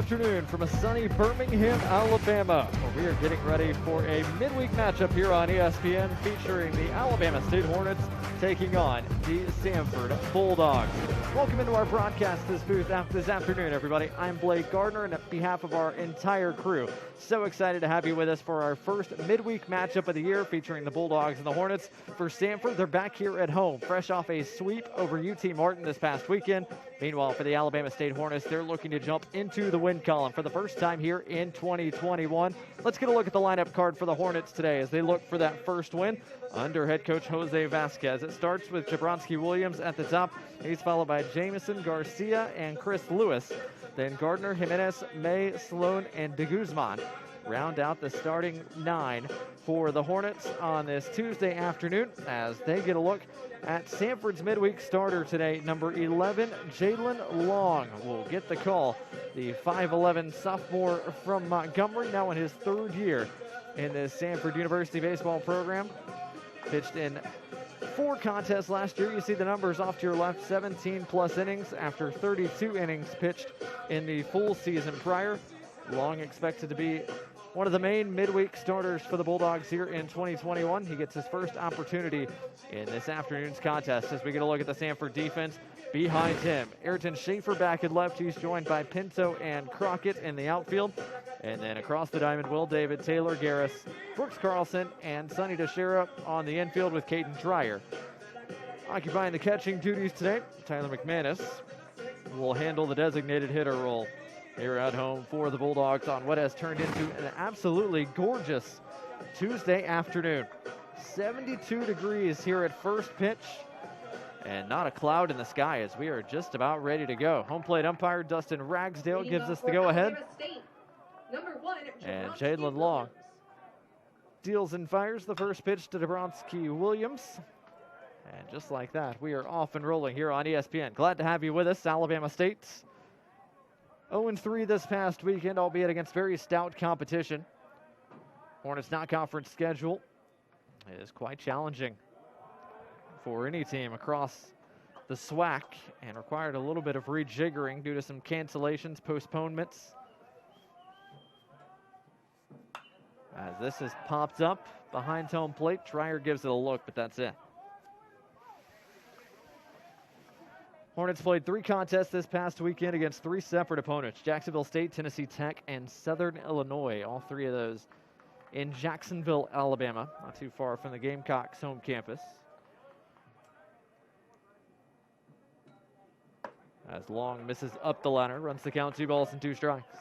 afternoon from a sunny Birmingham, Alabama, where we are getting ready for a midweek matchup here on ESPN featuring the Alabama State Hornets taking on the Samford Bulldogs. Welcome into our broadcast this afternoon, everybody. I'm Blake Gardner, and on behalf of our entire crew, so excited to have you with us for our first midweek matchup of the year featuring the Bulldogs and the Hornets. For Samford, they're back here at home, fresh off a sweep over UT Martin this past weekend. Meanwhile, for the Alabama State Hornets, they're looking to jump into the win column for the first time here in 2021. Let's get a look at the lineup card for the Hornets today as they look for that first win under head coach Jose Vasquez. It starts with Jabronsky Williams at the top. He's followed by Jamison Garcia and Chris Lewis. Then Gardner, Jimenez, May, Sloan, and De Guzman round out the starting 9 for the Hornets on this Tuesday afternoon as they get a look at Samford's midweek starter today. Number 11, Jalen Long will get the call. The 5'11 sophomore from Montgomery, now in his third year in this Samford University baseball program. Pitched in 4 contests last year. You see the numbers off to your left, 17 plus innings after 32 innings pitched in the full season prior. Long expected to be one of the main midweek starters for the Bulldogs here in 2021. He gets his first opportunity in this afternoon's contest as we get a look at the Samford defense. Behind him, Ayrton Schaefer back at left. He's joined by Pinto and Crockett in the outfield. And then across the diamond, Will David, Taylor Garris, Brooks Carlson, and Sonny DeShera on the infield with Caden Dreyer. Occupying the catching duties today, Tyler McManus will handle the designated hitter role here at home for the Bulldogs on what has turned into an absolutely gorgeous Tuesday afternoon. 72 degrees here at first pitch, and not a cloud in the sky as we are just about ready to go. Home plate umpire Dustin Ragsdale gives us the go-ahead. And Jalen Long deals and fires the first pitch to Jabronsky Williams. And just like that, we are off and rolling here on ESPN. Glad to have you with us, Alabama State. 0-3 this past weekend, albeit against very stout competition. Hornets non-conference schedule is quite challenging for any team across the SWAC and required a little bit of rejiggering due to some cancellations, postponements. As this has popped up behind home plate, Dreyer gives it a look, but that's it. Hornets played 3 contests this past weekend against 3 separate opponents: Jacksonville State, Tennessee Tech, and Southern Illinois. All 3 of those in Jacksonville, Alabama, not too far from the Gamecocks' home campus. As Long misses up the ladder, runs the count 2 balls and 2 strikes.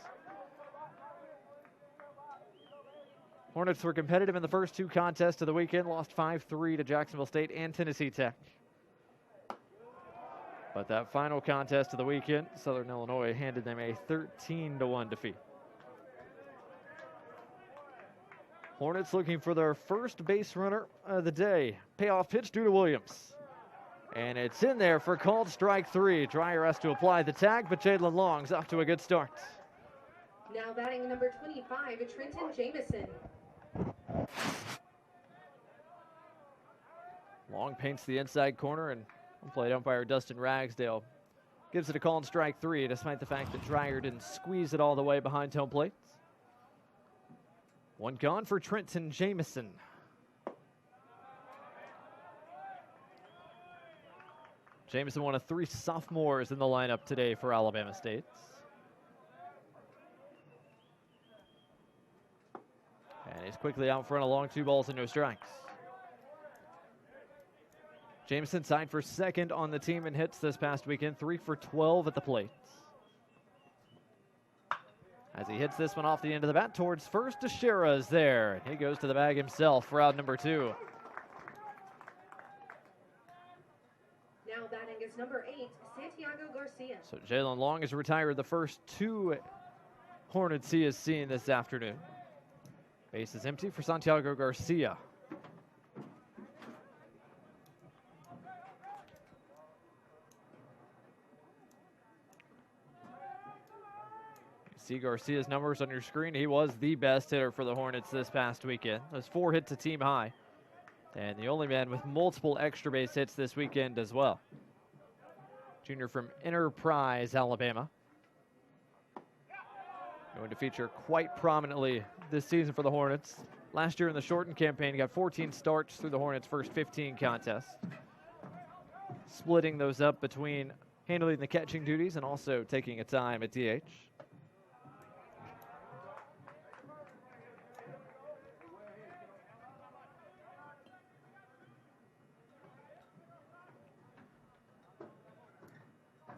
Hornets were competitive in the first 2 contests of the weekend, lost 5-3 to Jacksonville State and Tennessee Tech. But that final contest of the weekend, Southern Illinois handed them a 13-1 defeat. Hornets looking for their first base runner of the day. Payoff pitch due to Williams. And it's in there for called strike 3. Dreyer has to apply the tag, but Jalen Long's off to a good start. Now batting number 25, Trenton Jamison. Long paints the inside corner, and plate umpire Dustin Ragsdale gives it a call on strike 3, despite the fact that Dreyer didn't squeeze it all the way behind home plate. 1 gone for Trenton Jamison. Jamison, one of 3 sophomores in the lineup today for Alabama State. And he's quickly out front along 2 balls and no strikes. Jamison signed for second on the team in hits this past weekend, 3 for 12 at the plate. As he hits this one off the end of the bat towards first, DeShera is there. He goes to the bag himself for out number 2. Now batting is number 8, Santiago Garcia. So Jalen Long has retired the first 2 Hornets he has seen this afternoon. Base is empty for Santiago Garcia. See Garcia's numbers on your screen. He was the best hitter for the Hornets this past weekend. Those 4 hits a team high. And the only man with multiple extra base hits this weekend as well. Junior from Enterprise, Alabama. Going to feature quite prominently this season for the Hornets. Last year in the shortened campaign, he got 14 starts through the Hornets' first 15 contests. Splitting those up between handling the catching duties and also taking a time at DH.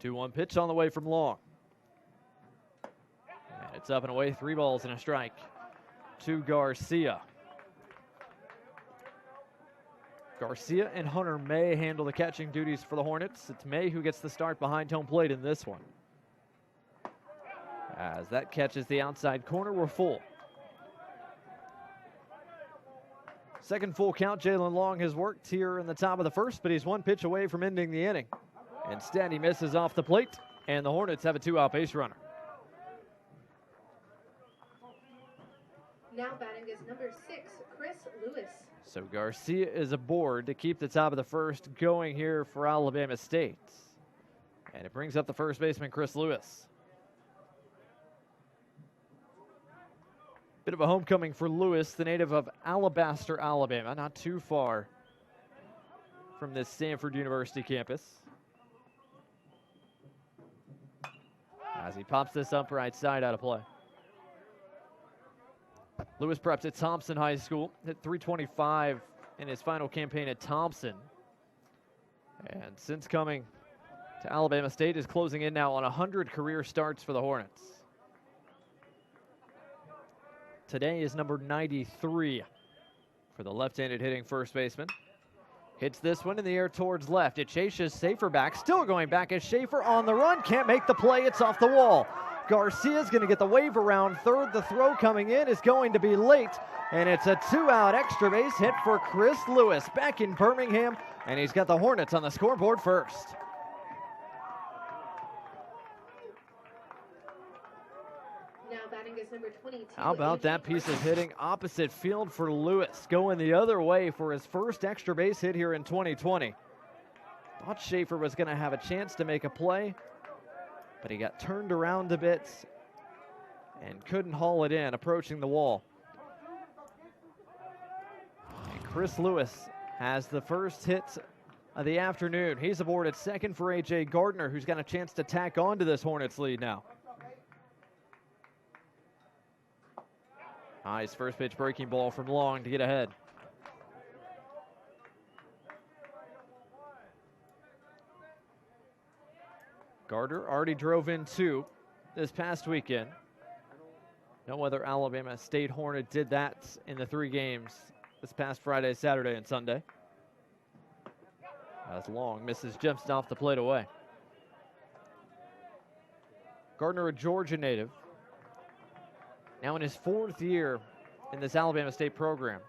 Two-one pitch on the way from Long. And it's up and away, 3 balls and a strike to Garcia. Garcia and Hunter May handle the catching duties for the Hornets. It's May who gets the start behind home plate in this one. As that catches the outside corner, we're full. Second full count, Jalen Long has worked here in the top of the first, but he's 1 pitch away from ending the inning. Instead, he misses off the plate, and the Hornets have a 2-out base runner. Now batting is number 6, Chris Lewis. So Garcia is aboard to keep the top of the first going here for Alabama State. And it brings up the first baseman, Chris Lewis. Bit of a homecoming for Lewis, the native of Alabaster, Alabama, not too far from this Samford University campus. As he pops this up right side out of play. Lewis preps at Thompson High School, hit .325 in his final campaign at Thompson. And since coming to Alabama State, is closing in now on 100 career starts for the Hornets. Today is number 93 for the left-handed hitting first baseman. Hits this one in the air towards left. It chases Schaefer back, still going back as Schaefer on the run. Can't make the play, it's off the wall. Garcia's going to get the wave around third. The throw coming in is going to be late, and it's a 2-out extra base hit for Chris Lewis back in Birmingham, and he's got the Hornets on the scoreboard first. Now batting is number 22. How about that piece of hitting opposite field for Lewis, going the other way for his first extra base hit here in 2020. Thought Schaefer was going to have a chance to make a play, but he got turned around a bit and couldn't haul it in, approaching the wall. And Chris Lewis has the first hit of the afternoon. He's aboard at second for A.J. Gardner, who's got a chance to tack on to this Hornets lead now. Nice first pitch breaking ball from Long to get ahead. Gardner already drove in 2 this past weekend. Know whether Alabama State Hornet did that in the 3 games this past Friday, Saturday, and Sunday. As Long misses just off the plate away. Gardner, a Georgia native, now in his 4th year in this Alabama State program.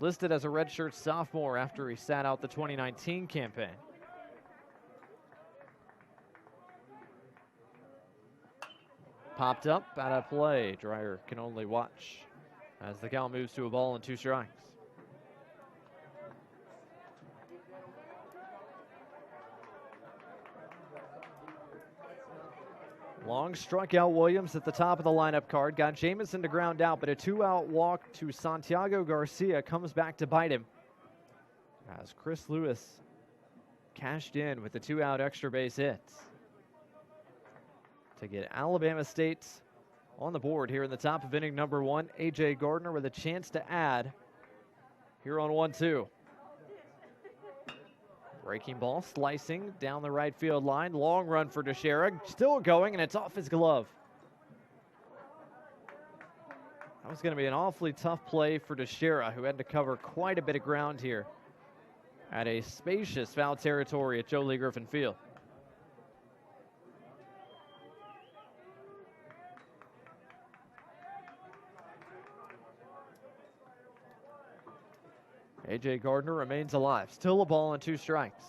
Listed as a redshirt sophomore after he sat out the 2019 campaign. Popped up, out of play. Dreyer can only watch as the count moves to a ball and 2 strikes. Long struck out Williams at the top of the lineup card. Got Jamison to ground out, but a 2-out walk to Santiago Garcia comes back to bite him. As Chris Lewis cashed in with the 2-out extra base hit to get Alabama State on the board here in the top of inning number 1. A.J. Gardner with a chance to add here on 1-2. Breaking ball, slicing down the right field line. Long run for Teixeira, still going, and it's off his glove. That was going to be an awfully tough play for Teixeira, who had to cover quite a bit of ground here at a spacious foul territory at Joe Lee Griffin Field. A.J. Gardner remains alive. Still a ball and 2 strikes.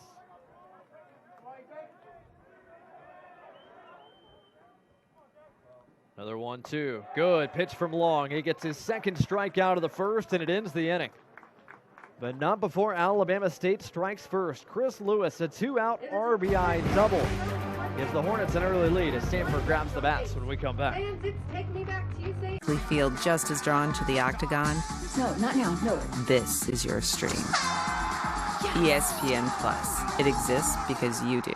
Another 1-2. Good pitch from Long. He gets his second strikeout of the first, and it ends the inning. But not before Alabama State strikes first. Chris Lewis, a 2-out RBI double. gives the Hornets an early lead as Samford grabs the bats when we come back. And it's Take Me Back Tuesday. We feel just as drawn to the octagon. No, not now, no. This is your stream. ESPN Plus. It exists because you do.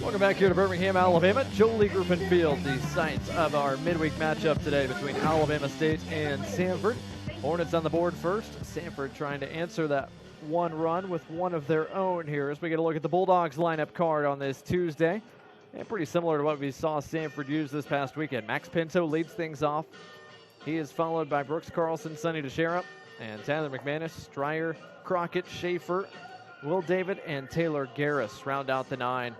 Welcome back here to Birmingham, Alabama. Jolie Griffin Field, the site of our midweek matchup today between Alabama State and Samford. Hornets on the board first. Samford trying to answer that one run with one of their own here as we get a look at the Bulldogs lineup card on this Tuesday. And pretty similar to what we saw Samford use this past weekend. Max Pinto leads things off. He is followed by Brooks Carlson, Sonny DeShera, and Tyler McManus, Stryer, Crockett, Schaefer, Will David, and Taylor Garris round out the 9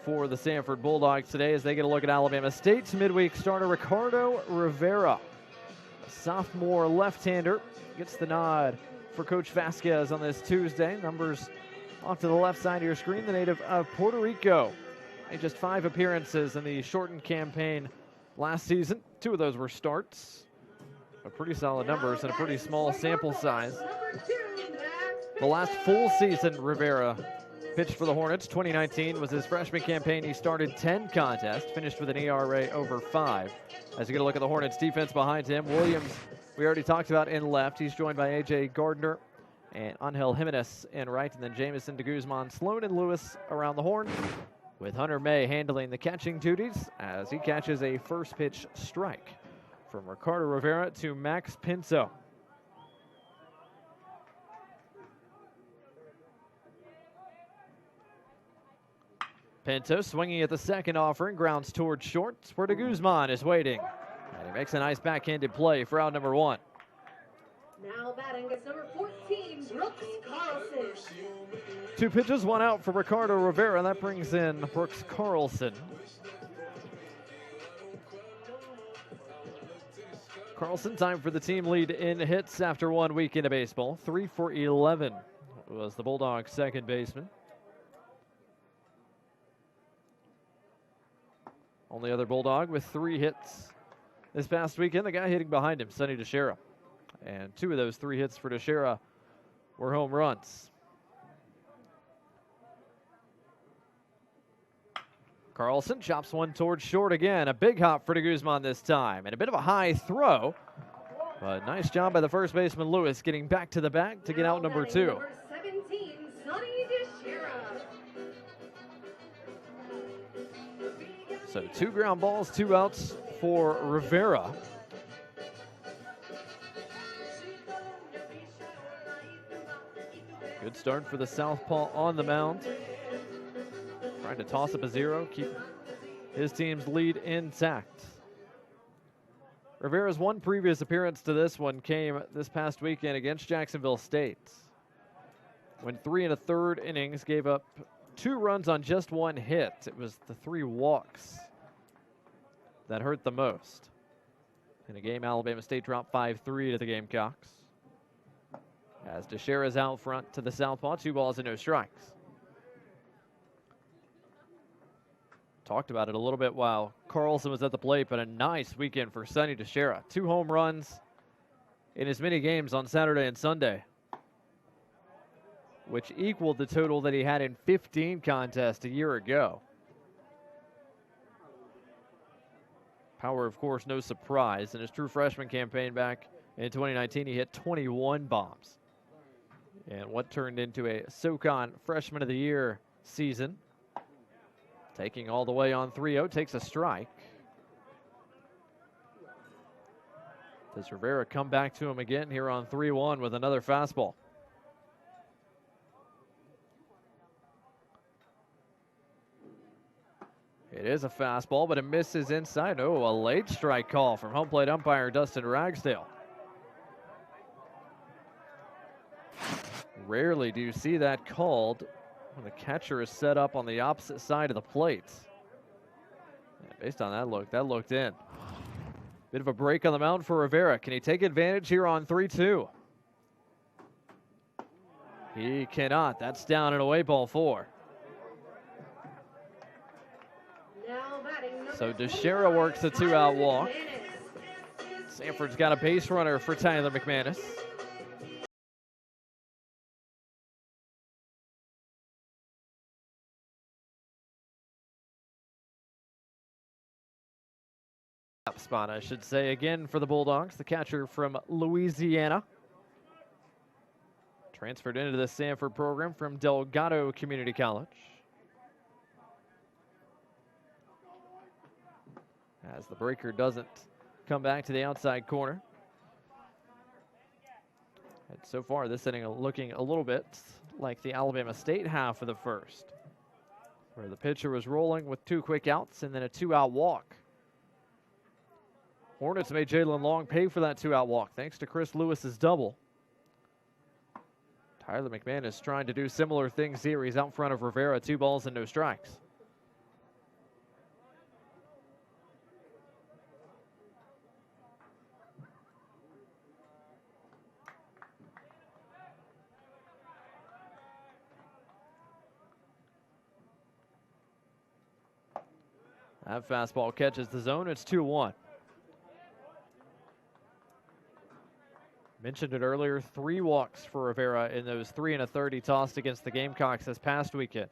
for the Samford Bulldogs today as they get a look at Alabama State's midweek starter Ricardo Rivera. A sophomore left-hander gets the nod for Coach Vasquez on this Tuesday. Numbers off to the left side of your screen, the native of Puerto Rico. Made just 5 appearances in the shortened campaign last season. 2 of those were starts. Pretty solid numbers and a pretty small sample size. The last full season Rivera pitched for the Hornets, 2019, was his freshman campaign. He started 10 contests, finished with an ERA over 5. As you get a look at the Hornets defense behind him, Williams, we already talked about in left. He's joined by A.J. Gardner and Angel Jimenez in right, and then Jamison de Guzman, Sloan, and Lewis around the horn, with Hunter May handling the catching duties as he catches a first pitch strike from Ricardo Rivera to Max Pinto. Pinto swinging at the second offering, grounds towards short, where de Guzman is waiting. And he makes a nice backhanded play for out number 1. Now batting is number 14, Brooks Carlson. 2 pitches, 1 out for Ricardo Rivera. That brings in Brooks Carlson. Carlson, time for the team lead in hits after 1 week into baseball. 3 for 11 was the Bulldogs' second baseman. Only other Bulldog with 3 hits this past weekend, the guy hitting behind him, Sonny DeShera. And 2 of those 3 hits for DeShera were home runs. Carlson chops one towards short again. A big hop for de Guzman this time. And a bit of a high throw. But nice job by the first baseman, Lewis, getting back to the bag to get out number 2. Number 17, Sonny DeShera. So 2 ground balls, 2 outs for Rivera. Good start for the southpaw on the mound. Trying to toss up a 0, keep his team's lead intact. Rivera's one previous appearance to this one came this past weekend against Jacksonville State, when 3 1/3 innings gave up 2 runs on just 1 hit. It was the 3 walks that hurt the most. In a game, Alabama State dropped 5-3 to the Gamecocks. As DeShera's out front to the southpaw, 2 balls and no strikes. Talked about it a little bit while Carlson was at the plate, but a nice weekend for Sonny DeShera. 2 home runs in as many games on Saturday and Sunday, which equaled the total that he had in 15 contests a year ago. Power, of course, no surprise. In his true freshman campaign back in 2019, he hit 21 bombs. And what turned into a SoCon Freshman of the Year season. Taking all the way on 3-0, takes a strike. Does Rivera come back to him again here on 3-1 with another fastball? It is a fastball, but it misses inside. Oh, a late strike call from home plate umpire Dustin Ragsdale. Rarely do you see that called when the catcher is set up on the opposite side of the plate. Yeah, based on that looked in. Bit of a break on the mound for Rivera. Can he take advantage here on 3-2? He cannot. That's down and away, ball 4. Now batting So DeShera works a 2-out walk. Samford's got a base runner for Tyler McManus. Spot, I should say, again for the Bulldogs, the catcher from Louisiana. Transferred into the Samford program from Delgado Community College. As the breaker doesn't come back to the outside corner. And so far, this inning looking a little bit like the Alabama State half of the first, where the pitcher was rolling with 2 quick outs and then a 2-out walk. Hornets made Jalen Long pay for that 2-out walk thanks to Chris Lewis's double. Tyler McManus trying to do similar things here. He's out front of Rivera, 2 balls and no strikes. That fastball catches the zone. It's 2-1. Mentioned it earlier, 3 walks for Rivera in those 3 1/3 he tossed against the Gamecocks this past weekend.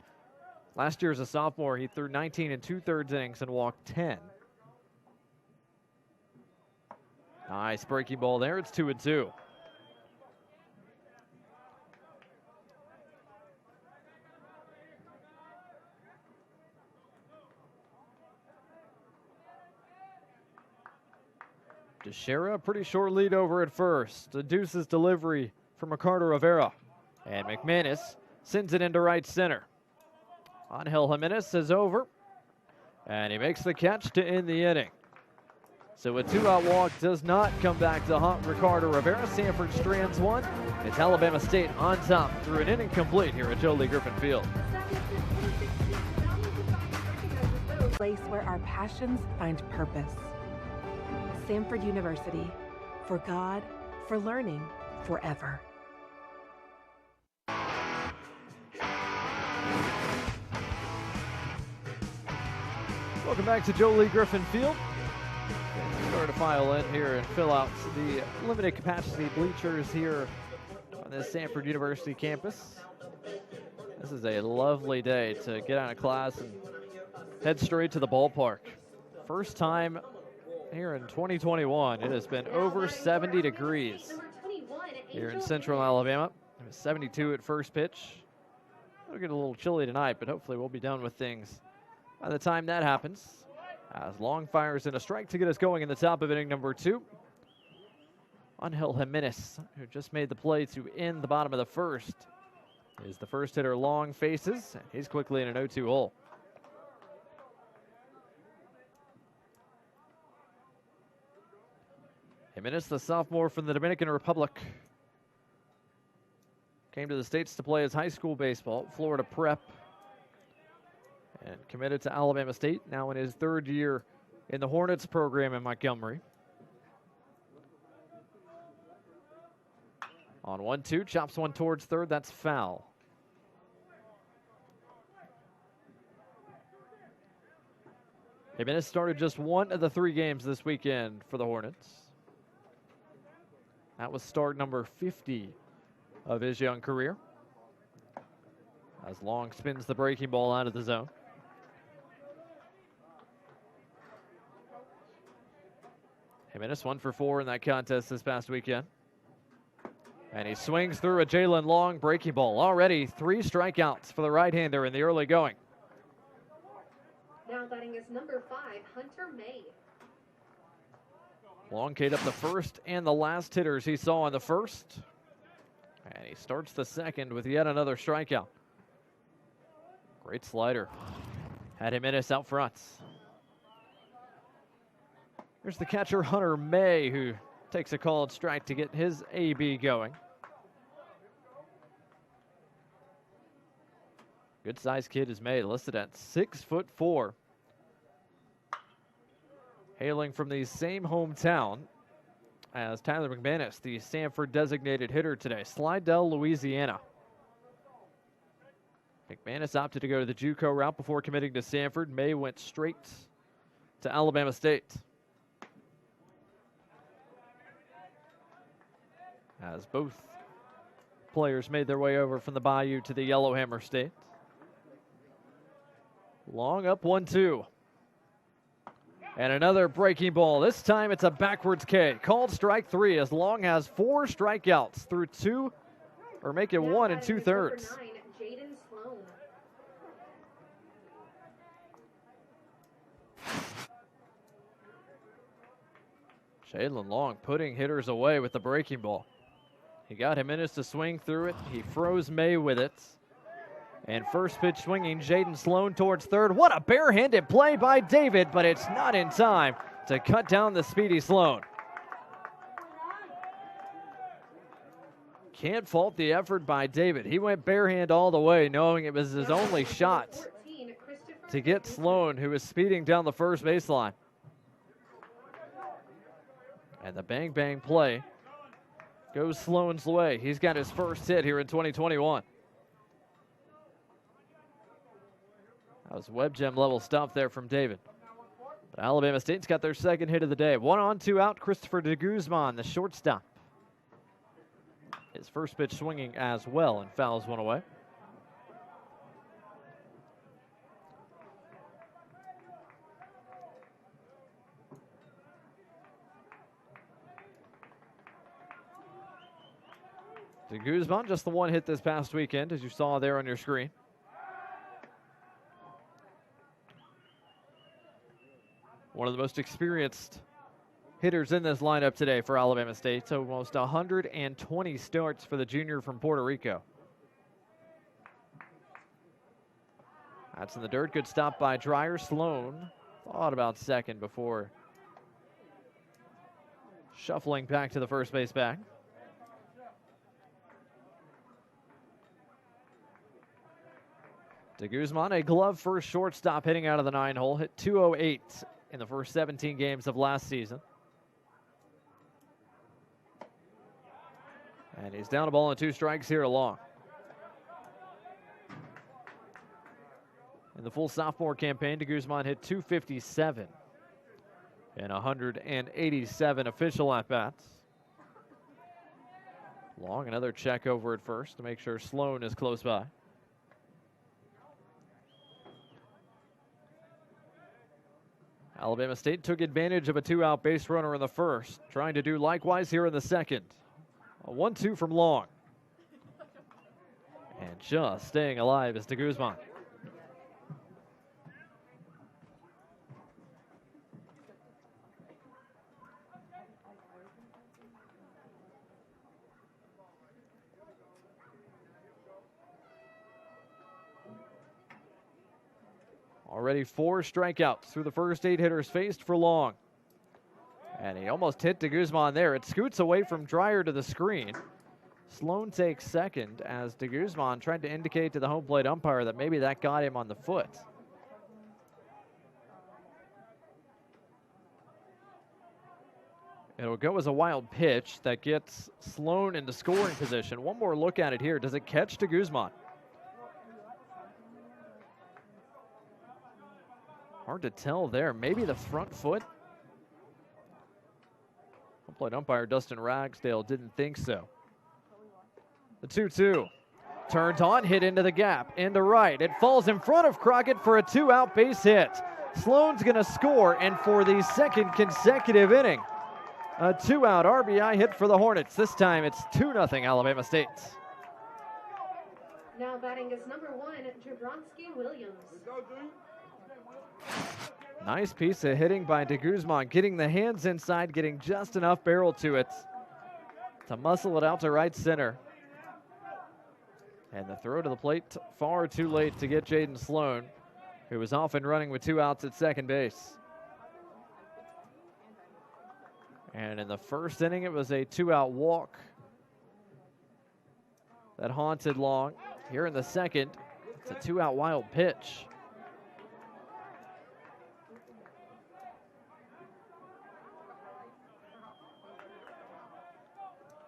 Last year as a sophomore, he threw 19 2/3 innings and walked 10. Nice breaking ball there. It's 2-2. Teixeira, pretty short lead over at first. The Deuce's delivery from Ricardo Rivera. And McManus sends it into right center. Angel Jimenez is over. And he makes the catch to end the inning. So a 2-out walk does not come back to haunt Ricardo Rivera. Samford strands one. It's Alabama State on top through an inning complete here at Jolie Griffin Field. Place where our passions find purpose. Samford University, for God, for learning, forever. Welcome back to Jolie Griffin Field. Start to file in here and fill out the limited capacity bleachers here on this Samford University campus. This is a lovely day to get out of class and head straight to the ballpark. First time here in 2021, it has been over 70 degrees here in central Alabama. It was 72 at first pitch. It'll get a little chilly tonight, but hopefully we'll be done with things by the time that happens. As Long fires in a strike to get us going in the top of inning number 2. Angel Jimenez, who just made the play to end the bottom of the first, is the first hitter Long faces, and he's quickly in an 0-2 hole. Jimenez, the sophomore from the Dominican Republic, came to the States to play his high school baseball, Florida Prep, and committed to Alabama State, now in his 3rd year in the Hornets program in Montgomery. On 1-2, chops one towards third, that's foul. Jimenez started just 1 of the 3 games this weekend for the Hornets. That was start number 50 of his young career. As Long spins the breaking ball out of the zone. Jimenez 1 for 4 in that contest this past weekend. And he swings through a Jalen Long breaking ball. Already 3 strikeouts for the right-hander in the early going. Now batting is number 5, Hunter May. Long K'd up the first and the last hitters he saw in the first. And he starts the second with yet another strikeout. Great slider. Had Jimenez out front. There's the catcher Hunter May, who takes a called strike to get his AB going. Good sized kid is May, listed at 6'4". Hailing from the same hometown as Tyler McManus, the Samford designated hitter today, Slidell, Louisiana. McManus opted to go to the JUCO route before committing to Samford. May went straight to Alabama State. as both players made their way over from the Bayou to the Yellowhammer State. Long up 1-2. And another breaking ball. This time it's a backwards K. Called strike 3 as Long has 4 strikeouts through 2, or make it 1 2/3. Jalen Long putting hitters away with the breaking ball. He got Jimenez to swing through it. He froze May with it. And first pitch swinging, Jaden Sloan towards third. What a barehanded play by David, but it's not in time to cut down the speedy Sloan. Can't fault the effort by David. He went barehand all the way, knowing it was his only shot to get Sloan, who was speeding down the first baseline. And the bang-bang play goes Sloan's way. He's got his first hit here in 2021. That was web gem level stuff there from David. But Alabama State's got their second hit of the day. 1 on, 2 out. Christopher de Guzman, the shortstop. His first pitch swinging as well and fouls one away. De Guzman, just the one hit this past weekend, as you saw there on your screen. One of the most experienced hitters in this lineup today for Alabama State. Almost 120 starts for the junior from Puerto Rico. That's in the dirt. Good stop by Dreyer. Sloan thought about second before shuffling back to the first base bag. De Guzman, a glove first shortstop hitting out of the 9-hole. Hit 208 in the first 17 games of last season. And he's down a ball and 2 strikes here Long. In the full sophomore campaign, De Guzman hit 257 in 187 official at-bats. Long, another check over at first to make sure Sloan is close by. Alabama State took advantage of a 2-out base runner in the first, trying to do likewise here in the second. A 1-2 from Long. And just staying alive is De Guzman. Already 4 strikeouts through the first 8 hitters faced for Long. And he almost hit De Guzman there. It scoots away from Dreyer to the screen. Sloan takes second as De Guzman tried to indicate to the home plate umpire that maybe that got him on the foot. It'll go as a wild pitch that gets Sloan into scoring position. One more look at it here. Does it catch De Guzman? Hard to tell there. Maybe the front foot. Home plate umpire Dustin Ragsdale didn't think so. The 2-2. Turned on, hit into the gap, into right. It falls in front of Crockett for a 2-out base hit. Sloan's going to score, and for the second consecutive inning, a 2-out RBI hit for the Hornets. This time it's 2-0 Alabama State. Now batting is number 1, Jabronsky Williams. Nice piece of hitting by De Guzman, getting the hands inside, getting just enough barrel to it to muscle it out to right center. And the throw to the plate far too late to get Jaden Sloan, who was off and running with 2 outs at second base. And in the first inning, it was a 2-out walk that haunted Long. Here in the second, it's a 2-out wild pitch.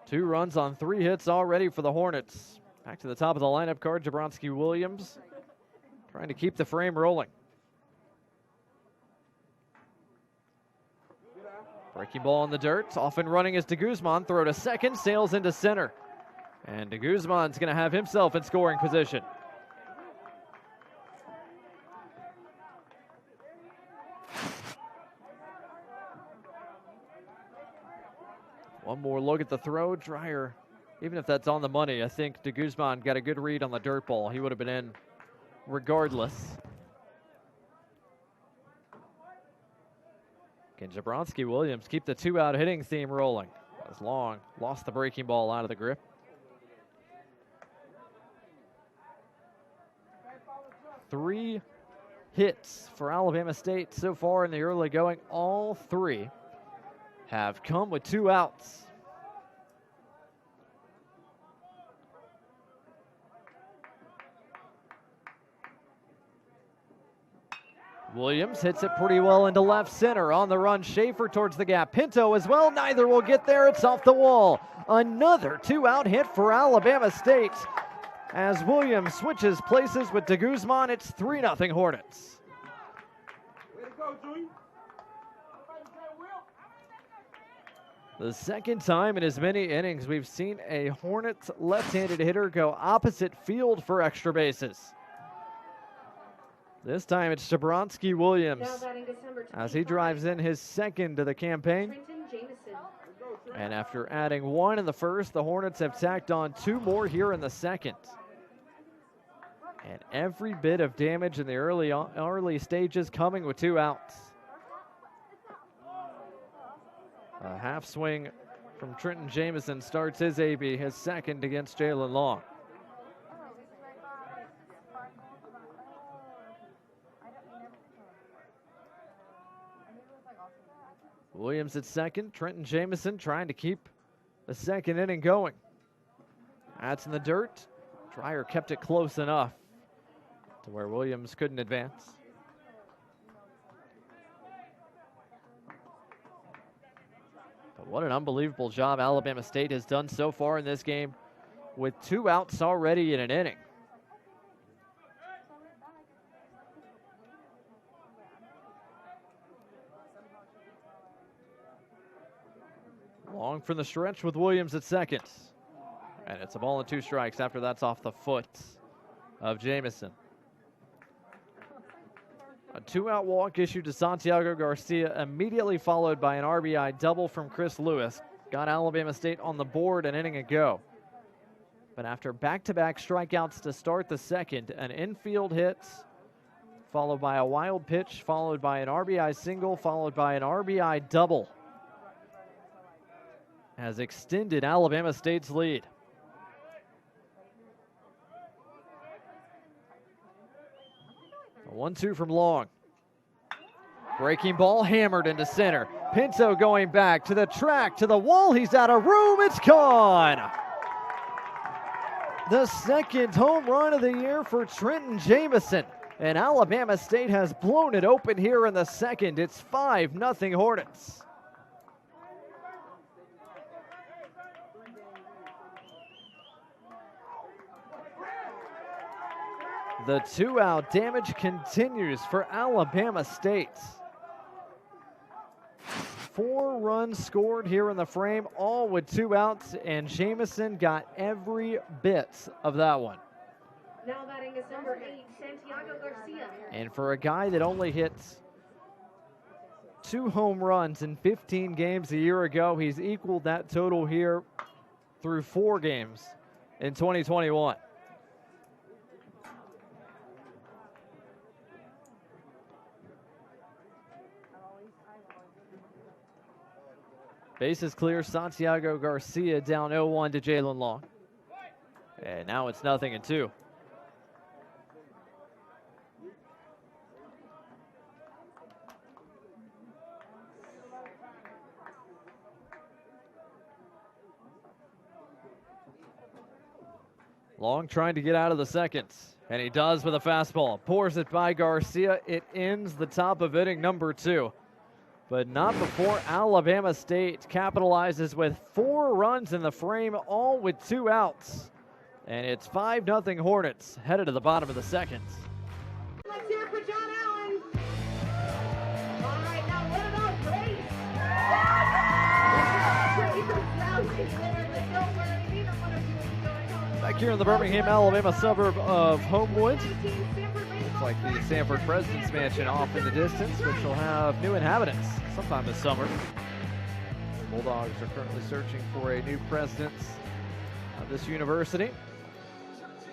Two runs on 3 hits already for the Hornets. Back to the top of the lineup card, Jabronsky Williams trying to keep the frame rolling. Breaking ball in the dirt. Off and running is de Guzman. Throw to second. Sails into center. And de Guzman's going to have himself in scoring position. One more look at the throw. Dreyer, even if that's on the money, I think de Guzman got a good read on the dirt ball. He would have been in regardless. Can Jabronsky-Williams keep the two-out hitting theme rolling? As Long lost the breaking ball out of the grip. Three hits for Alabama State so far in the early going. All three have come with two outs. Williams hits it pretty well into left center. On the run, Schaefer towards the gap. Pinto as well. Neither will get there. It's off the wall. Another two-out hit for Alabama State. As Williams switches places with de Guzman, it's 3-0 Hornets. Way to go, Junior. The second time in as many innings we've seen a Hornets left-handed hitter go opposite field for extra bases. This time it's Jabronsky-Williams as he drives in his second of the campaign. And after adding one in the first, the Hornets have tacked on two more here in the second. And every bit of damage in the early stages coming with two outs. A half swing from Trenton Jamison starts his AB, his second against Jalen Long. Williams at second. Trenton Jamison trying to keep the second inning going. That's in the dirt. Dreyer kept it close enough to where Williams couldn't advance. But what an unbelievable job Alabama State has done so far in this game with two outs already in an inning. Long from the stretch with Williams at second. And it's a ball and two strikes after that's off the foot of Jamison. A two-out walk issued to Santiago Garcia, immediately followed by an RBI double from Chris Lewis. Got Alabama State on the board an inning ago. But after back-to-back strikeouts to start the second, an infield hit, followed by a wild pitch, followed by an RBI single, followed by an RBI double, has extended Alabama State's lead. A 1-2 from Long. Breaking ball hammered into center. Pinto going back to the track, to the wall. He's out of room. It's gone. The second home run of the year for Trenton Jamison. And Alabama State has blown it open here in the second. It's 5-0 Hornets. The two-out damage continues for Alabama State. 4 runs scored here in the frame, all with two outs, and Jamison got every bit of that one. Now batting is number 8, Santiago Garcia. And for a guy that only hit 2 home runs in 15 games a year ago, he's equaled that total here through 4 games in 2021. Bases clear. Santiago Garcia down 0-1 to Jalen Long. And now it's 0-2. Long trying to get out of the second, and he does with a fastball. Pours it by Garcia. It ends the top of inning number 2. But not before Alabama State capitalizes with 4 runs in the frame, all with 2 outs. And it's 5-0 Hornets, headed to the bottom of the second. Let's hear it for John Allen. All right, now what about Grace? Back here in the Birmingham, Alabama suburb of Homewood. Looks like the Samford President's Mansion off in the distance, which will have new inhabitants sometime this summer. The Bulldogs are currently searching for a new president of this university.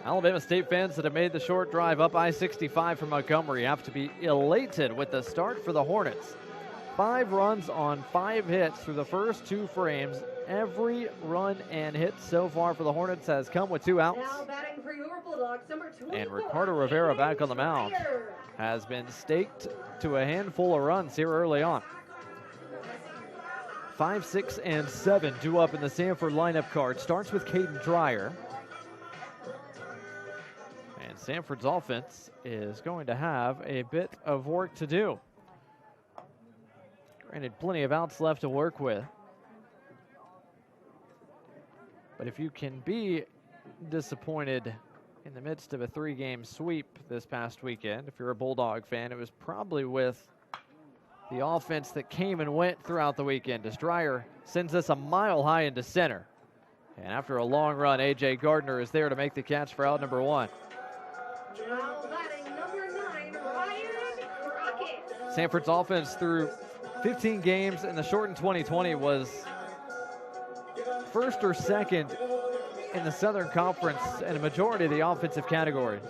Alabama State fans that have made the short drive up I-65 from Montgomery have to be elated with the start for the Hornets. 5 runs on 5 hits through the first 2 frames. Every run and hit so far for the Hornets has come with 2 outs. Now batting for your Bulldogs, number 24, And Ricardo Rivera back on the mound has been staked to a handful of runs here early on. 5, 6, and 7 due up in the Samford lineup card. Starts with Caden Dreyer. And Samford's offense is going to have a bit of work to do. Granted, plenty of outs left to work with. But if you can be disappointed in the midst of a 3-game sweep this past weekend, if you're a Bulldog fan, it was probably with the offense that came and went throughout the weekend as Dreyer sends us a mile high into center. And after a long run, A.J. Gardner is there to make the catch for out number 1. Now batting number 9, Ryan Crockett. Samford's offense through 15 games in the shortened 2020 was first or second in the Southern Conference in a majority of the offensive categories.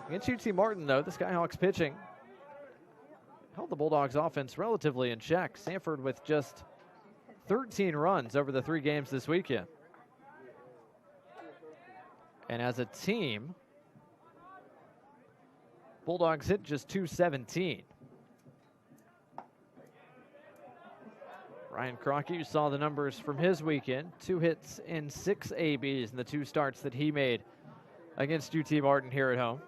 Against UT Martin, though, the Skyhawks pitching held the Bulldogs offense relatively in check. Samford with just 13 runs over the 3 games this weekend. And as a team, Bulldogs hit just .217. Ryan Crockett, you saw the numbers from his weekend. 2 hits in 6 ABs in the 2 starts that he made against UT Martin here at home.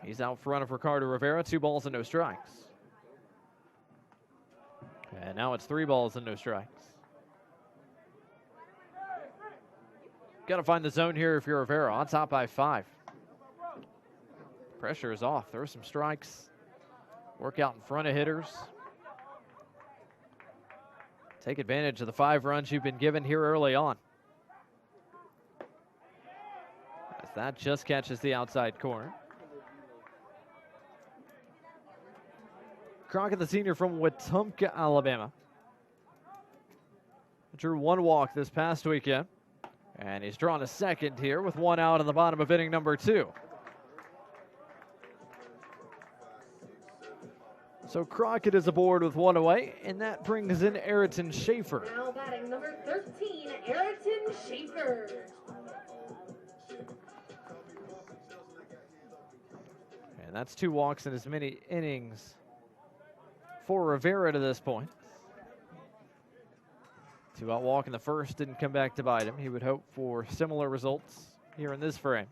He's out front of Ricardo Rivera, 2 balls and no strikes. And now it's 3 balls and no strikes. Got to find the zone here if you're Rivera. On top by 5. Pressure is off. There are some strikes. Work out in front of hitters. Take advantage of the 5 runs you've been given here early on. As that just catches the outside corner. Crockett, the senior from Wetumpka, Alabama, drew 1 walk this past weekend. And he's drawn a second here with 1 out in the bottom of inning number 2. So Crockett is aboard with 1 away, and that brings in Ayrton Schaefer. Now batting number 13, Ayrton Schaefer. And that's 2 walks in as many innings for Rivera to this point. 2 out walk in the first didn't come back to bite him. He would hope for similar results here in this frame.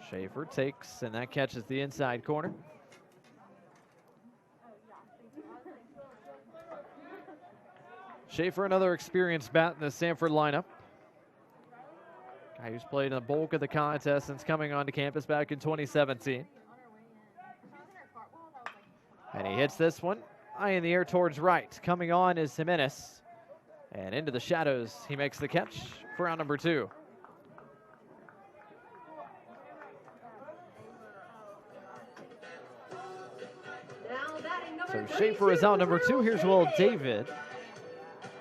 Schaefer takes, and that catches the inside corner. Schaefer, another experienced bat in the Samford lineup. Guy who's played in the bulk of the contest since coming onto campus back in 2017. And he hits this one high in the air towards right. Coming on is Jimenez. And into the shadows, he makes the catch for out number 2. So Schaefer is out number 2. Here's Will David,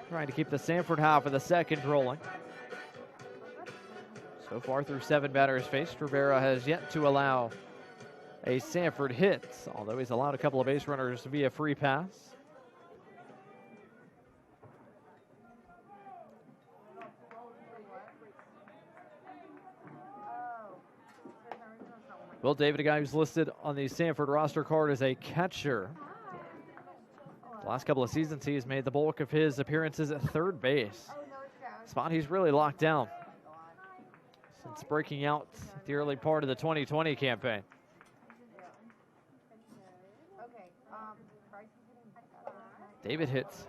trying to keep the Samford half of the second rolling. So far through 7 batters faced, Rivera has yet to allow a Samford hit, although he's allowed a couple of base runners via free pass. Will David, a guy who's listed on the Samford roster card as a catcher. The last couple of seasons, he's made the bulk of his appearances at third base. Spot he's really locked down since breaking out the early part of the 2020 campaign. David hits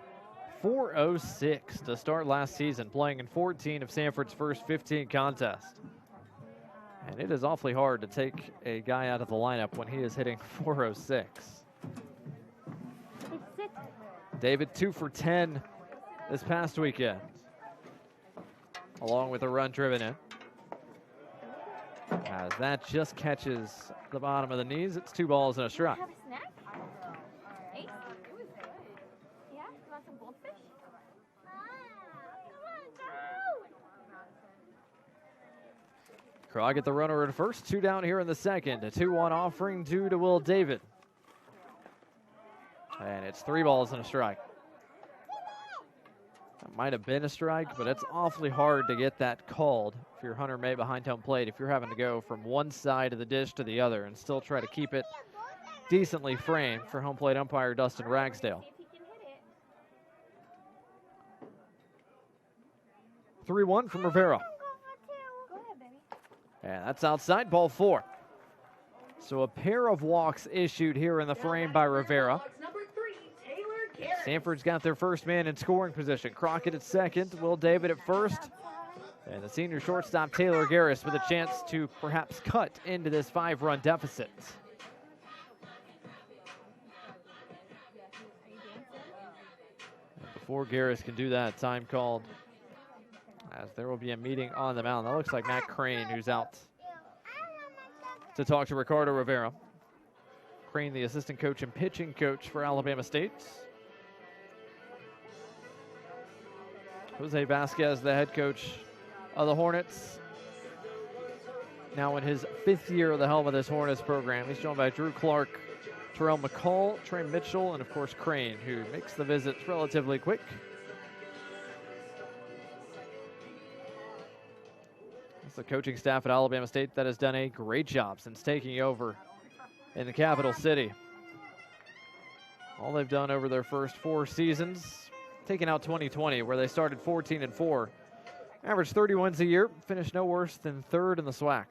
.406 to start last season, playing in 14 of Samford's first 15 contests. And it is awfully hard to take a guy out of the lineup when he is hitting .406. David 2 for 10 this past weekend, along with a run driven in. As that just catches the bottom of the knees, it's 2 balls and a strike. Have a snack? Ace? Yeah? You want some goldfish? Crockett the runner at first, 2 down here in the second. A 2-1 offering due to Will David. And it's 3 balls and a strike. That might have been a strike, but it's awfully hard to get that called if you're Hunter May behind home plate, if you're having to go from one side of the dish to the other and still try to keep it decently framed for home plate umpire Dustin Ragsdale. 3-1 from Rivera. And that's outside, ball 4. So a pair of walks issued here in the frame by Rivera. Samford's got their first man in scoring position. Crockett at second, Will David at first. And the senior shortstop Taylor Garris with a chance to perhaps cut into this 5-run deficit. And before Garris can do that, time called, as there will be a meeting on the mound. That looks like Matt Crane, who's out to talk to Ricardo Rivera. Crane, the assistant coach and pitching coach for Alabama State. Jose Vasquez, the head coach of the Hornets, now in his 5th year at the helm of this Hornets program. He's joined by Drew Clark, Terrell McCall, Trey Mitchell, and of course Crane, who makes the visits relatively quick. It's the coaching staff at Alabama State that has done a great job since taking over in the capital city. All they've done over their first 4 seasons, taking out 2020, where they started 14-4, averaged 30 wins a year, finished no worse than 3rd in the SWAC.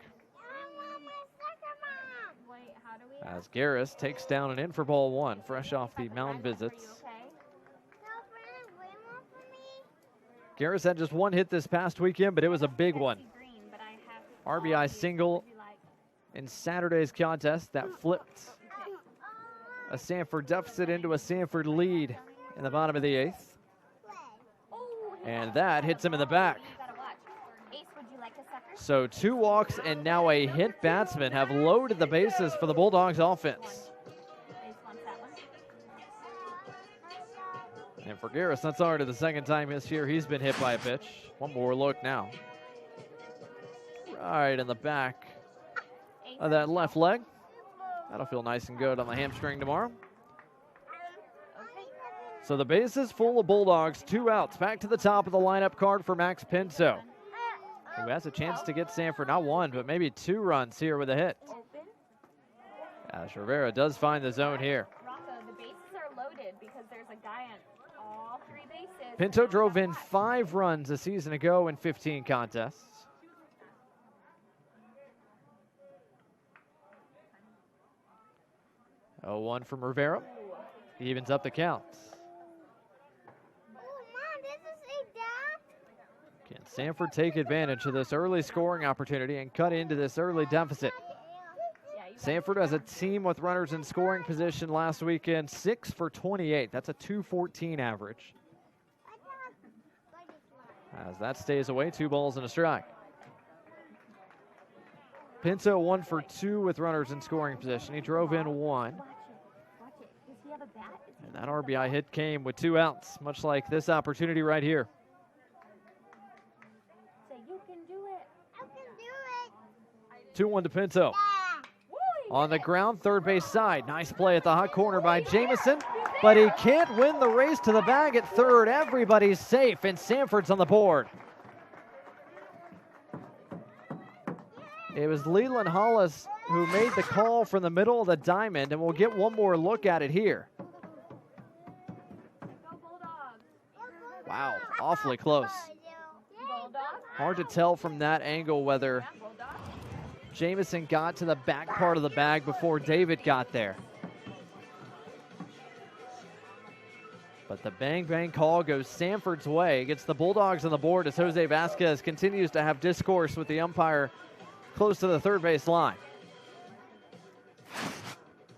As Garris takes down and in for ball 1, fresh off the mound visits. Garris had just 1 hit this past weekend, but it was a big one. RBI single in Saturday's contest that flipped a Samford deficit into a Samford lead in the bottom of the 8th. And that hits him in the back. So 2 walks and now a hit batsman have loaded the bases for the Bulldogs offense. And for Garris, that's already the 2nd time this year he's been hit by a pitch. One more look now. Right in the back of that left leg. That'll feel nice and good on the hamstring tomorrow. So the bases full of Bulldogs, 2 outs. Back to the top of the lineup card for Max Pinto, who has a chance to get Samford not 1, but maybe 2 runs here with a hit. As Rivera does find the zone here. The bases are loaded because there's a guy on all 3 bases. Pinto drove in 5 runs a season ago in 15 contests. 0-1 from Rivera. He evens up the count. Can Samford take advantage of this early scoring opportunity and cut into this early deficit? Samford as a team with runners in scoring position last weekend, 6 for 28. That's a .214 average. As that stays away, 2 balls and a strike. Pinto 1 for 2 with runners in scoring position. He drove in 1. And that RBI hit came with 2 outs, much like this opportunity right here. 2-1 to Pinto. On the ground, 3rd base side. Nice play at the hot corner by Jamison, but he can't win the race to the bag at 3rd. Everybody's safe, and Samford's on the board. It was Leland Hollis who made the call from the middle of the diamond, and we'll get one more look at it here. Wow, awfully close. Hard to tell from that angle whether Jamison got to the back part of the bag before David got there. But the bang-bang call goes Samford's way. Gets the Bulldogs on the board as Jose Vasquez continues to have discourse with the umpire close to the 3rd base line.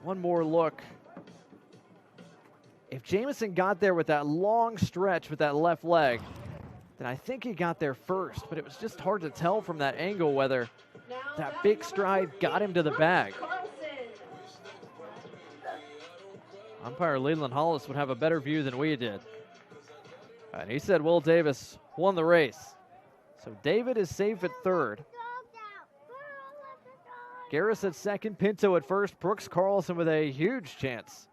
One more look. if Jamison got there with that long stretch with that left leg, then I think he got there first. But it was just hard to tell from that angle whether that big stride got him to the bag. Umpire Leland Hollis would have a better view than we did. And he said Will Davis won the race. So David is safe at third. Garris at second, Pinto at first, Brooks Carlson with a huge chance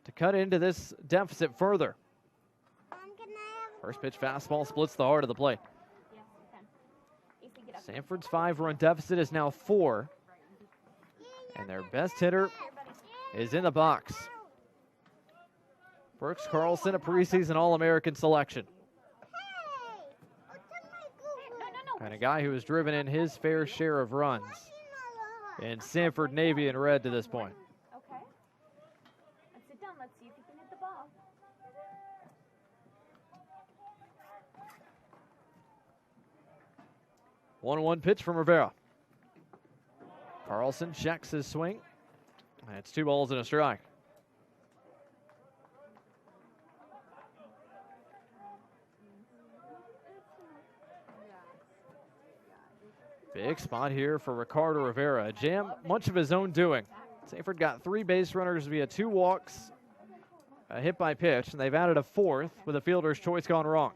to cut into this deficit further. First pitch fastball splits the heart of the plate. Samford's 5-run deficit is now 4. And their best hitter is in the box. Brooks Carlson, a preseason All-American selection. And a guy who has driven in his fair share of runs in Samford Navy in red to this point. Okay. Let's sit down. Let's see if you can hit the ball. 1-1 pitch from Rivera. Carlson checks his swing. And it's 2 balls and a strike. Big spot here for Ricardo Rivera. A jam, much of his own doing. Samford got 3 base runners via 2 walks, a hit by pitch, and they've added a 4th with a fielder's choice gone wrong.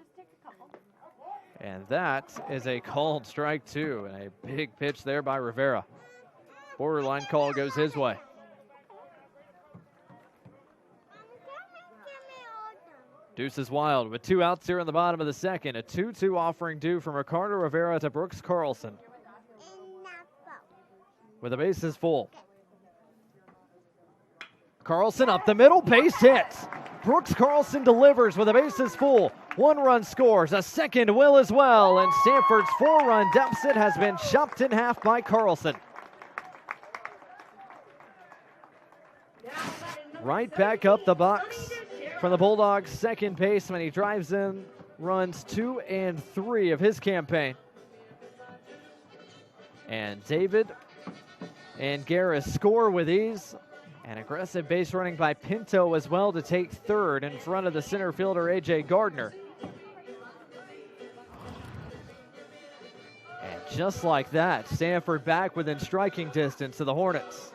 And that is a called strike 2, and a big pitch there by Rivera. Borderline call goes his way. Deuce is wild with 2 outs here in the bottom of the second. A 2-2 offering due from Ricardo Rivera to Brooks Carlson, with the bases full. Carlson up the middle, base hit. Brooks Carlson delivers with the bases full. 1 run scores, a second will as well, and Samford's 4-run deficit has been chopped in half by Carlson. Right back up the box from the Bulldogs' second baseman. He drives in runs 2 and 3 of his campaign. And David and Garris score with ease. And aggressive base running by Pinto as well to take third in front of the center fielder A.J. Gardner. And just like that, Samford back within striking distance of the Hornets.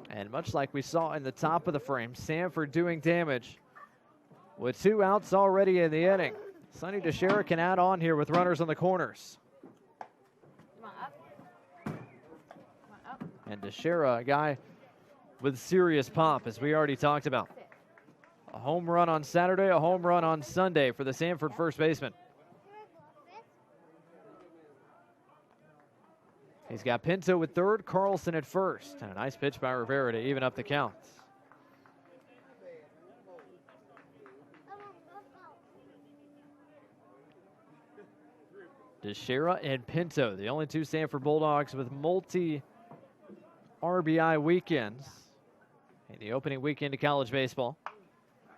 And much like we saw in the top of the frame, Samford doing damage with 2 outs already in the inning. Sonny DeShera can add on here with runners on the corners. And DeShera, a guy with serious pop, as we already talked about. A home run on Saturday, a home run on Sunday for the Samford first baseman. He's got Pinto with third, Carlson at first. And a nice pitch by Rivera to even up the counts. DeShera and Pinto, the only 2 Samford Bulldogs with multi-RBI weekends in the opening weekend of college baseball.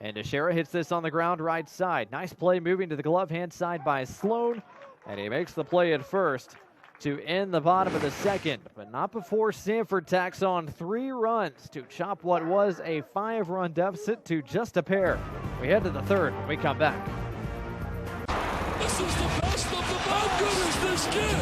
And DeShera hits this on the ground right side. Nice play moving to the glove hand side by Sloan. And he makes the play at first to end the bottom of the second. But not before Samford tacks on 3 runs to chop what was a 5-run deficit to just a pair. We head to the third when we come back. This is the best of the how good is this kid?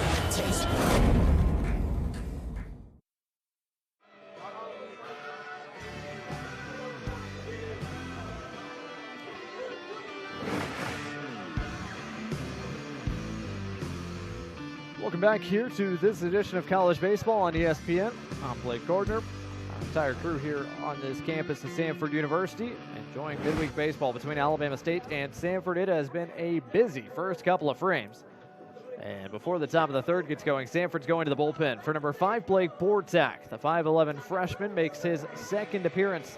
Welcome back here to this edition of College Baseball on ESPN. I'm Blake Gardner. Our entire crew here on this campus at Samford University, enjoying midweek baseball between Alabama State and Samford. It has been a busy first couple of frames. And before the top of the third gets going, Samford's going to the bullpen for number 5, Blake Bortak. The 5'11 freshman makes his second appearance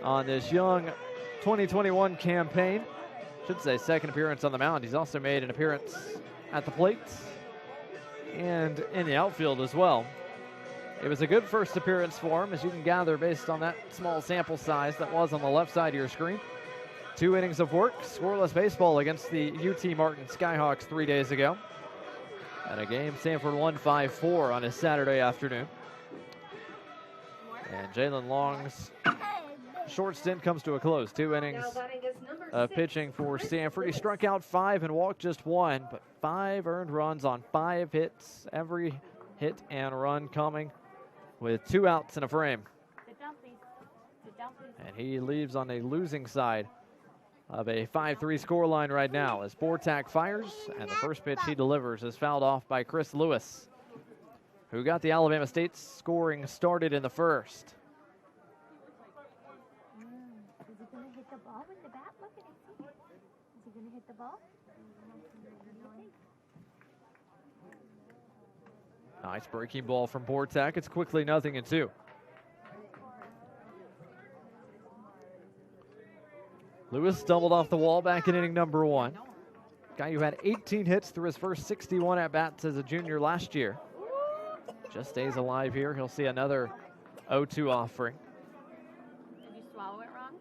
on this young 2021 campaign. Should say second appearance on the mound. He's also made an appearance at the plate and in the outfield as well. It was a good first appearance for him, as you can gather based on that small sample size that was on the left side of your screen. 2 innings of work, scoreless baseball against the UT Martin Skyhawks 3 days ago. And a game Samford won 5-4 on a Saturday afternoon. And Jalen Long's short stint comes to a close. 2 innings of pitching for Samford. He struck out 5 and walked just 1, but 5 earned runs on 5 hits. Every hit and run coming with 2 outs in a frame. And he leaves on a losing side of a 5-3 scoreline right now as Bortak fires, and the first pitch he delivers is fouled off by Chris Lewis, who got the Alabama State scoring started in the first. Is he going to hit the ball with the bat? Look at it. Is he going to hit the ball? Nice breaking ball from Bortak. It's quickly 0-2. Lewis stumbled off the wall back in inning number 1. Guy who had 18 hits through his first 61 at-bats as a junior last year. Just stays alive here. He'll see another 0-2 offering. Did you swallow it wrong?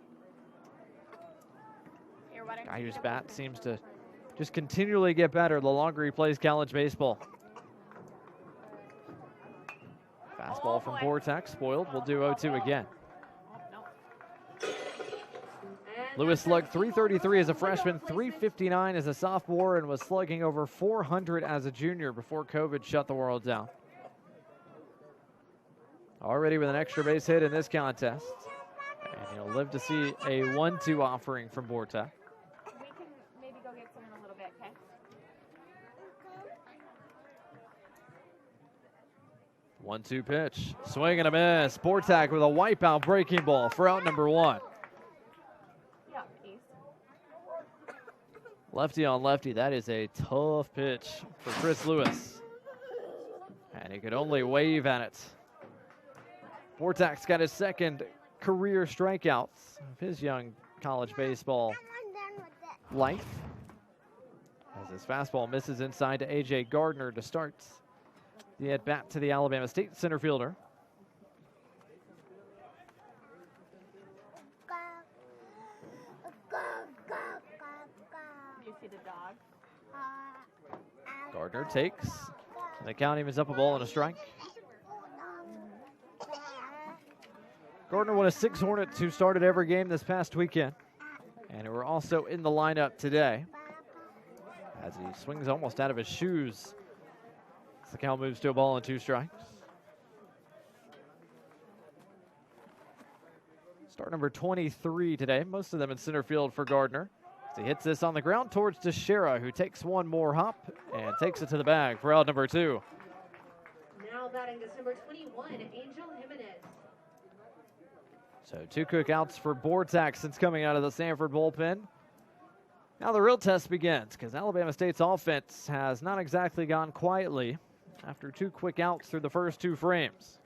Here, why don't Guy you whose get bat one? seems to just continually get better the longer he plays college baseball. Fastball from Bortak, spoiled. We'll do 0-2 again. Lewis slugged .333 as a freshman, .359 as a sophomore, and was slugging over .400 as a junior before COVID shut the world down. Already with an extra base hit in this contest. And he'll live to see a 1-2 offering from Bortak. We can maybe go get some in a little bit, okay? 1-2 pitch. Swing and a miss. Bortak with a wipeout breaking ball for out number 1. Yeah, please. Lefty on lefty. That is a tough pitch for Chris Lewis. And he could only wave at it. Bortak's got his second career strikeouts of his young college baseball life. As his fastball misses inside to A.J. Gardner to start the at-bat to the Alabama State center fielder. You see the dog? Gardner takes. And the count even is up a ball and a strike. Gardner, one of 6 Hornets who started every game this past weekend, and who are also in the lineup today. As he swings almost out of his shoes, as the count moves to a ball and 2 strikes. Start number 23 today, most of them in center field for Gardner. As he hits this on the ground towards Teixeira, who takes one more hop and takes it to the bag for out number 2. Now batting is number 21, Angel Jimenez. So 2 quick outs for Bortak since coming out of the Samford bullpen. Now the real test begins, because Alabama State's offense has not exactly gone quietly after 2 quick outs through the first 2 frames.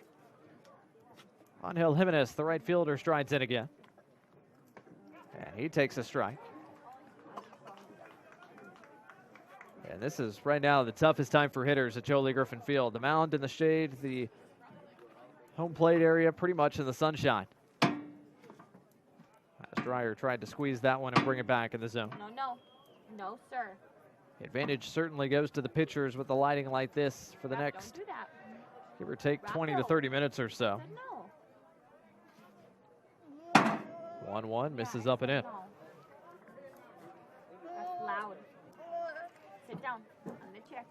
Angel Jimenez, the right fielder, strides in again. And he takes a strike. And this is right now the toughest time for hitters at Jolie Griffin Field. The mound in the shade, the home plate area pretty much in the sunshine. As Dreyer tried to squeeze that one and bring it back in the zone. No, no. No, sir. The advantage certainly goes to the pitchers with the lighting like this for the next, Don't do that. give or take, 20 to 30 minutes or so. No. 1-1, misses up and in. No. That's loud. Sit down on the chair.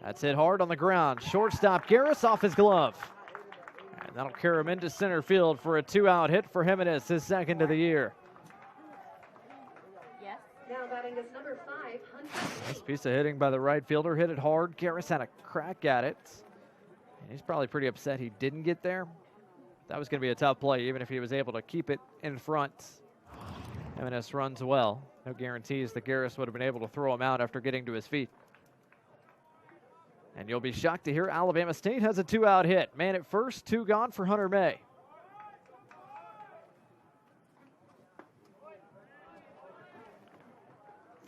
That's hit hard on the ground. Shortstop Garris off his glove. And that'll carry him into center field for a 2-out hit for Jimenez, his second of the year. Yes. Now batting is number 5, Hunter. Nice piece of hitting by the right fielder. Hit it hard. Garris had a crack at it. And he's probably pretty upset he didn't get there. That was going to be a tough play, even if he was able to keep it in front. Jimenez runs well. No guarantees that Garris would have been able to throw him out after getting to his feet. And you'll be shocked to hear Alabama State has a 2-out hit. Man at first, 2 gone for Hunter May.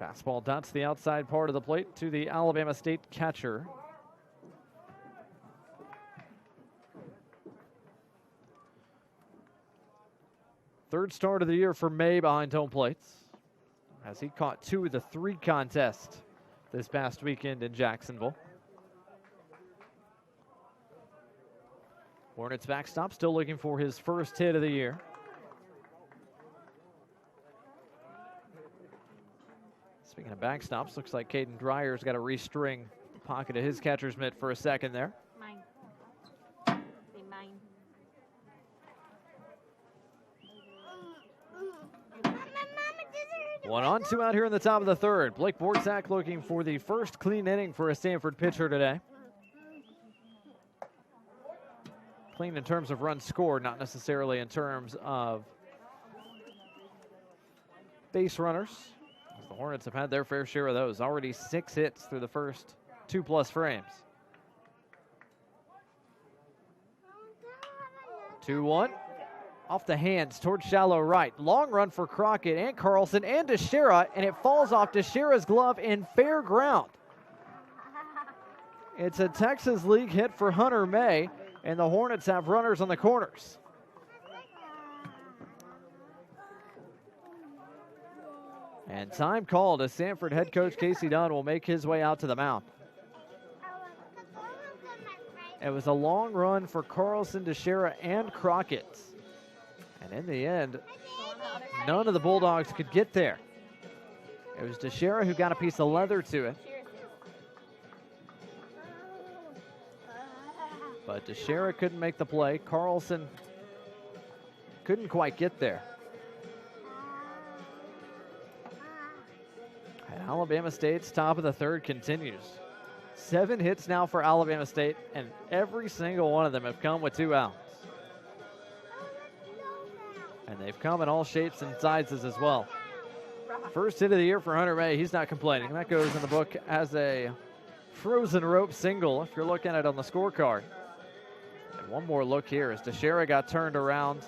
Fastball dots the outside part of the plate to the Alabama State catcher. Third start of the year for May behind home plates, as he caught 2 of the 3 contests this past weekend in Jacksonville. Hornets backstop still looking for his first hit of the year. Speaking of backstops, looks like Caden Dreyer's got to restring the pocket of his catcher's mitt for a second there. Mine. Say mine. 1 on, 2 out here in the top of the third. Blake Borczak looking for the first clean inning for a Samford pitcher today. Clean in terms of runs scored, not necessarily in terms of base runners. The Hornets have had their fair share of those. Already 6 hits through the first 2+ frames. 2-1. Off the hands towards shallow right. Long run for Crockett and Carlson and Teixeira, and it falls off Teixeira's glove in fair ground. It's a Texas League hit for Hunter May, and the Hornets have runners on the corners. And time called as Samford head coach Casey Dunn will make his way out to the mound. It was a long run for Carlson, Teixeira, and Crockett. And in the end, none of the Bulldogs could get there. It was Teixeira who got a piece of leather to it. But Teixeira couldn't make the play. Carlson couldn't quite get there. And Alabama State's top of the third continues. 7 hits now for Alabama State, and every single one of them have come with 2 outs. And they've come in all shapes and sizes as well. First hit of the year for Hunter May. He's not complaining. That goes in the book as a frozen rope single if you're looking at it on the scorecard. And one more look here as Teixeira got turned around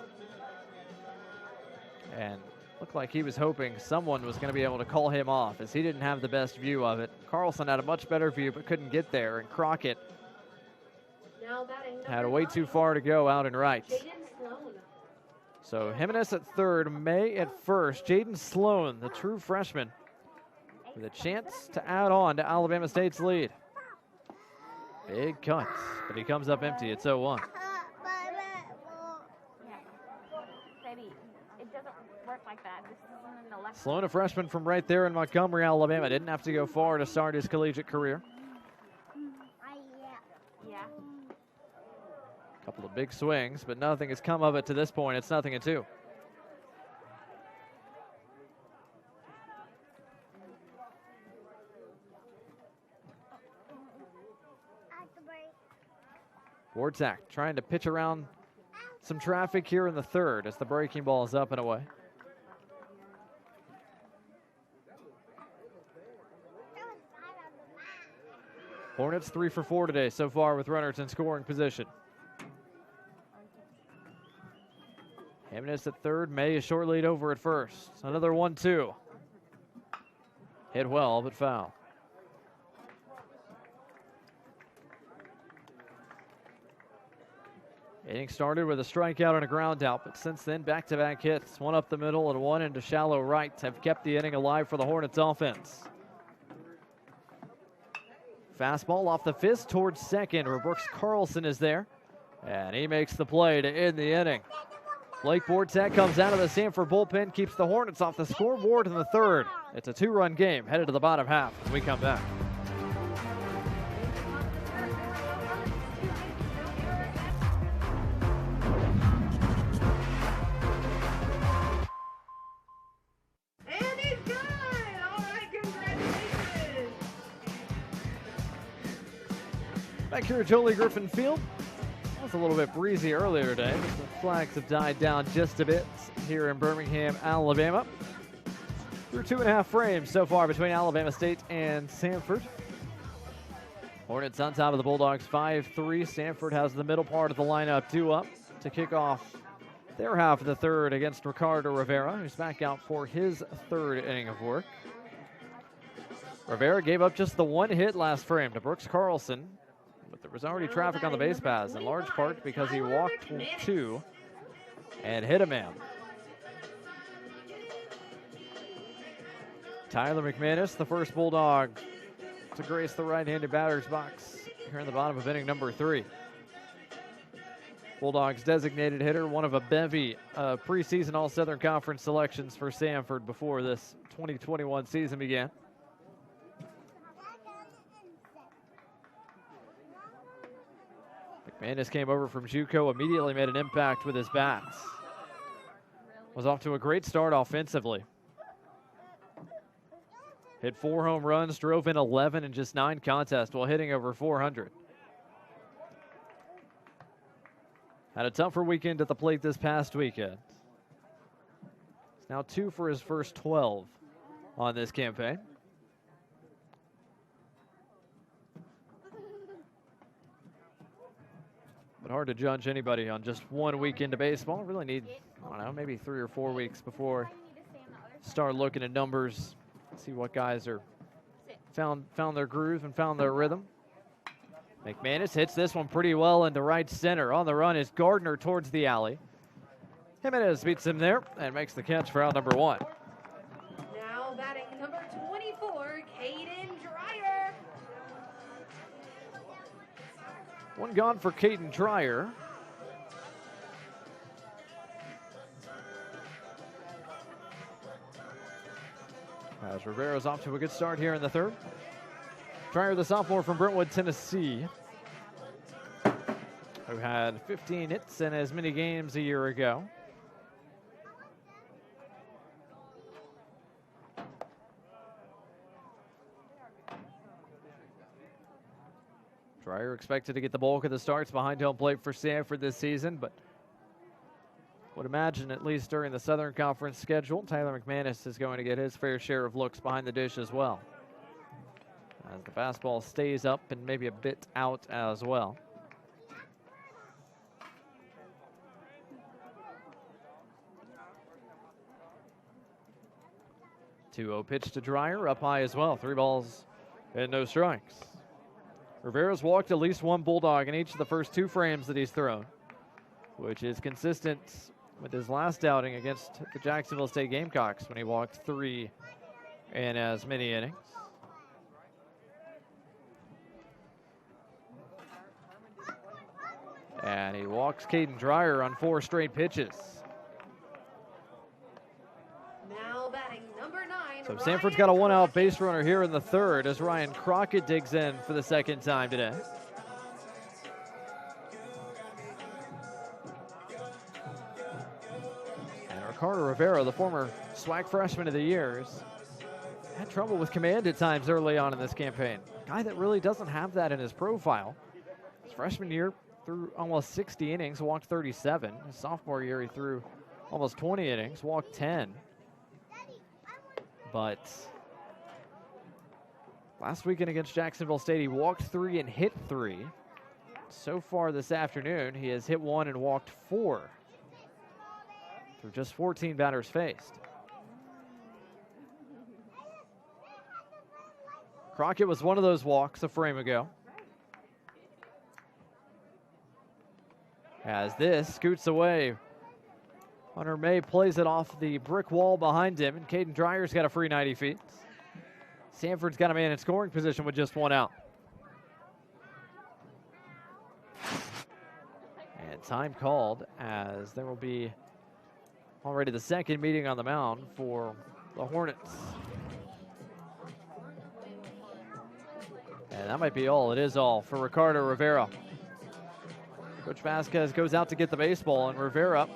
and looked like he was hoping someone was going to be able to call him off as he didn't have the best view of it. Carlson had a much better view but couldn't get there, and Crockett had way too far to go out and right. So Jimenez at third, May at first. Jaden Sloan, the true freshman, with a chance to add on to Alabama State's lead. Big cuts, but he comes up empty. It's 0-1. Like that. This isn't an election. Sloan, a freshman from right there in Montgomery, Alabama. Didn't have to go far to start his collegiate career. Yeah. A couple of big swings, but nothing has come of it to this point. It's 0-2. Borczak trying to pitch around some traffic here in the third as the breaking ball is up and away. Hornets 3 for 4 today so far with runners in scoring position. Jimenez at third, May a short lead over at first. Another 1-2. Hit well, but foul. Inning started with a strikeout and a ground out, but since then, back-to-back hits. One up the middle and one into shallow right have kept the inning alive for the Hornets offense. Fastball off the fist towards second, where Brooks Carlson is there. And he makes the play to end the inning. Blake Borczak comes out of the Samford bullpen, keeps the Hornets off the scoreboard in the third. It's a 2-run game, headed to the bottom half when we come back. Back here at Jolie Griffin Field. It was a little bit breezy earlier today, but the flags have died down just a bit here in Birmingham, Alabama. Through 2.5 frames so far between Alabama State and Samford. Hornets on top of the Bulldogs 5-3. Samford has the middle part of the lineup 2 up to kick off their half of the third against Ricardo Rivera, who's back out for his third inning of work. Rivera gave up just the 1 hit last frame to Brooks Carlson, but there was already traffic on the base paths, in large part because he walked 2 and hit a man. Tyler McManus, the first Bulldog to grace the right-handed batter's box here in the bottom of inning number 3. Bulldogs designated hitter, one of a bevy of preseason All-Southern Conference selections for Samford before this 2021 season began. McManus came over from JUCO, immediately made an impact with his bats. Was off to a great start offensively. Hit 4 home runs, drove in 11 in just 9 contests while hitting over 400. Had a tougher weekend at the plate this past weekend. He's now 2 for his first 12 on this campaign. But hard to judge anybody on just one weekend of baseball. Really need, I don't know, maybe 3 or 4 weeks before start looking at numbers, see what guys are found their groove and found their rhythm. McManus hits this one pretty well into right center. On the run is Gardner towards the alley. Jimenez beats him there and makes the catch for out number 1. Now batting number 24, Caden Dreyer. One gone for Caden Dreyer. As Rivera's off to a good start here in the 3rd. Dreyer, the sophomore from Brentwood, Tennessee, who had 15 hits in as many games a year ago. Dreyer expected to get the bulk of the starts behind home plate for Samford this season, but would imagine at least during the Southern Conference schedule, Tyler McManus is going to get his fair share of looks behind the dish as well, as the fastball stays up and maybe a bit out as well. 2-0 pitch to Dreyer, up high as well. 3 balls and no strikes. Rivera's walked at least one Bulldog in each of the first 2 frames that he's thrown, which is consistent with his last outing against the Jacksonville State Gamecocks when he walked 3 in as many innings. And he walks Caden Dreyer on 4 straight pitches. Now batting number 9. So Samford's got a 1-out base runner here in the 3rd as Ryan Crockett digs in for the 2nd time today. And Ricardo Rivera, the former SWAC freshman of the year, had trouble with command at times early on in this campaign. Guy that really doesn't have that in his profile. His freshman year, threw almost 60 innings, walked 37. His sophomore year, he threw almost 20 innings, walked 10. But last weekend against Jacksonville State, he walked 3 and hit 3. So far this afternoon, he has hit 1 and walked 4 through just 14 batters faced. Crockett was one of those walks a frame ago. As this scoots away, Hunter May plays it off the brick wall behind him, and Caden Dreyer's got a free 90 feet. Samford's got a man in scoring position with just 1 out. And time called, as there will be already the 2nd meeting on the mound for the Hornets. And that might be all. It is all for Ricardo Rivera. Coach Vasquez goes out to get the baseball, and Rivera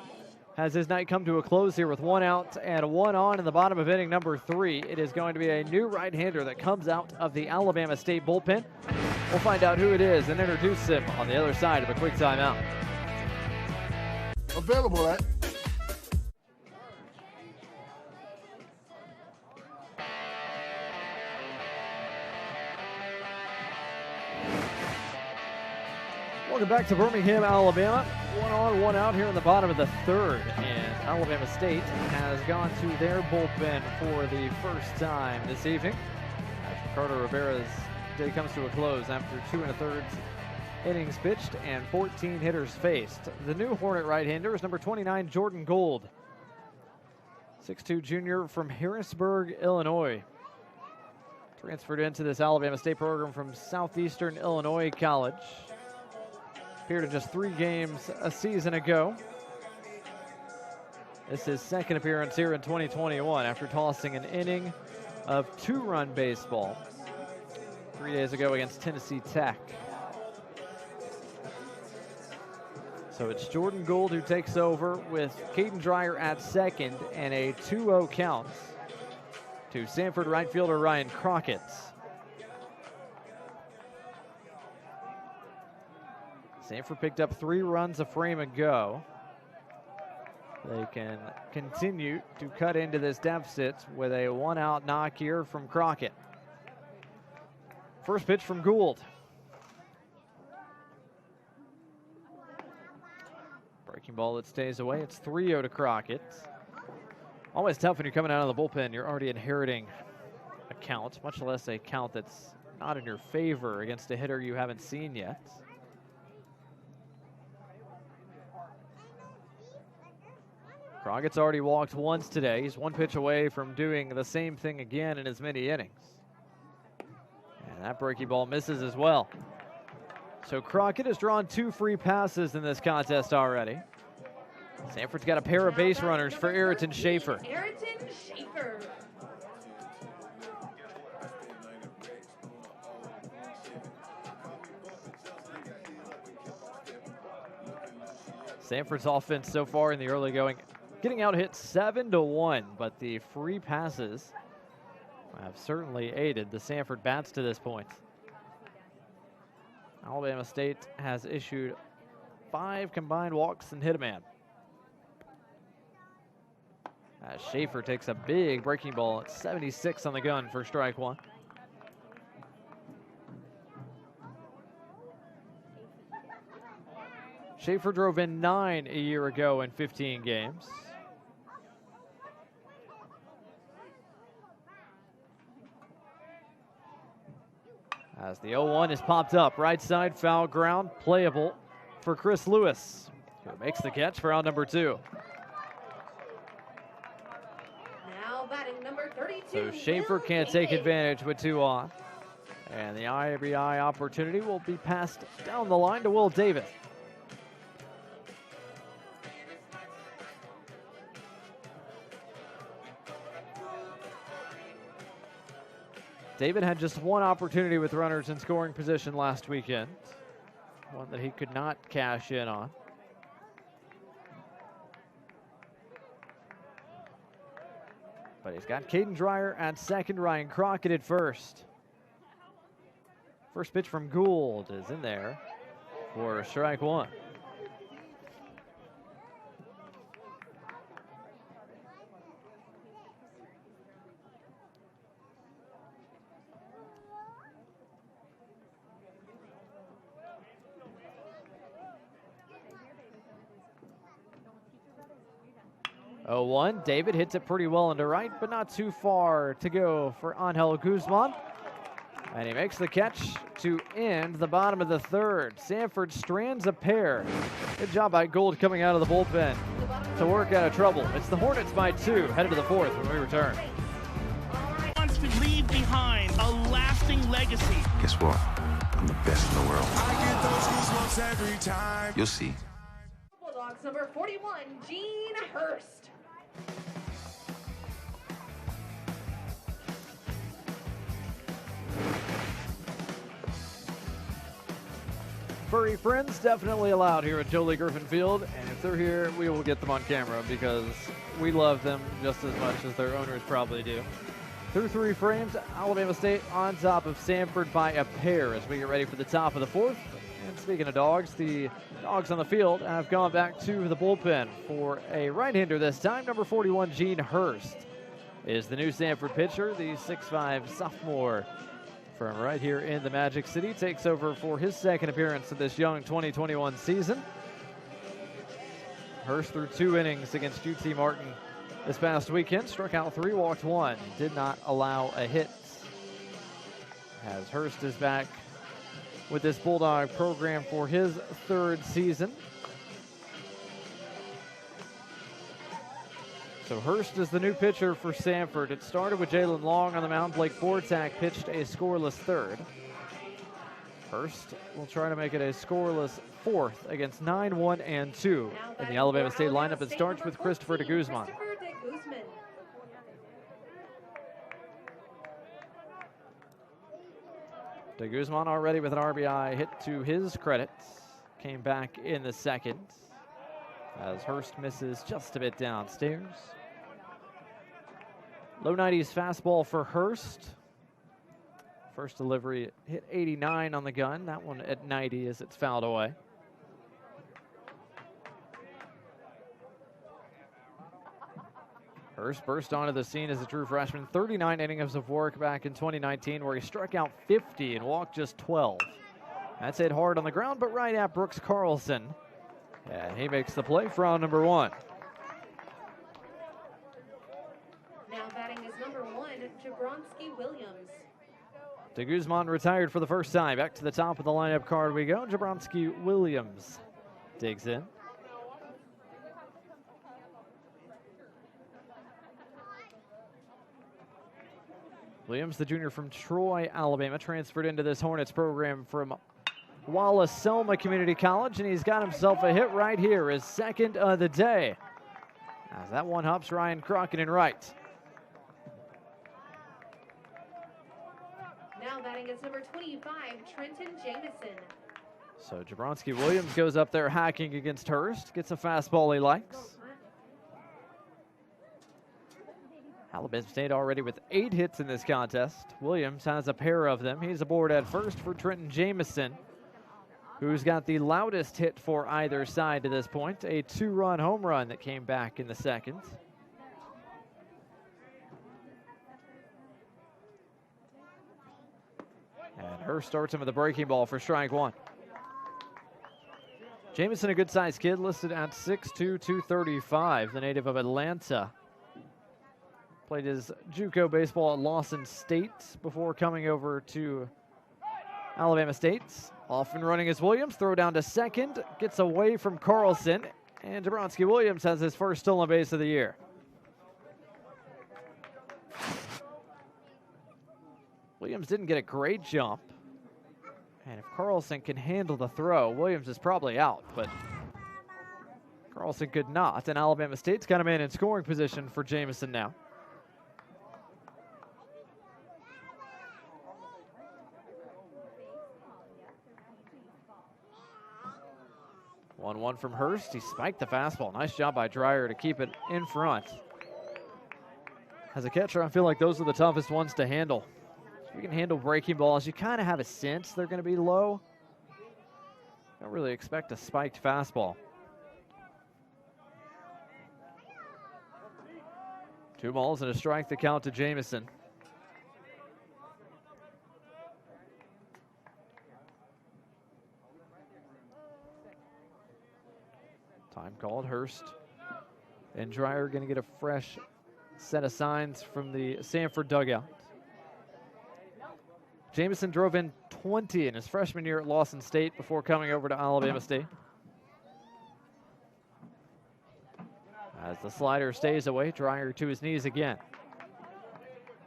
has his night come to a close here with 1 out and 1 on in the bottom of inning number 3. It is going to be a new right-hander that comes out of the Alabama State bullpen. We'll find out who it is and introduce him on the other side of a quick timeout. Available at Welcome back to Birmingham, Alabama. 1 on, 1 out here in the bottom of the 3rd, and Alabama State has gone to their bullpen for the first time this evening, as Ricardo Rivera's day comes to a close after 2 1/3 innings pitched and 14 hitters faced. The new Hornet right-hander is number 29, Jordan Gold, 6'2" junior from Harrisburg, Illinois. Transferred into this Alabama State program from Southeastern Illinois College. Appeared in just 3 games a season ago. This is his second appearance here in 2021 after tossing an inning of 2-run baseball 3 days ago against Tennessee Tech. So it's Jordan Gould who takes over with Caden Dreyer at second and a 2-0 count to Samford right fielder Ryan Crockett. Samford picked up 3 runs a frame ago. They can continue to cut into this deficit with a 1-out knock here from Crockett. First pitch from Gould. Breaking ball that stays away. It's 3-0 to Crockett. Always tough when you're coming out of the bullpen. You're already inheriting a count, much less a count that's not in your favor against a hitter you haven't seen yet. Crockett's already walked once today. He's 1 pitch away from doing the same thing again in as many innings. And that breaking ball misses as well. So Crockett has drawn 2 free passes in this contest already. Samford's got a pair of base runners for Ayrton Schaefer. Ayrton Schaefer. Samford's offense so far in the early going, getting out hit 7-1, but the free passes have certainly aided the Samford bats to this point. Alabama State has issued 5 combined walks and hit a man. As Schaefer takes a big breaking ball at 76 on the gun for strike 1. Schaefer drove in 9 a year ago in 15 games. As the 0-1 is popped up, right side foul ground, playable for Chris Lewis, who makes the catch for out number 2. Now batting number 32. So Schaefer can't take advantage with 2 on. And the RBI opportunity will be passed down the line to Will Davis. David had just 1 opportunity with runners in scoring position last weekend. One that he could not cash in on. But he's got Caden Dreyer at second, Ryan Crockett at first. First pitch from Gould is in there for strike 1. Oh, 1. David hits it pretty well into right, but not too far to go for Angel Guzman. And he makes the catch to end the bottom of the 3rd. Samford strands a pair. Good job by Gould coming out of the bullpen to work out of trouble. It's the Hornets by 2, headed to the 4th when we return. Wants to leave behind a lasting legacy. Guess what? I'm the best in the world. I get those goosebumps every time. You'll see. Bulldogs number 41, Gene Hurst. Furry friends definitely allowed here at Jolie Griffin Field, and if they're here, we will get them on camera because we love them just as much as their owners probably do. Through 3 frames, Alabama State on top of Samford by a pair as we get ready for the top of the 4th. And speaking of dogs, the dogs on the field have gone back to the bullpen for a right-hander this time. Number 41, Gene Hurst, is the new Samford pitcher. The 6'5" sophomore from right here in the Magic City takes over for his 2nd appearance of this young 2021 season. Hurst threw 2 innings against UT Martin this past weekend. Struck out 3, walked 1. Did not allow a hit. As Hurst is back with this Bulldog program for his 3rd season. So Hurst is the new pitcher for Samford. It started with Jalen Long on the mound. Blake Bortak pitched a scoreless third. Hurst will try to make it a scoreless fourth against 9-1 and 2 in the Alabama State lineup. It starts with Christopher de Guzman. De Guzman already with an RBI hit to his credit. Came back in the second as Hurst misses just a bit downstairs. Low 90s fastball for Hurst. First delivery hit 89 on the gun. That one at 90 as it's fouled away. Hurst burst onto the scene as a true freshman. 39 innings of work back in 2019 where he struck out 50 and walked just 12. That's hit hard on the ground, but right at Brooks Carlson. And he makes the play for round number 1. Now batting is number 1, Jabronsky Williams. De Guzman retired for the first time. Back to the top of the lineup card we go. Jabronsky Williams digs in. Williams, the junior from Troy, Alabama, transferred into this Hornets program from Wallace-Selma Community College, and he's got himself a hit right here, his second of the day. As that one hops Ryan Crockett in right. Now batting is number 25, Trenton Jamison. So Jabronsky Williams goes up there hacking against Hurst, gets a fastball he likes. Alabama State already with 8 hits in this contest. Williams has a pair of them. He's aboard at first for Trenton Jamison, who's got the loudest hit for either side to this point, a 2-run home run that came back in the second. And Hurst starts him with a breaking ball for strike 1. Jamison, a good-sized kid, listed at 6'2", 235, the native of Atlanta. Played his JUCO baseball at Lawson State before coming over to Alabama State. Off and running is Williams. Throw down to second. Gets away from Carlson. And Jabronsky Williams has his first stolen base of the year. Williams didn't get a great jump. And if Carlson can handle the throw, Williams is probably out. But Carlson could not. And Alabama State's got him in scoring position for Jamison now. 1-1 from Hurst. He spiked the fastball. Nice job by Dreyer to keep it in front. As a catcher, I feel like those are the toughest ones to handle. If you can handle breaking balls, you kind of have a sense they're going to be low. Don't really expect a spiked fastball. 2 balls and a strike to count to Jamison. Time called. Hurst and Dreyer going to get a fresh set of signs from the Samford dugout. Jamison drove in 20 in his freshman year at Lawson State before coming over to Alabama State. As the slider stays away, Dreyer to his knees again.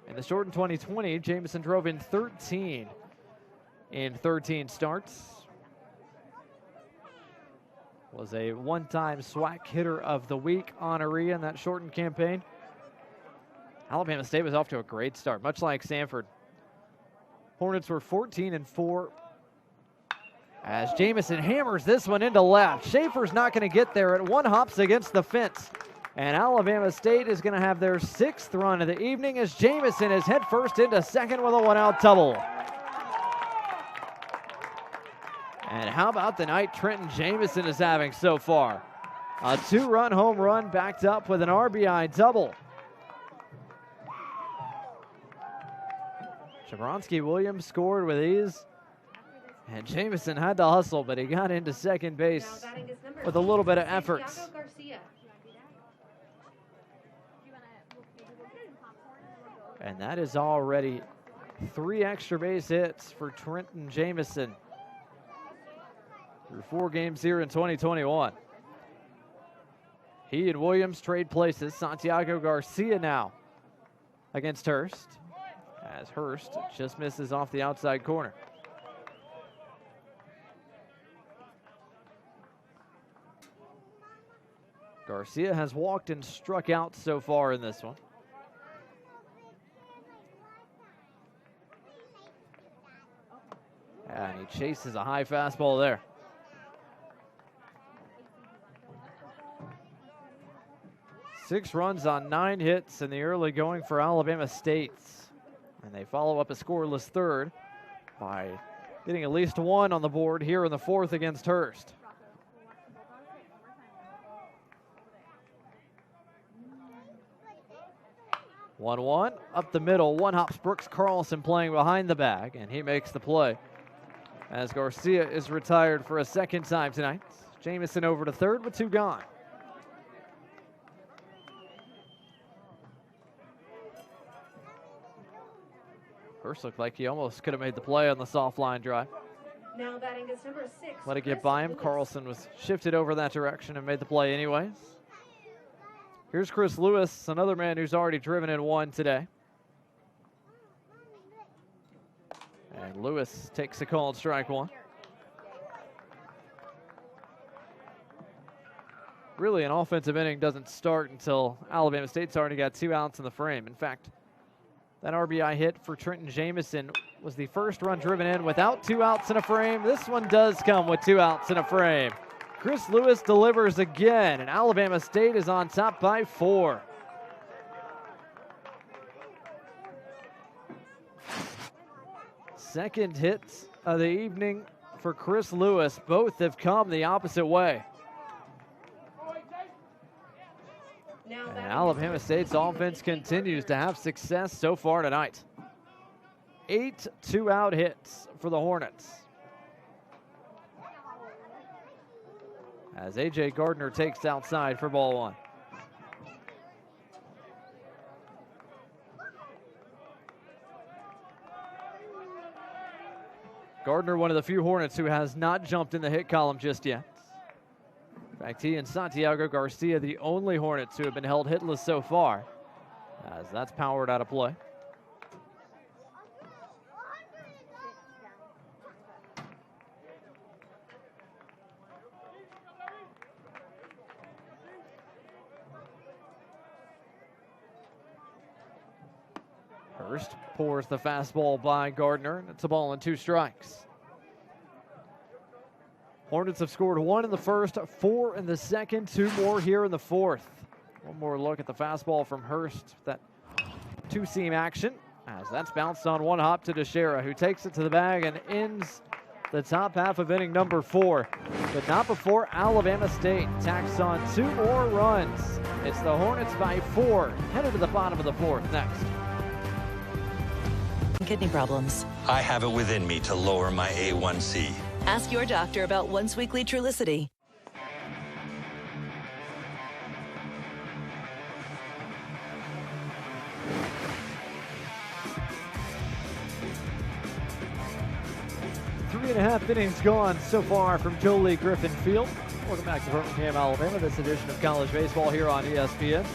In the shortened 2020, Jamison drove in 13 in 13 starts. Was a one-time SWAC hitter of the week honoree in that shortened campaign. Alabama State was off to a great start, much like Samford. Hornets were 14-4. As Jamison hammers this one into left. Schaefer's not going to get there. It one hops against the fence. And Alabama State is going to have their 6th run of the evening as Jamison is head first into second with a 1-out double. And how about the night Trenton Jamison is having so far? A 2-run home run backed up with an RBI double. Jabronsky Williams scored with ease. And Jamison had to hustle, but he got into second base with a little bit of effort. And that is already 3 extra base hits for Trenton Jamison through 4 games here in 2021. He and Williams trade places. Santiago Garcia now against Hurst, as Hurst just misses off the outside corner. Garcia has walked and struck out so far in this one. And he chases a high fastball there. Six runs on 9 hits in the early going for Alabama State. And they follow up a scoreless third by getting at least one on the board here in the fourth against Hurst. One up the middle. One hops Brooks Carlson playing behind the bag, and he makes the play as Garcia is retired for a second time tonight. Jamison over to third with 2 gone. First looked like he almost could have made the play on the soft line drive. Now batting is number 6. Let it get by him. Carlson was shifted over that direction and made the play anyways. Here's Chris Lewis, another man who's already driven in 1 today. And Lewis takes a called strike 1. Really, an offensive inning doesn't start until Alabama State's already got 2 outs in the frame. In fact, that RBI hit for Trenton Jamison was the first run driven in without 2 outs in a frame. This one does come with 2 outs in a frame. Chris Lewis delivers again, and Alabama State is on top by 4. Second hit of the evening for Chris Lewis. Both have come the opposite way. And Alabama State's offense continues to have success so far tonight. 8 2-out hits for the Hornets, as A.J. Gardner takes outside for ball 1. Gardner, one of the few Hornets who has not jumped in the hit column just yet. In fact, he and Santiago Garcia, the only Hornets who have been held hitless so far, as that's powered out of play. Hurst pours the fastball by Gardner, and it's a ball and 2 strikes. Hornets have scored 1 in the first, 4 in the second, 2 more here in the fourth. One more look at the fastball from Hurst, that 2-seam action, as that's bounced on 1 hop to Teixeira, who takes it to the bag and ends the top half of inning number 4. But not before Alabama State tacks on 2 more runs. It's the Hornets by 4, headed to the bottom of the fourth next. Kidney problems. I have it within me to lower my A1C. Ask your doctor about once weekly Trulicity. Three and a half innings gone so far from Jolie Griffin Field. Welcome back to Birmingham, Alabama. This edition of college baseball here on ESPN.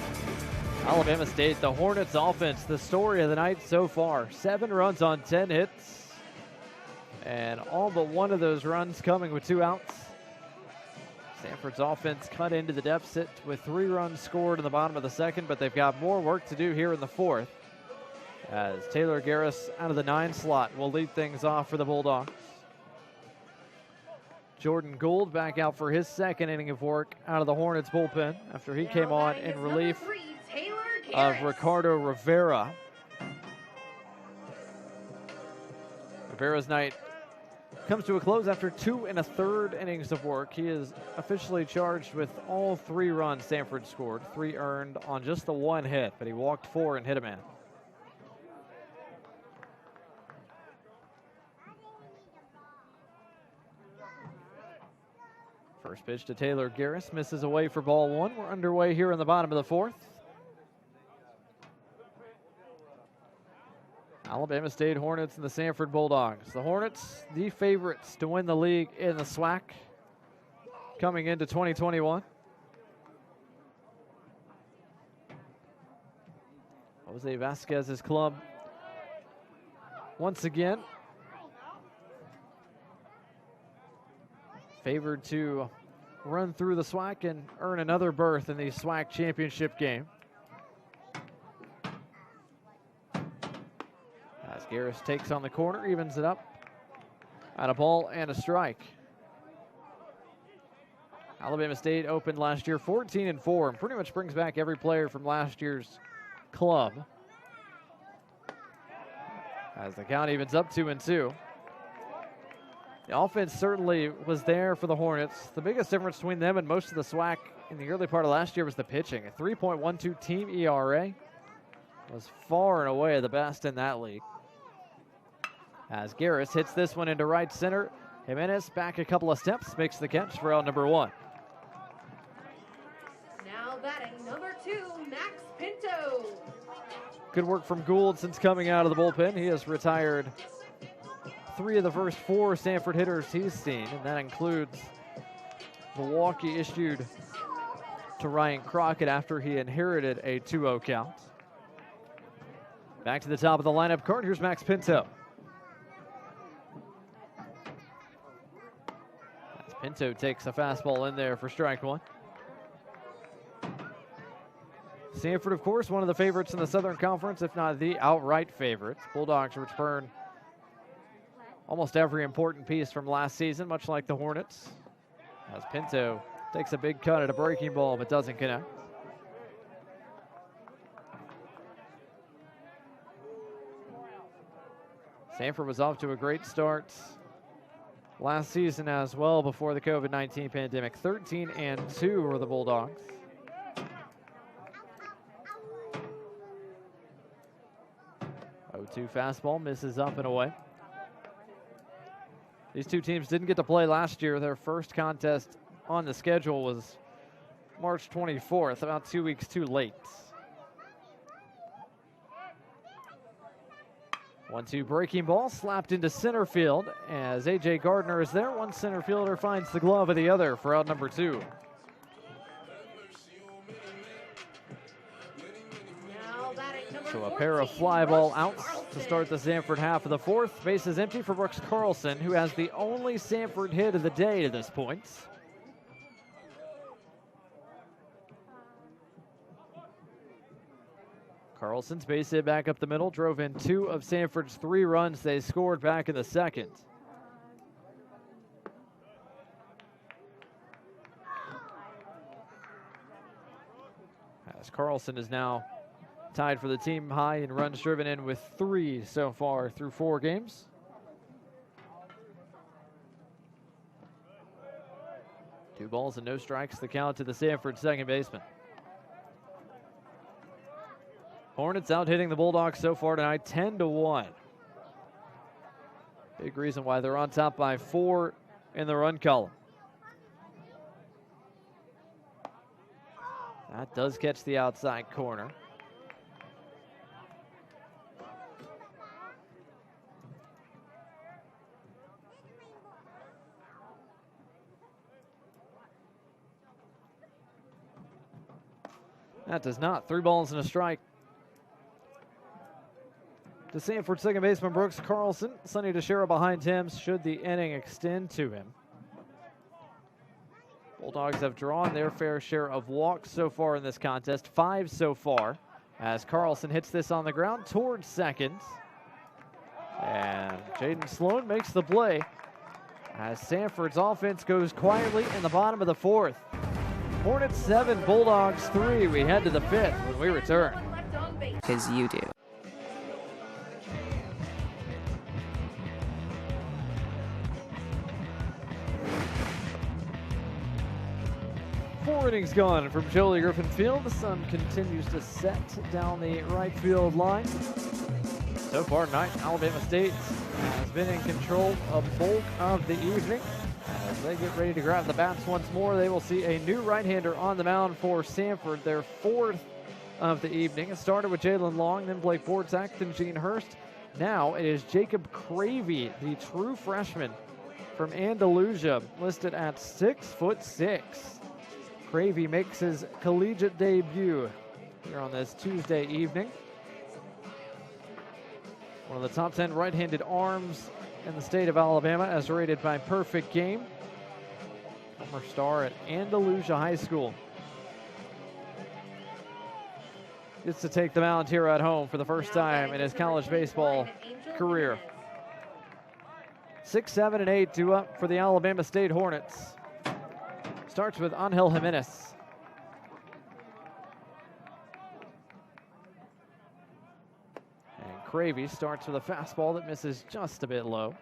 Alabama State, the Hornets offense, the story of the night so far. 7 runs on 10 hits. And all but one of those runs coming with 2 outs. Samford's offense cut into the deficit with 3 runs scored in the bottom of the second, but they've got more work to do here in the fourth, as Taylor Garris out of the 9 slot will lead things off for the Bulldogs. Jordan Gould back out for his second inning of work out of the Hornets bullpen after he came on in relief of Ricardo Rivera. Rivera's night comes to a close after 2 1/3 innings of work. He is officially charged with all 3 runs Samford scored, 3 earned on just the 1 hit, but he walked 4 and hit a man. First pitch to Taylor Garris, misses away for ball 1. We're underway here in the bottom of the fourth. Alabama State Hornets and the Samford Bulldogs. The Hornets, the favorites to win the league in the SWAC coming into 2021. Jose Vasquez's club once again favored to run through the SWAC and earn another berth in the SWAC championship game. As Garris takes on the corner, evens it up. At a ball and a strike. Alabama State opened last year 14-4 and pretty much brings back every player from last year's club. As the count evens up 2-2. The offense certainly was there for the Hornets. The biggest difference between them and most of the SWAC in the early part of last year was the pitching. A 3.12 team ERA was far and away the best in that league. As Garris hits this one into right center, Jimenez back a couple of steps, makes the catch for out number 1. Now batting number 2, Max Pinto. Good work from Gould since coming out of the bullpen. He has retired 3 of the first 4 Samford hitters he's seen, and that includes Milwaukee issued to Ryan Crockett after he inherited a 2-0 count. Back to the top of the lineup card, here's Max Pinto. As Pinto takes a fastball in there for strike 1. Samford, of course, one of the favorites in the Southern Conference, if not the outright favorites. Bulldogs return almost every important piece from last season, much like the Hornets. As Pinto takes a big cut at a breaking ball, but doesn't connect. Samford was off to a great start last season as well before the COVID-19 pandemic. 13-2 were the Bulldogs. Oh-2 fastball misses up and away. These two teams didn't get to play last year. Their first contest on the schedule was March 24th, about 2 weeks too late. 1-2 breaking ball slapped into center field as A.J. Gardner is there. One center fielder finds the glove of the other for out number 2. So a pair of fly ball outs to start the Samford half of the 4th. Bases empty for Brooks Carlson, who has the only Samford hit of the day to this point. Carlson's base hit back up the middle, drove in 2 of Samford's 3 runs they scored back in the 2nd. As Carlson is now tied for the team high in runs driven in with 3 so far through 4 games. Two balls and no strikes, the count to the Samford second baseman. Hornets out hitting the Bulldogs so far tonight, 10-1. Big reason why they're on top by 4 in the run column. That does catch the outside corner. That does not. 3 balls and a strike. To Samford second baseman Brooks Carlson. Sonny DeShera behind him should the inning extend to him. Bulldogs have drawn their fair share of walks so far in this contest. 5 so far as Carlson hits this on the ground towards second. And Jaden Sloan makes the play as Samford's offense goes quietly in the bottom of the 4th. Hornets 7, Bulldogs 3. We head to the 5th when we return. Because you do. Four innings gone from Jolie Griffin Field. The sun continues to set down the right field line. So far tonight, Alabama State has been in control of bulk of the evening. As they get ready to grab the bats once more, they will see a new right-hander on the mound for Samford, their 4th of the evening. It started with Jalen Long, then Blake Bortak, then Gene Hurst. Now it is Jacob Cravey, the true freshman from Andalusia, listed at 6'6". Cravey makes his collegiate debut here on this Tuesday evening. One of the top 10 right-handed arms in the state of Alabama, as rated by Perfect Game. Former star at Andalusia High School. Gets to take the mound here at home for the first time in his college baseball career. 6, 7, and 8 due up for the Alabama State Hornets. Starts with Angel Jimenez. And Cravey starts with a fastball that misses just a bit low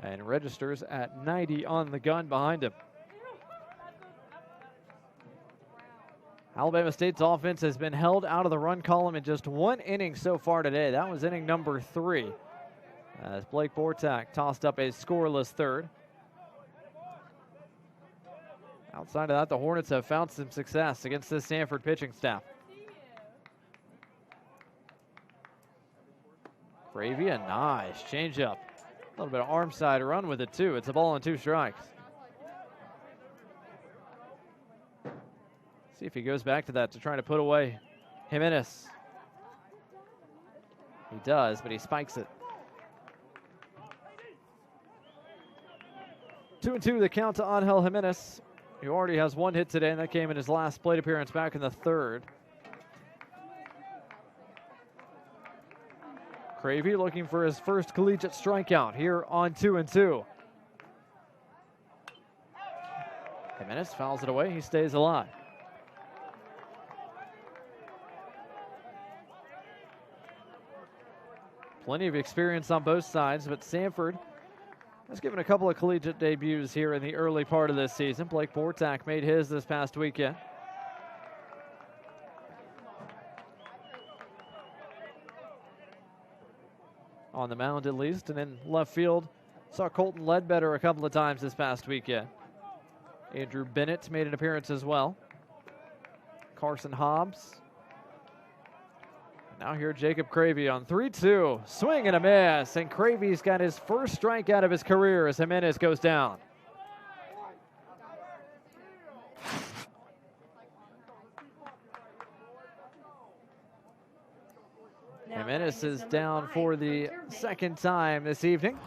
and registers at 90 on the gun behind him. Alabama State's offense has been held out of the run column in just one inning so far today. That was inning number 3, as Blake Bortak tossed up a scoreless third. Outside of that, the Hornets have found some success against this Samford pitching staff. Cravey, a nice changeup. A little bit of arm side run with it, too. It's a ball and 2 strikes. See if he goes back to that to try to put away Jimenez. He does, but he spikes it. 2-2 the count to Angel Jimenez, who already has 1 hit today, and that came in his last plate appearance back in the 3rd. Cravey looking for his first collegiate strikeout here on 2-2. Jimenez fouls it away. He stays alive. Plenty of experience on both sides, but Samford has given a couple of collegiate debuts here in the early part of this season. Blake Bortak made his this past weekend. On the mound at least, and in left field, saw Colton Ledbetter a couple of times this past weekend. Andrew Bennett made an appearance as well. Carson Hobbs. Now here Jacob Cravey on 3-2. Swing and a miss, and Cravey's got his first strikeout of his career as Jimenez goes down. Jimenez is down for the 2nd time this evening.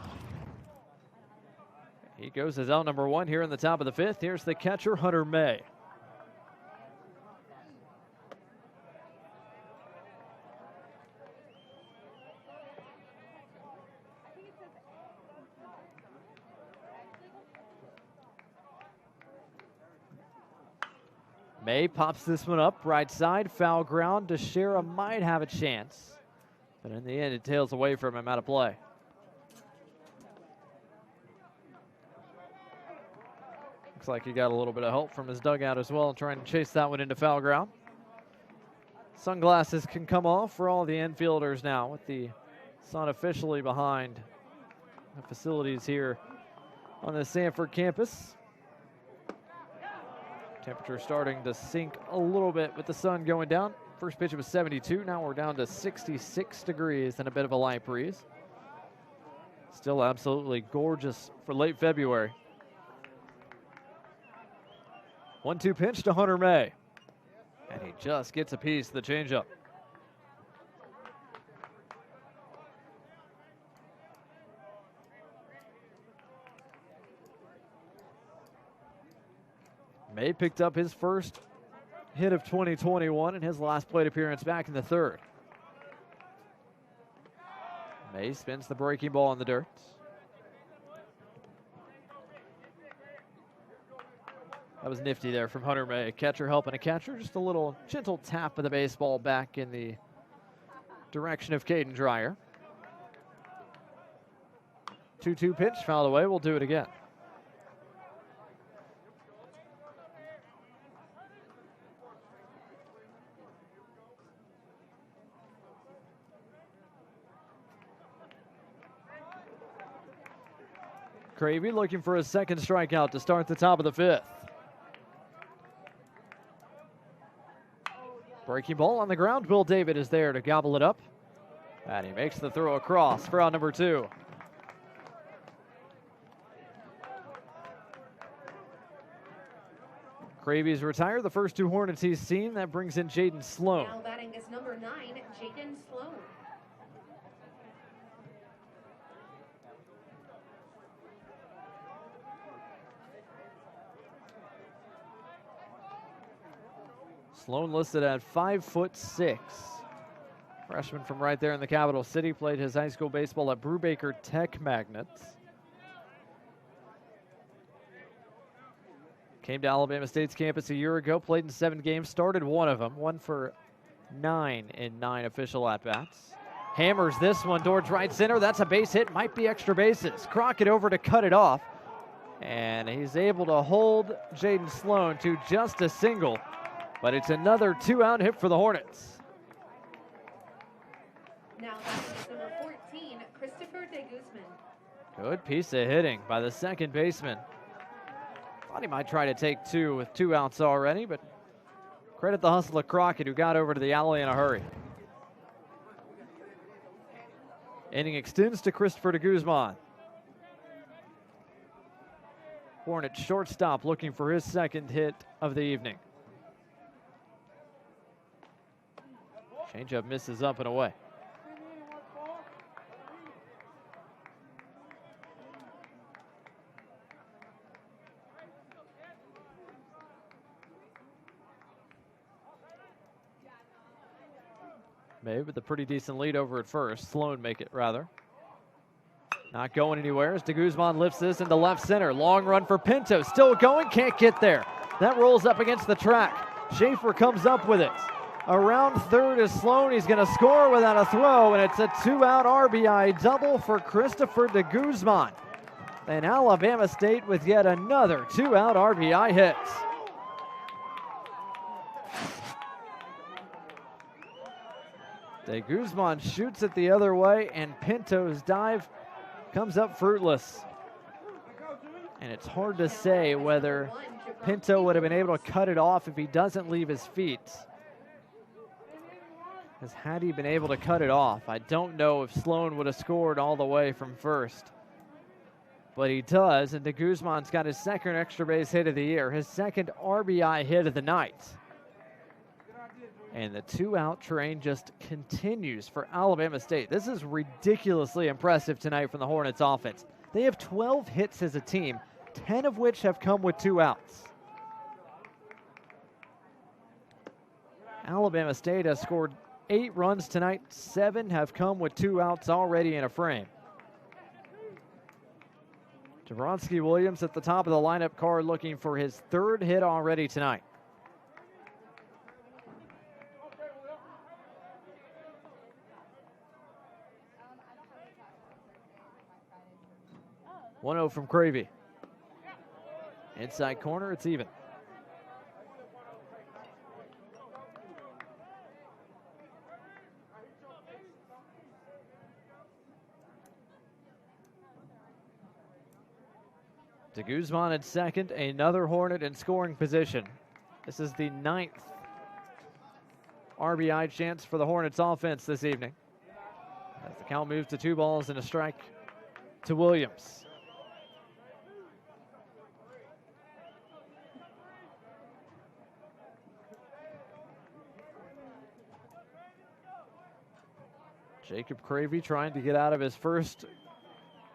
He goes as out number 1 here in the top of the 5th. Here's the catcher, Hunter May. May pops this one up, right side, foul ground. DeShera might have a chance, but in the end, it tails away from him out of play. Looks like he got a little bit of help from his dugout as well, trying to chase that one into foul ground. Sunglasses can come off for all the infielders now, with the sun officially behind the facilities here on the Samford campus. Temperature starting to sink a little bit with the sun going down. First pitch was 72. Now we're down to 66 degrees and a bit of a light breeze. Still absolutely gorgeous for late February. 1-2 pitch to Hunter May. And he just gets a piece of the changeup. May picked up his first hit of 2021 in his last plate appearance back in the 3rd. May spins the breaking ball in the dirt. That was nifty there from Hunter May. A catcher helping a catcher. Just a little gentle tap of the baseball back in the direction of Caden Dreyer. 2-2 pitch, fouled away. We'll do it again. Cravey looking for a second strikeout to start the top of the 5th. Breaking ball on the ground. Will David is there to gobble it up. And he makes the throw across for out number 2. Cravey's retired. The first 2 Hornets he's seen. That brings in Jaden Sloan. Now batting is number 9, Jaden Sloan. Sloan listed at 5'6". Freshman from right there in the capital city, played his high school baseball at Brubaker Tech Magnets. Came to Alabama State's campus a year ago, played in 7 games, started one of them, 1 for 9 in 9 official at-bats. Hammers this one towards right center. That's a base hit, might be extra bases. Crockett over to cut it off, and he's able to hold Jaden Sloan to just a single, but it's another 2-out hit for the Hornets. Now that's number 14, Christopher de Guzman. Good piece of hitting by the second baseman. Thought he might try to take 2 with 2 outs already, but credit the hustle of Crockett, who got over to the alley in a hurry. Inning extends to Christopher de Guzman. Hornet shortstop looking for his second hit of the evening. Changeup misses up and away. May with a pretty decent lead over at first. Sloan make it, rather. Not going anywhere as de Guzman lifts this into left center. Long run for Pinto. Still going, can't get there. That rolls up against the track. Schaefer comes up with it. Around third is Sloan. He's going to score without a throw, and it's a 2-out RBI double for Christopher de Guzman. And Alabama State with yet another 2-out RBI hit. De Guzman shoots it the other way, and Pinto's dive comes up fruitless. And it's hard to say whether Pinto would have been able to cut it off if he doesn't leave his feet. Because had he been able to cut it off, I don't know if Sloan would have scored all the way from first. But he does, and de Guzman's got his second extra base hit of the year, his second RBI hit of the night. And the 2-out train just continues for Alabama State. This is ridiculously impressive tonight from the Hornets offense. They have 12 hits as a team, 10 of which have come with 2 outs. Alabama State has scored 8 runs tonight. 7 have come with 2 outs already in a frame. Jabronsky Williams at the top of the lineup card looking for his 3rd hit already tonight. 1-0 from Cravey. Inside corner, it's even. De Guzman at second, another Hornet in scoring position. This is the 9th RBI chance for the Hornets offense this evening. As the count moves to 2 balls and a strike to Williams. Jacob Cravey trying to get out of his first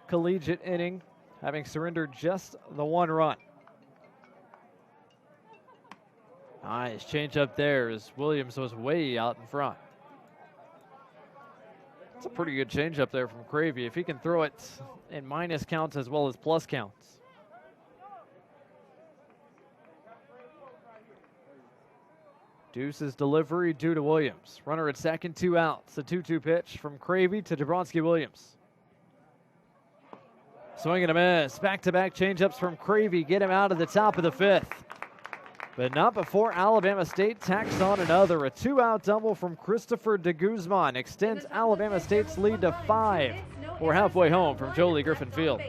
collegiate inning, having surrendered just the 1 run. Nice change up there as Williams was way out in front. It's a pretty good change up there from Cravey if he can throw it in minus counts as well as plus counts. Deuce's delivery due to Williams. Runner at second, 2 outs. A 2-2 pitch from Cravey to Jabronsky Williams. Swing and a miss. Back-to-back changeups from Cravey get him out of the top of the 5th. But not before Alabama State tacks on another. A 2-out double from Christopher de Guzman extends Alabama State's lead to 5. We're halfway home from Jolie Griffin Field.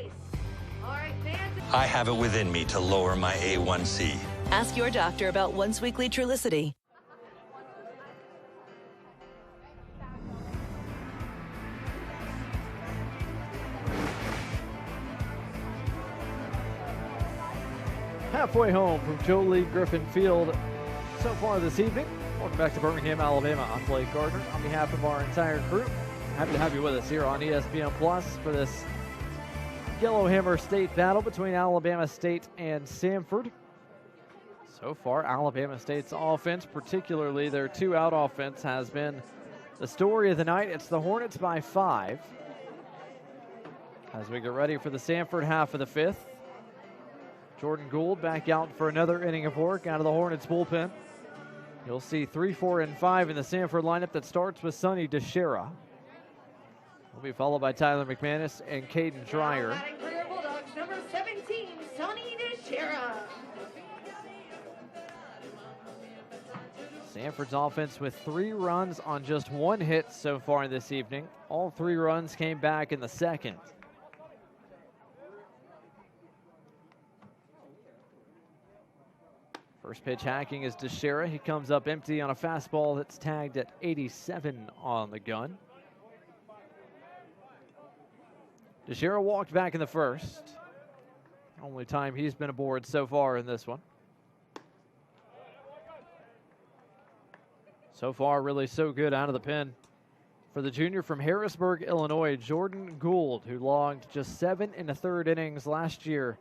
I have it within me to lower my A1C. Ask your doctor about once-weekly Trulicity. Halfway home from Jolie Griffin Field so far this evening. Welcome back to Birmingham, Alabama. I'm Blake Gardner on behalf of our entire crew. Happy to have you with us here on ESPN Plus for this Yellowhammer State battle between Alabama State and Samford. So far, Alabama State's offense, particularly their two-out offense, has been the story of the night. It's the Hornets by 5. As we get ready for the Samford half of the 5th. Jordan Gould back out for another inning of work out of the Hornets bullpen. You'll see 3, 4, and 5 in the Samford lineup that starts with Sonny DeShera. Will be followed by Tyler McManus and Caden Dreyer. Samford Bulldogs, number 17, Sonny DeShera. Samford's offense with 3 runs on just 1 hit so far this evening. All 3 runs came back in the second. First pitch hacking is DeShera. He comes up empty on a fastball that's tagged at 87 on the gun. DeShera walked back in the first. Only time he's been aboard so far in this one. So far, really so good out of the pen for the junior from Harrisburg, Illinois, Jordan Gould, who logged just 7 1/3 innings last year.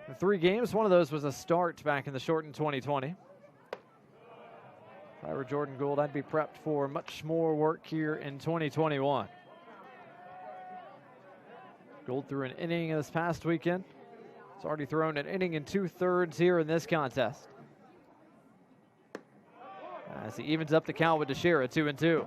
In 3 games, one of those was a start back in the shortened 2020. If I were Jordan Gould, I'd be prepped for much more work here in 2021. Gould threw an inning this past weekend. He's already thrown an inning and 2/3 here in this contest. As he evens up the count with DeShera, 2-2.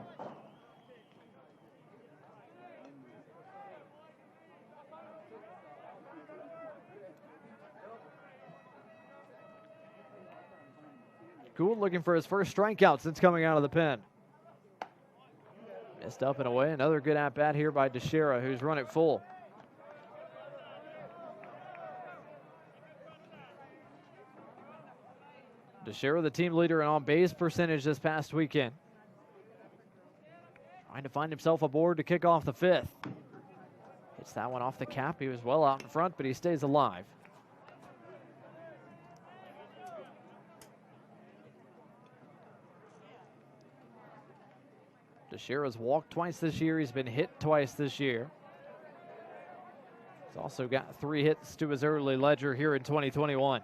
Gould looking for his first strikeout since coming out of the pen. Missed up and away. Another good at-bat here by DeShera, who's run it full. DeShera, the team leader in on-base percentage this past weekend. Trying to find himself aboard to kick off the 5th. Hits that one off the cap. He was well out in front, but he stays alive. DeShera's walked twice this year. He's been hit twice this year. He's also got 3 hits to his early ledger here in 2021.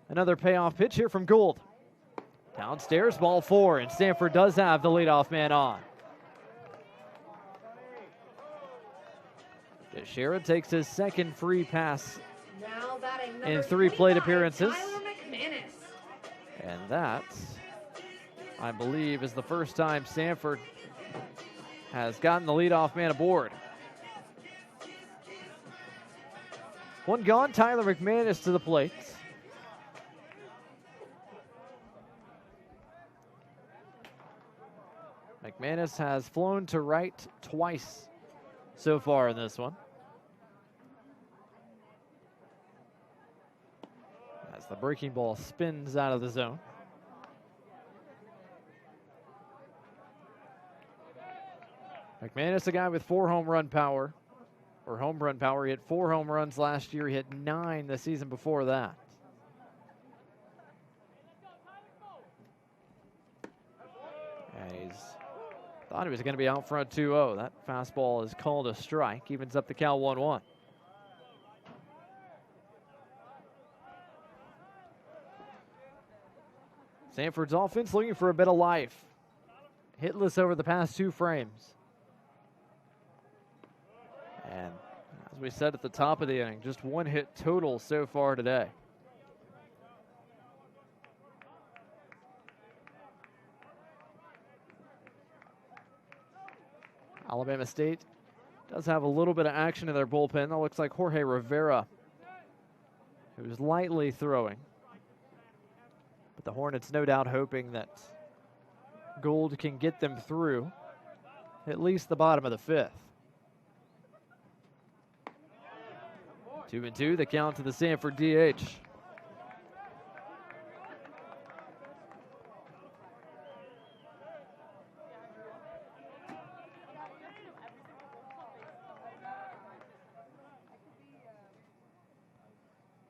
Another payoff pitch here from Gould. Downstairs, ball 4, and Samford does have the leadoff man on. DeShera takes his second free pass in 3 plate appearances. And that, I believe, is the first time Samford has gotten the leadoff man aboard. 1 gone, Tyler McManus to the plate. McManus has flown to right twice so far in this one. As the breaking ball spins out of the zone. McManus, a guy with 4 home run power, or home run power. He hit 4 home runs last year. He hit 9 the season before that. And he's thought he was going to be out front 2-0. That fastball is called a strike. Evens up the count 1-1. Samford's offense looking for a bit of life. Hitless over the past 2 frames. And as we said at the top of the inning, just 1 hit total so far today. Alabama State does have a little bit of action in their bullpen. That looks like Jorge Rivera, who's lightly throwing. But the Hornets no doubt hoping that Gould can get them through at least the bottom of the 5th. 2-2, the count to the Samford DH.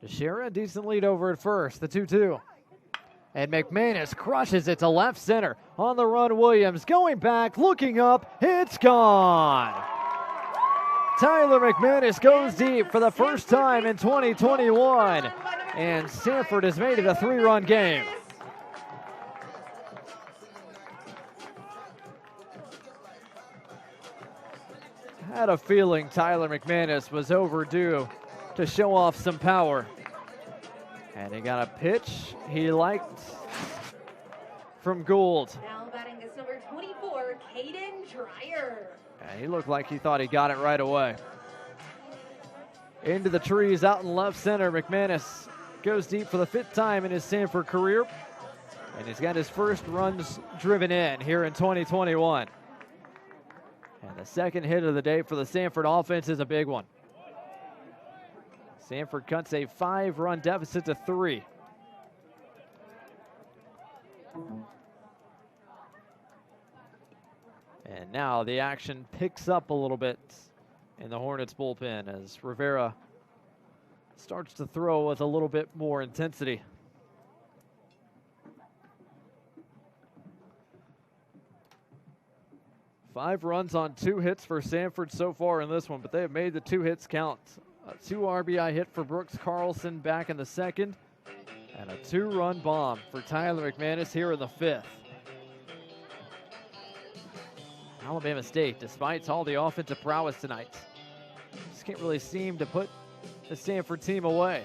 DeShera, decent lead over at first, the 2-2. And McManus crushes it to left center. On the run, Williams going back, looking up, it's gone. Tyler McManus goes deep for the first time in 2021, and Samford has made it a 3-run game. Had a feeling Tyler McManus was overdue to show off some power. And he got a pitch he liked from Gould. Now batting is number 24, Caden Dreyer. And he looked like he thought he got it right away. Into the trees out in left center. McManus goes deep for the 5th time in his Samford career. And he's got his first runs driven in here in 2021. And the second hit of the day for the Samford offense is a big one. Samford cuts a 5-run deficit to 3. And now the action picks up a little bit in the Hornets bullpen as Rivera starts to throw with a little bit more intensity. Five runs on 2 hits for Samford so far in this one, but they have made the 2 hits count. A 2 RBI hit for Brooks Carlson back in the 2nd, and a 2-run bomb for Tyler McManus here in the 5th. Alabama State, despite all the offensive prowess tonight, just can't really seem to put the Samford team away.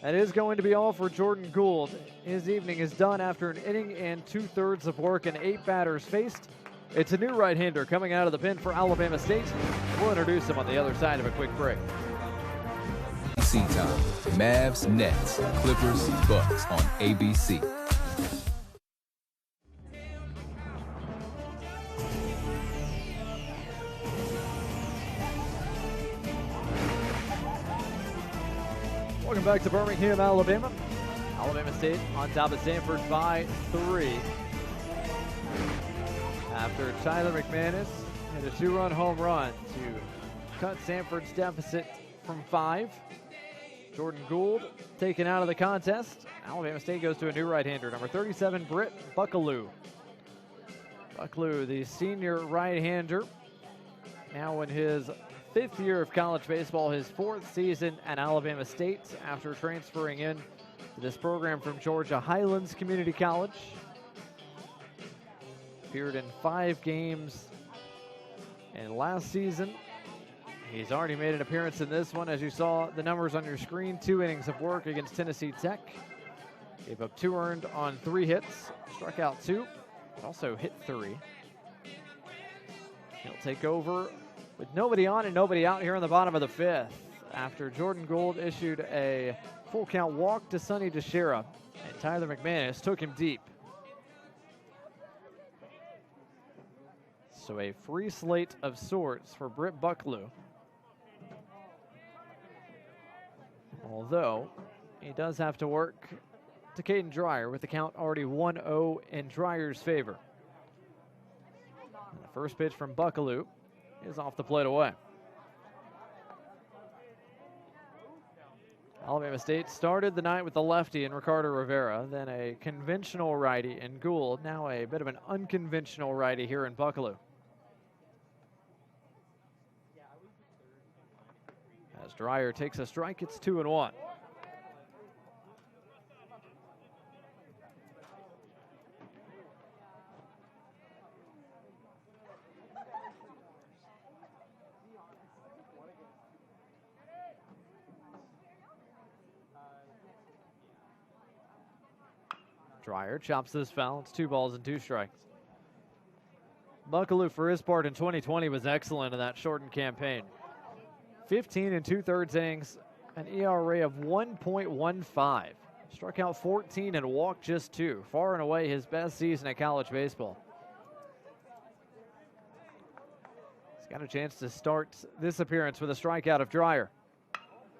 That is going to be all for Jordan Gould. His evening is done after an inning and 2/3 of work and 8 batters faced. It's a new right-hander coming out of the pen for Alabama State. We'll introduce him on the other side of a quick break. ABC time. Mavs, Nets, Clippers, Bucks on ABC. Welcome back to Birmingham, Alabama. Alabama State on top of Samford by 3. After Tyler McManus hit a 2-run home run to cut Samford's deficit from 5. Jordan Gould taken out of the contest. Alabama State goes to a new right-hander, number 37, Britt Buckaloo. Buckaloo, the senior right-hander, now in his 5th year of college baseball, his 4th season at Alabama State after transferring in to this program from Georgia Highlands Community College. Appeared in 5 games and last season. He's already made an appearance in this one. As you saw the numbers on your screen, 2 innings of work against Tennessee Tech. Gave up 2 earned on 3 hits. Struck out 2, but also hit 3. He'll take over with nobody on and nobody out here in the bottom of the 5th after Jordan Gould issued a full count walk to Sonny DeShera, and Tyler McManus took him deep. So a free slate of sorts for Britt Buckaloo. Although he does have to work to Caden Dreyer with the count already 1-0 in Dreyer's favor. And the first pitch from Buckaloo is off the plate away. Alabama State started the night with the lefty in Ricardo Rivera, then a conventional righty in Gould, now a bit of an unconventional righty here in Buckaloo. As Dreyer takes a strike, it's 2-1. Dreyer chops this foul. It's 2 balls and 2 strikes. Buckaloo, for his part in 2020, was excellent in that shortened campaign. 15 and 2/3 innings, an ERA of 1.15. Struck out 14 and walked just 2. Far and away his best season at college baseball. He's got a chance to start this appearance with a strikeout of Dreyer.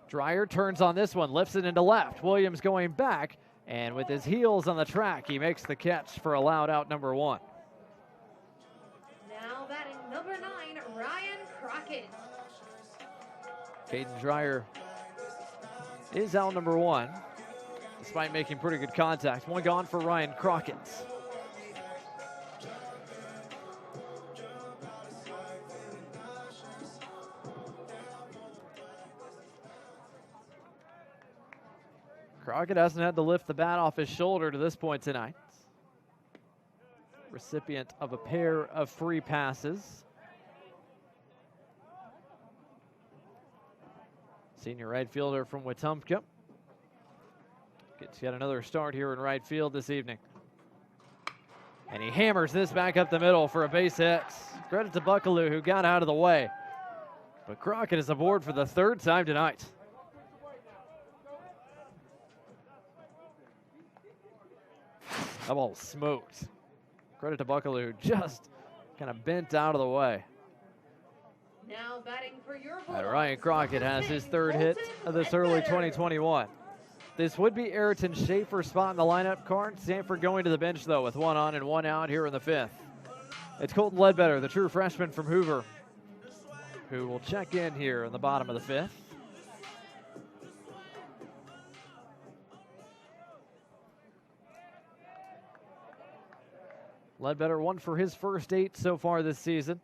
Dreyer turns on this one, lifts it into left. Williams going back, and with his heels on the track, he makes the catch for a loud out number 1. Now batting number 9, Ryan Crockett. Caden Dreyer is out number 1, despite making pretty good contact. 1 gone for Ryan Crockett. Crockett hasn't had to lift the bat off his shoulder to this point tonight. Recipient of a pair of free passes. Senior right fielder from Wetumpka gets yet another start here in right field this evening. And he hammers this back up the middle for a base hit. Credit to Buckaloo, who got out of the way. But Crockett is aboard for the third time tonight. That ball smoked. Credit to Buckaloo, who just kind of bent out of the way. Now batting for your And Ryan Crockett has his third hit of this early 2021. This would be Ayrton Schaefer's spot in the lineup. Carn Samford going to the bench, though, with 1 on and 1 out here in the 5th. It's Colton Ledbetter, the true freshman from Hoover, who will check in here in the bottom of the 5th. Ledbetter 1 for his first 8 so far this season.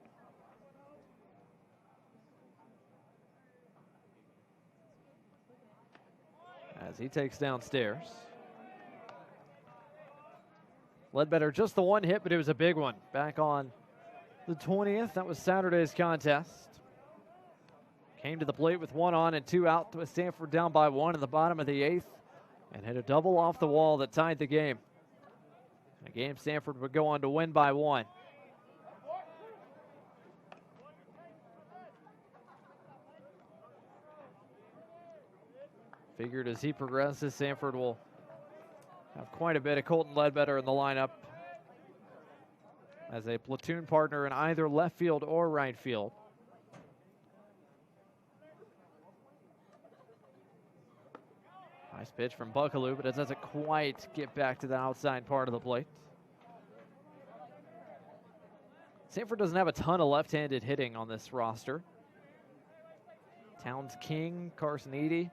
As he takes downstairs. Ledbetter just the 1 hit, but it was a big one. Back on the 20th, that was Saturday's contest. Came to the plate with 1 on and 2 out, with Samford down by 1 in the bottom of the 8th, and hit a double off the wall that tied the game. A game Samford would go on to win by 1. Figured as he progresses, Samford will have quite a bit of Colton Ledbetter in the lineup as a platoon partner in either left field or right field. Nice pitch from Buckaloo, but it doesn't quite get back to the outside part of the plate. Samford doesn't have a ton of left-handed hitting on this roster. Towns King, Carson Eady,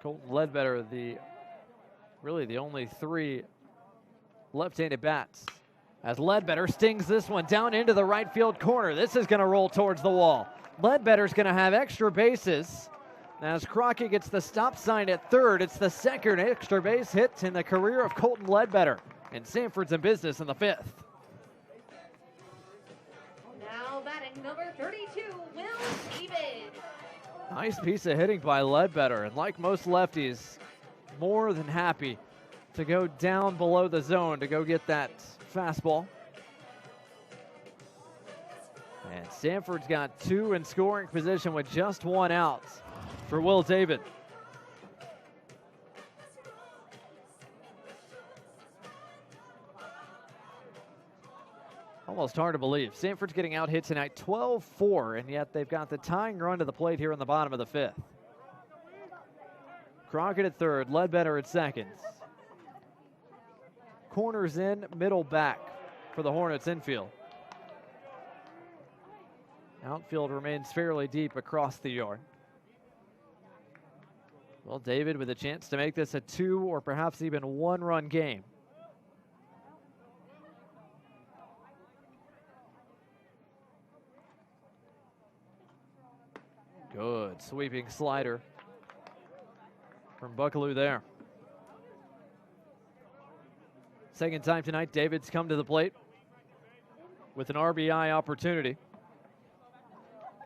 Colton Ledbetter, really the only 3 left-handed bats. As Ledbetter stings this one down into the right field corner. This is going to roll towards the wall. Ledbetter's going to have extra bases. As Crockett gets the stop sign at third, it's the second extra base hit in the career of Colton Ledbetter. And Samford's in business in the 5th. Now batting number 32, Will David. Nice piece of hitting by Ledbetter. And like most lefties, more than happy to go down below the zone to go get that fastball. And Samford's got 2 in scoring position with just 1 out for Will David. Almost hard to believe. Samford's getting out hit tonight 12-4, and yet they've got the tying run to the plate here in the bottom of the 5th. Crockett at third, Ledbetter at second. Corners in, middle back for the Hornets infield. Outfield remains fairly deep across the yard. Well, David with a chance to make this a 2 or perhaps even 1-run game. Good sweeping slider from Buckaloo there. Second time tonight, David's come to the plate with an RBI opportunity.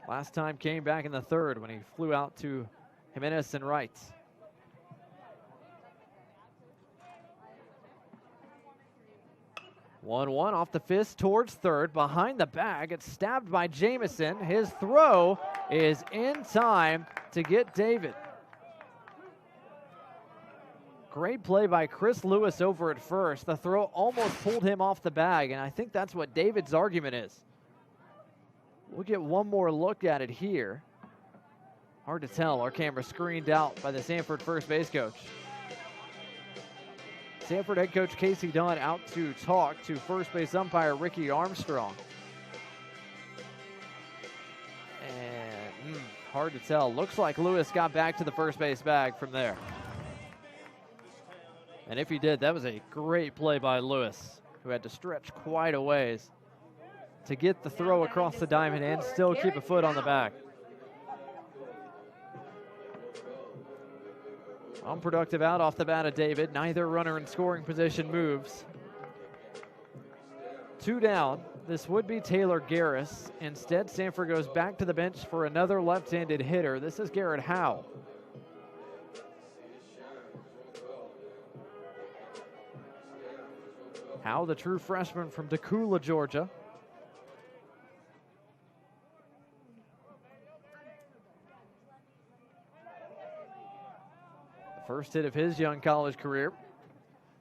Last time came back in the 3rd when he flew out to Jimenez and Wright. One off the fist towards third, behind the bag. It's stabbed by Jamison. His throw is in time to get David. Great play by Chris Lewis over at first. The throw almost pulled him off the bag, and I think that's what David's argument is. We'll get one more look at it here. Hard to tell. Our camera screened out by the Samford first base coach. Samford head coach Casey Dunn out to talk to first base umpire Ricky Armstrong. And hard to tell. Looks like Lewis got back to the first base bag from there. And if he did, that was a great play by Lewis, who had to stretch quite a ways to get the throw across the diamond and still keep a foot on the bag. Unproductive out off the bat of David. Neither runner in scoring position moves. 2 down. This would be Taylor Garris. Instead, Samford goes back to the bench for another left-handed hitter. This is Garrett Howe. Howe, the true freshman from Tacoola, Georgia. The first hit of his young college career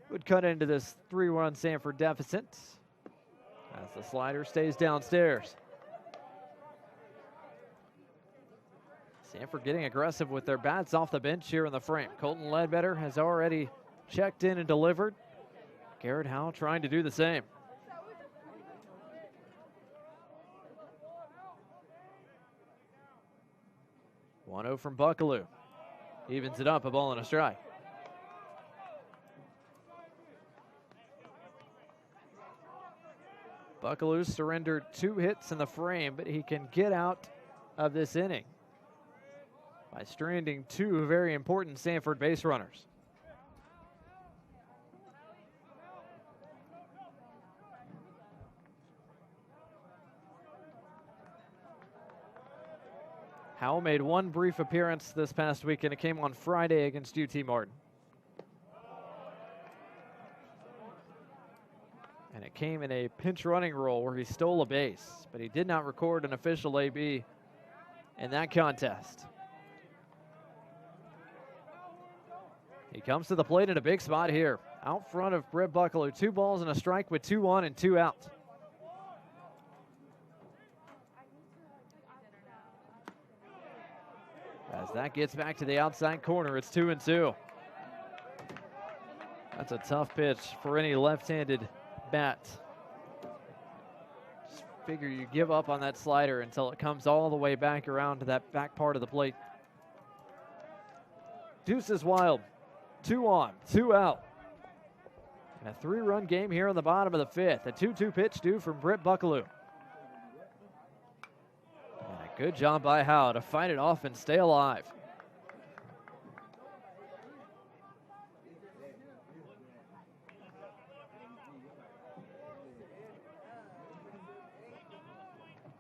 would cut into this 3-run Samford deficit as the slider stays downstairs. Samford getting aggressive with their bats off the bench here in the frame. Colton Ledbetter has already checked in and delivered. Garrett Howe trying to do the same. One-0 from Buckaloo. Evens it up, a ball and a strike. Buckaloo surrendered 2 hits in the frame, but he can get out of this inning by stranding 2 very important Samford base runners. Howe made 1 brief appearance this past week, and it came on Friday against UT Martin. And it came in a pinch running role where he stole a base, but he did not record an official AB in that contest. He comes to the plate in a big spot here, out front of Brett Buckaloo. 2 balls and a strike with 2 on and 2 out. As that gets back to the outside corner, it's 2-2. That's a tough pitch for any left-handed bat. Just figure you give up on that slider until it comes all the way back around to that back part of the plate. Deuce is wild. 2 on, 2 out. And a 3-run game here in the bottom of the 5th. A 2-2 pitch due from Britt Buckaloo. And a good job by Howe to fight it off and stay alive.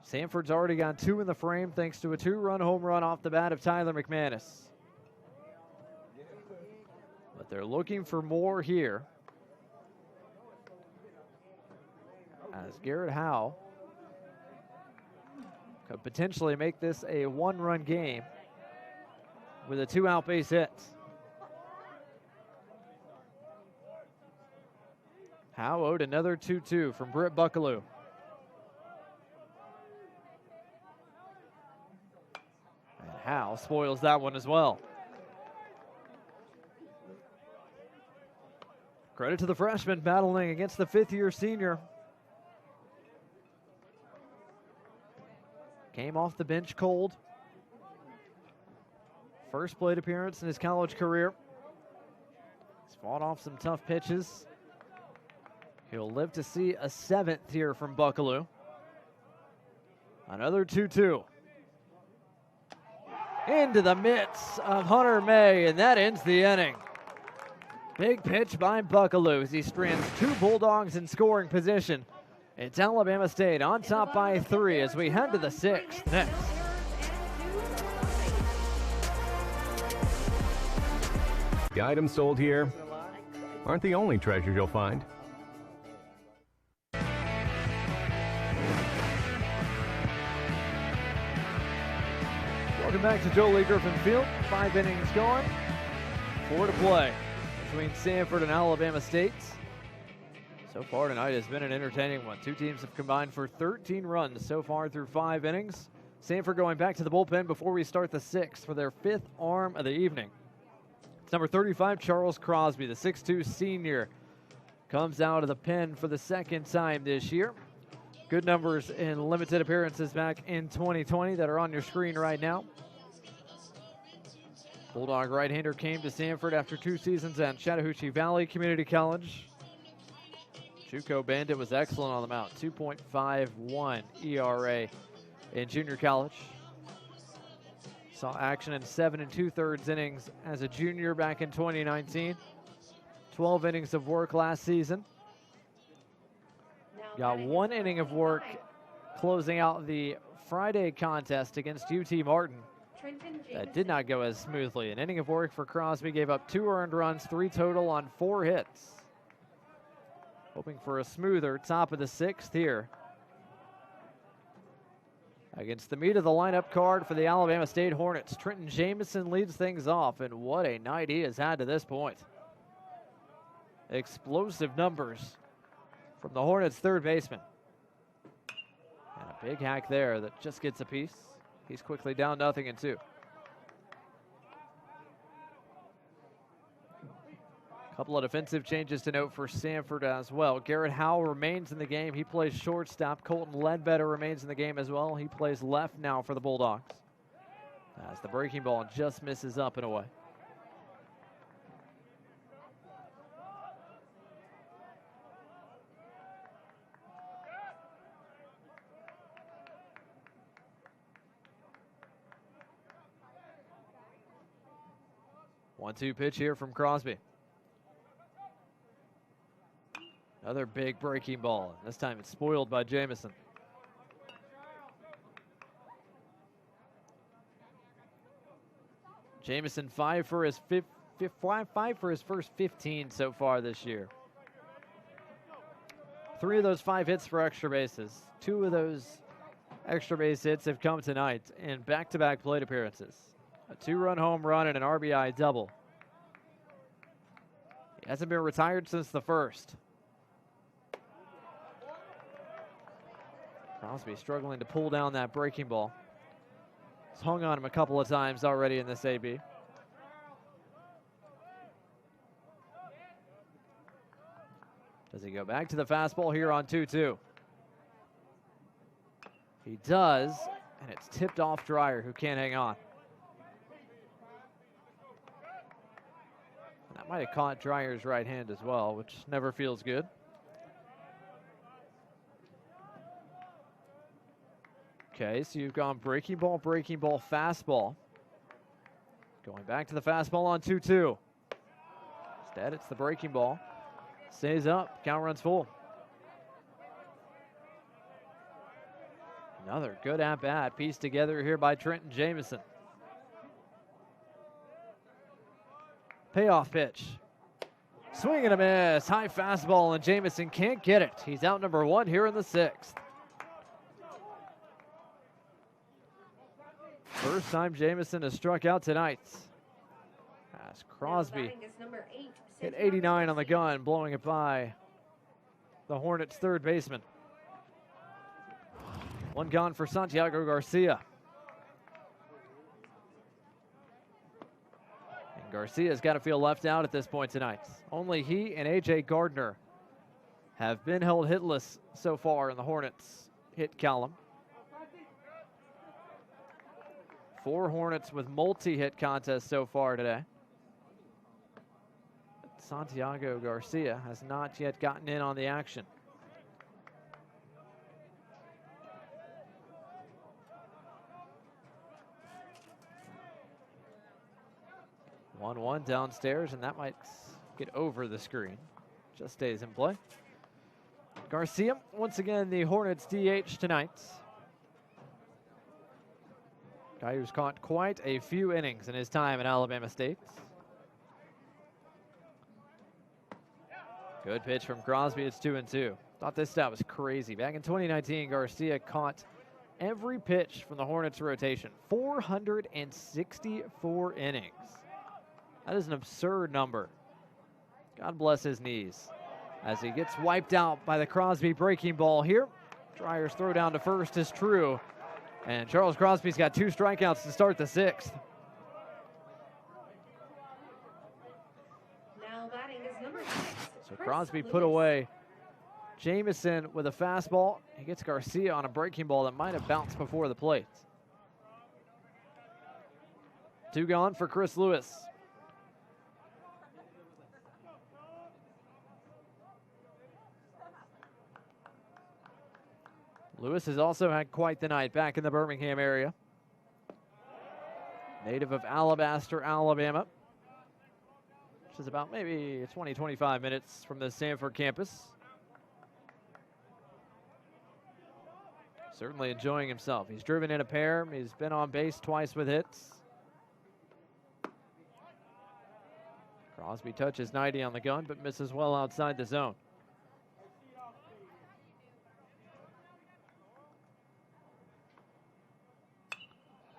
Samford's already got 2 in the frame thanks to a 2-run home run off the bat of Tyler McManus. But they're looking for more here as Garrett Howe could potentially make this a 1-run game with a 2-out base hit. Howe owed another 2-2 from Britt Buckaloo. And Howe spoils that one as well. Credit to the freshman battling against the 5th-year senior. Came off the bench cold. First plate appearance in his college career. He's fought off some tough pitches. He'll live to see a 7th here from Buckaloo. Another 2-2. Into the mitts of Hunter May, and that ends the inning. Big pitch by Buckaloo as he strands 2 Bulldogs in scoring position. It's Alabama State on top by 3 as we head to the 6th next. The items sold here aren't the only treasures you'll find. Welcome back to Joe Lee Griffin Field. 5 innings going, 4 to play between Samford and Alabama State. So far tonight has been an entertaining one. 2 teams have combined for 13 runs so far through 5 innings. Samford going back to the bullpen before we start the 6th for their 5th arm of the evening. It's number 35, Charles Crosby, the 6'2 senior, comes out of the pen for the 2nd time this year. Good numbers in limited appearances back in 2020 that are on your screen right now. Bulldog right-hander came to Samford after 2 seasons at Chattahoochee Valley Community College. JUCO Bandit was excellent on the mound, 2.51 ERA in junior college. Saw action in 7 2/3 innings as a junior back in 2019. 12 innings of work last season. Got 1 inning of work closing out the Friday contest against UT Martin. That did not go as smoothly. An inning of work for Crosby, gave up 2 earned runs, 3 total on 4 hits. Hoping for a smoother top of the 6th here. Against the meat of the lineup card for the Alabama State Hornets, Trenton Jamison leads things off, and what a night he has had to this point. Explosive numbers from the Hornets' third baseman. And a big hack there that just gets a piece. He's quickly down 0-2. Couple of defensive changes to note for Samford as well. Garrett Howell remains in the game. He plays shortstop. Colton Ledbetter remains in the game as well. He plays left now for the Bulldogs. As the breaking ball just misses up and away. One-two pitch here from Crosby. Another big breaking ball. This time it's spoiled by Jamison. Jamison 5 for his first 15 so far this year. 3 of those 5 hits for extra bases. 2 of those extra base hits have come tonight in back-to-back plate appearances. A 2-run home run and an RBI double. He hasn't been retired since the first. Crosby struggling to pull down that breaking ball. He's hung on him a couple of times already in this AB. Does he go back to the fastball here on 2-2? He does, and it's tipped off Dreyer, who can't hang on. And that might have caught Dreyer's right hand as well, which never feels good. Okay, so you've gone breaking ball, fastball. Going back to the fastball on 2-2. Instead, it's the breaking ball. Stays up, count runs full. Another good at-bat pieced together here by Trenton Jamison. Payoff pitch. Swing and a miss, high fastball, and Jamison can't get it. He's out number 1 here in the 6th. First time Jamison has struck out tonight. As Crosby hit 89 on the gun, blowing it by the Hornets' third baseman. 1 gone for Santiago Garcia. And Garcia's got to feel left out at this point tonight. Only he and A.J. Gardner have been held hitless so far in the Hornets' hit column. 4 Hornets with multi-hit contests so far today. But Santiago Garcia has not yet gotten in on the action. One downstairs, and that might get over the screen. Just stays in play. Garcia, once again, the Hornets DH tonight. Guy who's caught quite a few innings in his time at Alabama State. Good pitch from Crosby. It's 2-2. Thought this stat was crazy. Back in 2019, Garcia caught every pitch from the Hornets rotation. 464 innings. That is an absurd number. God bless his knees. As he gets wiped out by the Crosby breaking ball here. Dreyer's throw down to first is true. And Charles Crosby's got 2 strikeouts to start the 6th. Now batting is number 6. So Crosby put away Jamison with a fastball. He gets Garcia on a breaking ball that might have bounced before the plate. 2 gone for Chris Lewis. Lewis has also had quite the night back in the Birmingham area. native of Alabaster, Alabama, which is about maybe 20, 25 minutes from the Samford campus. Certainly enjoying himself. He's driven in a pair. He's been on base twice with hits. Crosby touches 90 on the gun, but misses well outside the zone.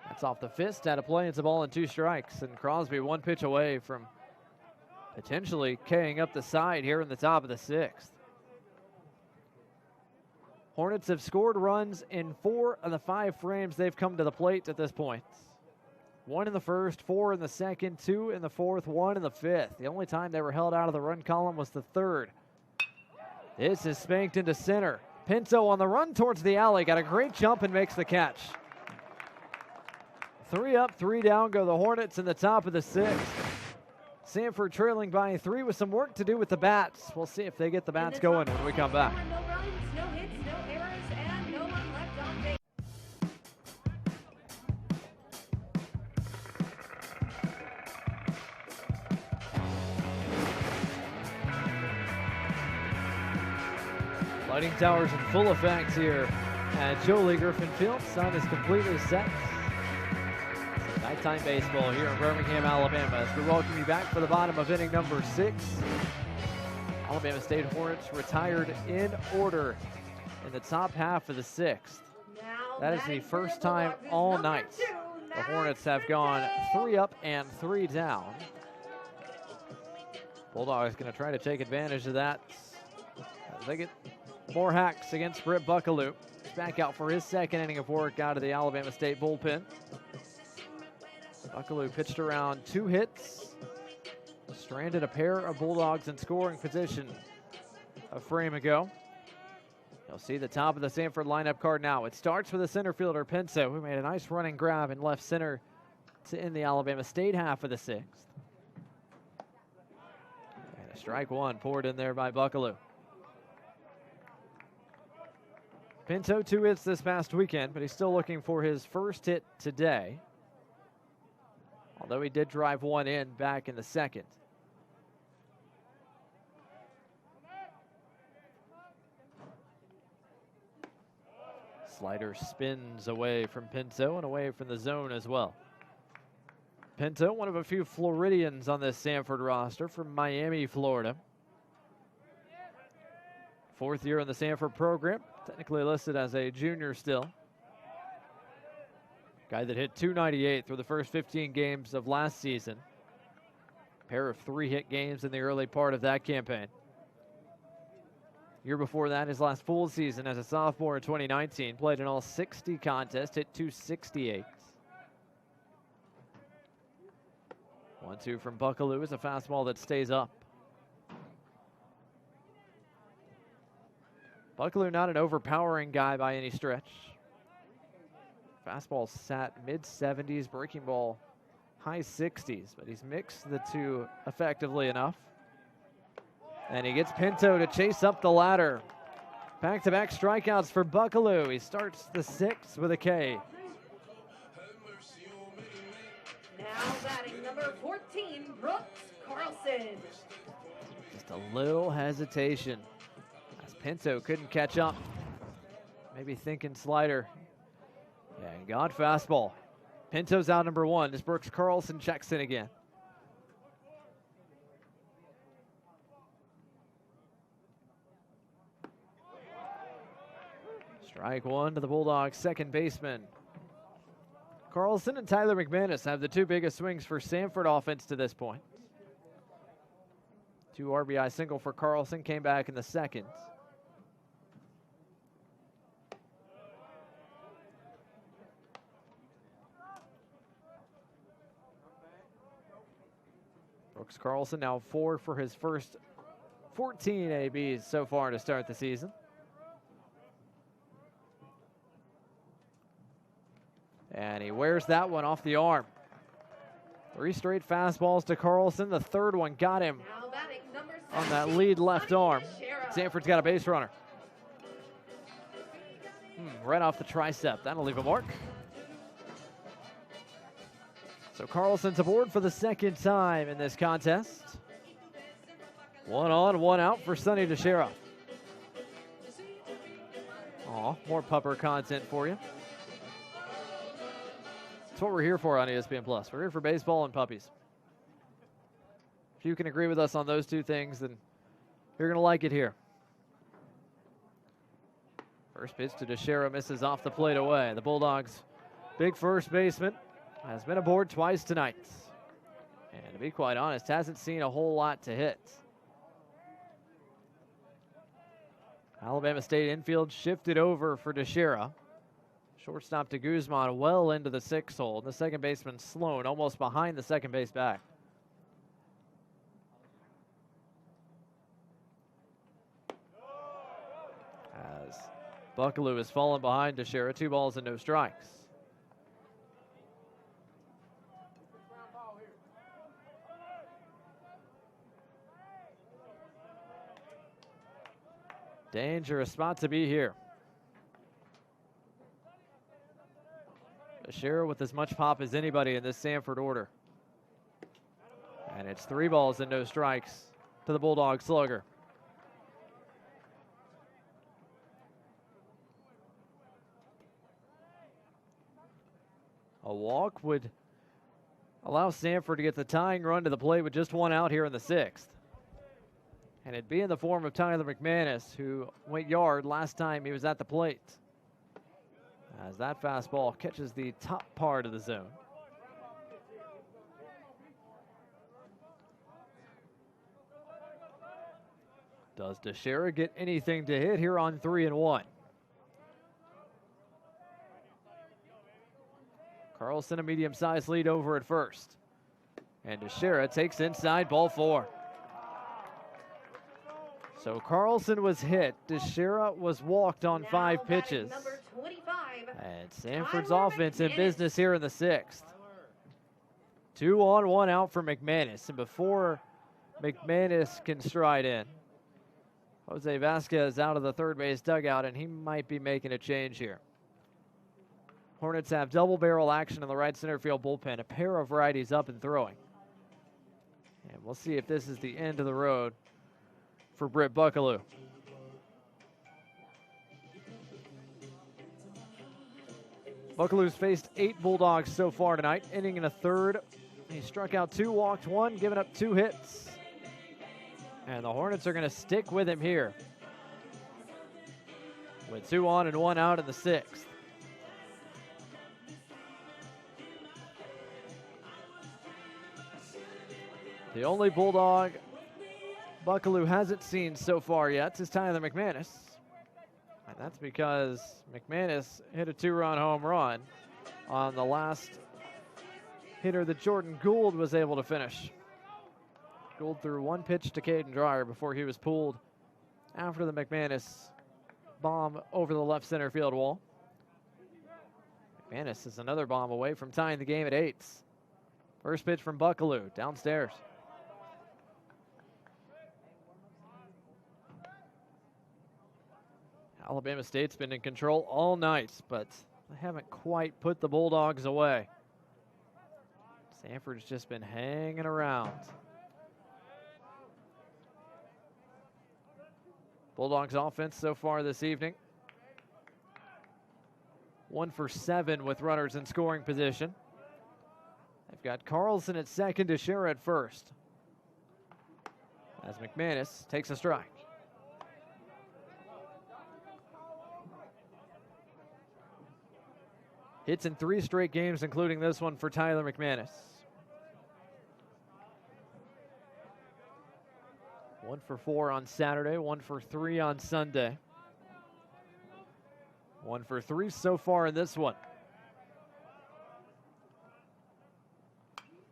That's off the fist, out of play. It's a ball and 2 strikes, and Crosby 1 pitch away from potentially K'ing up the side here in the top of the 6th. Hornets have scored runs in 4 of the 5 frames they've come to the plate at this point. 1 in the first, 4 in the second, 2 in the fourth, 1 in the 5th. The only time they were held out of the run column was the 3rd. This is spanked into center. Pinto on the run towards the alley. Got a great jump and makes the catch. 3 up, 3 down go the Hornets in the top of the 6th. Samford trailing by 3 with some work to do with the bats. We'll see if they get the bats going when we come back. No runs, no hits, no errors, and no one left on base. Lighting towers in full effect here at Jolie Griffin Field. Sun is completely set. It's nighttime baseball here in Birmingham, Alabama, as we welcome you back for the bottom of inning number 6. Alabama State Hornets retired in order in the top half of the 6th. That is the first time all night the Hornets have gone 3 up and 3 down. Bulldogs going to try to take advantage of that as they get more hacks against Britt Buckaloo. He's back out for his 2nd inning of work out of the Alabama State bullpen. Buckaloo pitched around 2 hits, stranded a pair of Bulldogs in scoring position a frame ago. You'll see the top of the Samford lineup card now. It starts with the center fielder, Pinto, who made a nice running grab in left center to end the Alabama State half of the 6th. And a strike 1 poured in there by Buckaloo. Pinto 2 hits this past weekend, but he's still looking for his first hit today. Although he did drive 1 in back in the 2nd. Slider spins away from Pinto and away from the zone as well. Pinto, one of a few Floridians on this Samford roster from Miami, Florida. 4th year in the Samford program, technically listed as a junior still. Guy that hit .298 through the first 15 games of last season. A pair of 3-hit games in the early part of that campaign. Year before that, his last full season as a sophomore in 2019, played in all 60 contests, hit .268. 1-2 from Buckaloo is a fastball that stays up. Buckaloo not an overpowering guy by any stretch. Fastball sat mid-70s, breaking ball high 60s, but he's mixed the two effectively enough. And he gets Pinto to chase up the ladder. Back-to-back strikeouts for Buckaloo. He starts the 6th with a K. Now batting number 14, Brooks Carlson. Just a little hesitation as Pinto couldn't catch up. Maybe thinking slider. Yeah, he got fastball. Pinto's out number 1 as Brooks Carlson checks in again. Strike 1 to the Bulldogs' 2nd baseman. Carlson and Tyler McManus have the 2 biggest swings for Samford offense to this point. 2 RBI single for Carlson, came back in the 2nd. Brooks Carlson now 4 for his first 14 ABs so far to start the season. And he wears that one off the arm. 3 straight fastballs to Carlson. The 3rd one got him on that lead left arm. Samford's got a base runner. Right off the tricep. That'll leave a mark. So Carlson's aboard for the second time in this contest. 1 on, 1 out for Sonny DeShera. Aw, more pupper content for you. That's what we're here for on ESPN Plus. We're here for baseball and puppies. If you can agree with us on those two things, then you're going to like it here. First pitch to DeShera misses off the plate away. The Bulldogs' big first baseman has been aboard twice tonight. And to be quite honest, hasn't seen a whole lot to hit. Alabama State infield shifted over for DeShera. Shortstop to Guzman well into the 6 hole. The second baseman Sloan almost behind the second base bag. As Buckaloo has fallen behind DeShera, 2 balls and no strikes. Dangerous spot to be here. DeShera with as much pop as anybody in this Samford order. And it's 3 balls and no strikes to the Bulldog slugger. A walk would allow Samford to get the tying run to the plate with just 1 out here in the 6th. And it'd be in the form of Tyler McManus, who went yard last time he was at the plate. As that fastball catches the top part of the zone. Does DeShera get anything to hit here on 3-1? Carlson a medium-sized lead over at first. And DeShera takes inside, ball 4. So Carlson was hit. DeShera was walked on 5 pitches. And Samford's offense in business here in the 6th. 2 on, 1 out for McManus. And before McManus can stride in, Jose Vasquez out of the third base dugout, and he might be making a change here. Hornets have double barrel action in the right center field bullpen. A pair of righties up and throwing. And we'll see if this is the end of the road for Britt Buckaloo. Buckaloo's faced 8 Bulldogs so far tonight, inning in a third. He struck out 2, walked 1, giving up 2 hits. And the Hornets are going to stick with him here with 2 on and 1 out in the 6th. The only Bulldog Buckaloo hasn't seen so far yet is Tyler McManus. And that's because McManus hit a 2-run home run on the last hitter that Jordan Gould was able to finish. Gould threw 1 pitch to Caden Dreyer before he was pulled after the McManus bomb over the left center field wall. McManus is another bomb away from tying the game at 8. First pitch from Buckaloo, downstairs. Alabama State's been in control all night, but they haven't quite put the Bulldogs away. Samford's just been hanging around. Bulldogs offense so far this evening. 1 for 7 with runners in scoring position. They've got Carlson at second, DeShera at first. As McManus takes a strike. Hits in 3 straight games, including this one for Tyler McManus. 1 for 4 on Saturday, 1 for 3 on Sunday. 1 for 3 so far in this one.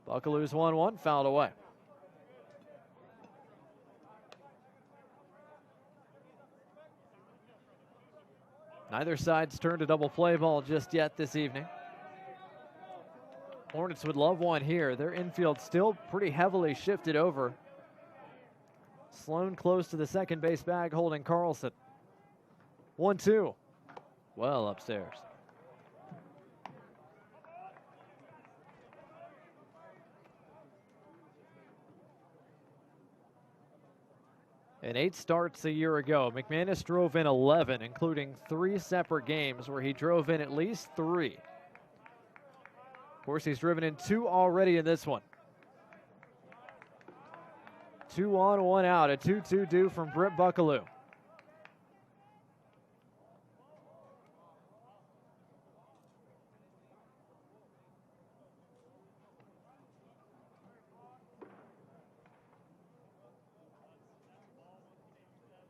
Buckaloo's 1-1, fouled away. Neither side's turned a double play ball just yet this evening. Hornets would love one here. Their infield still pretty heavily shifted over. Sloan close to the second base bag, holding Carlson. 1-2. Well upstairs. in 8 starts a year ago. McManus drove in 11, including 3 separate games where he drove in at least 3. Of course, he's driven in 2 already in this one. 2 on, 1 out. A 2-2 due from Britt Buckaloo.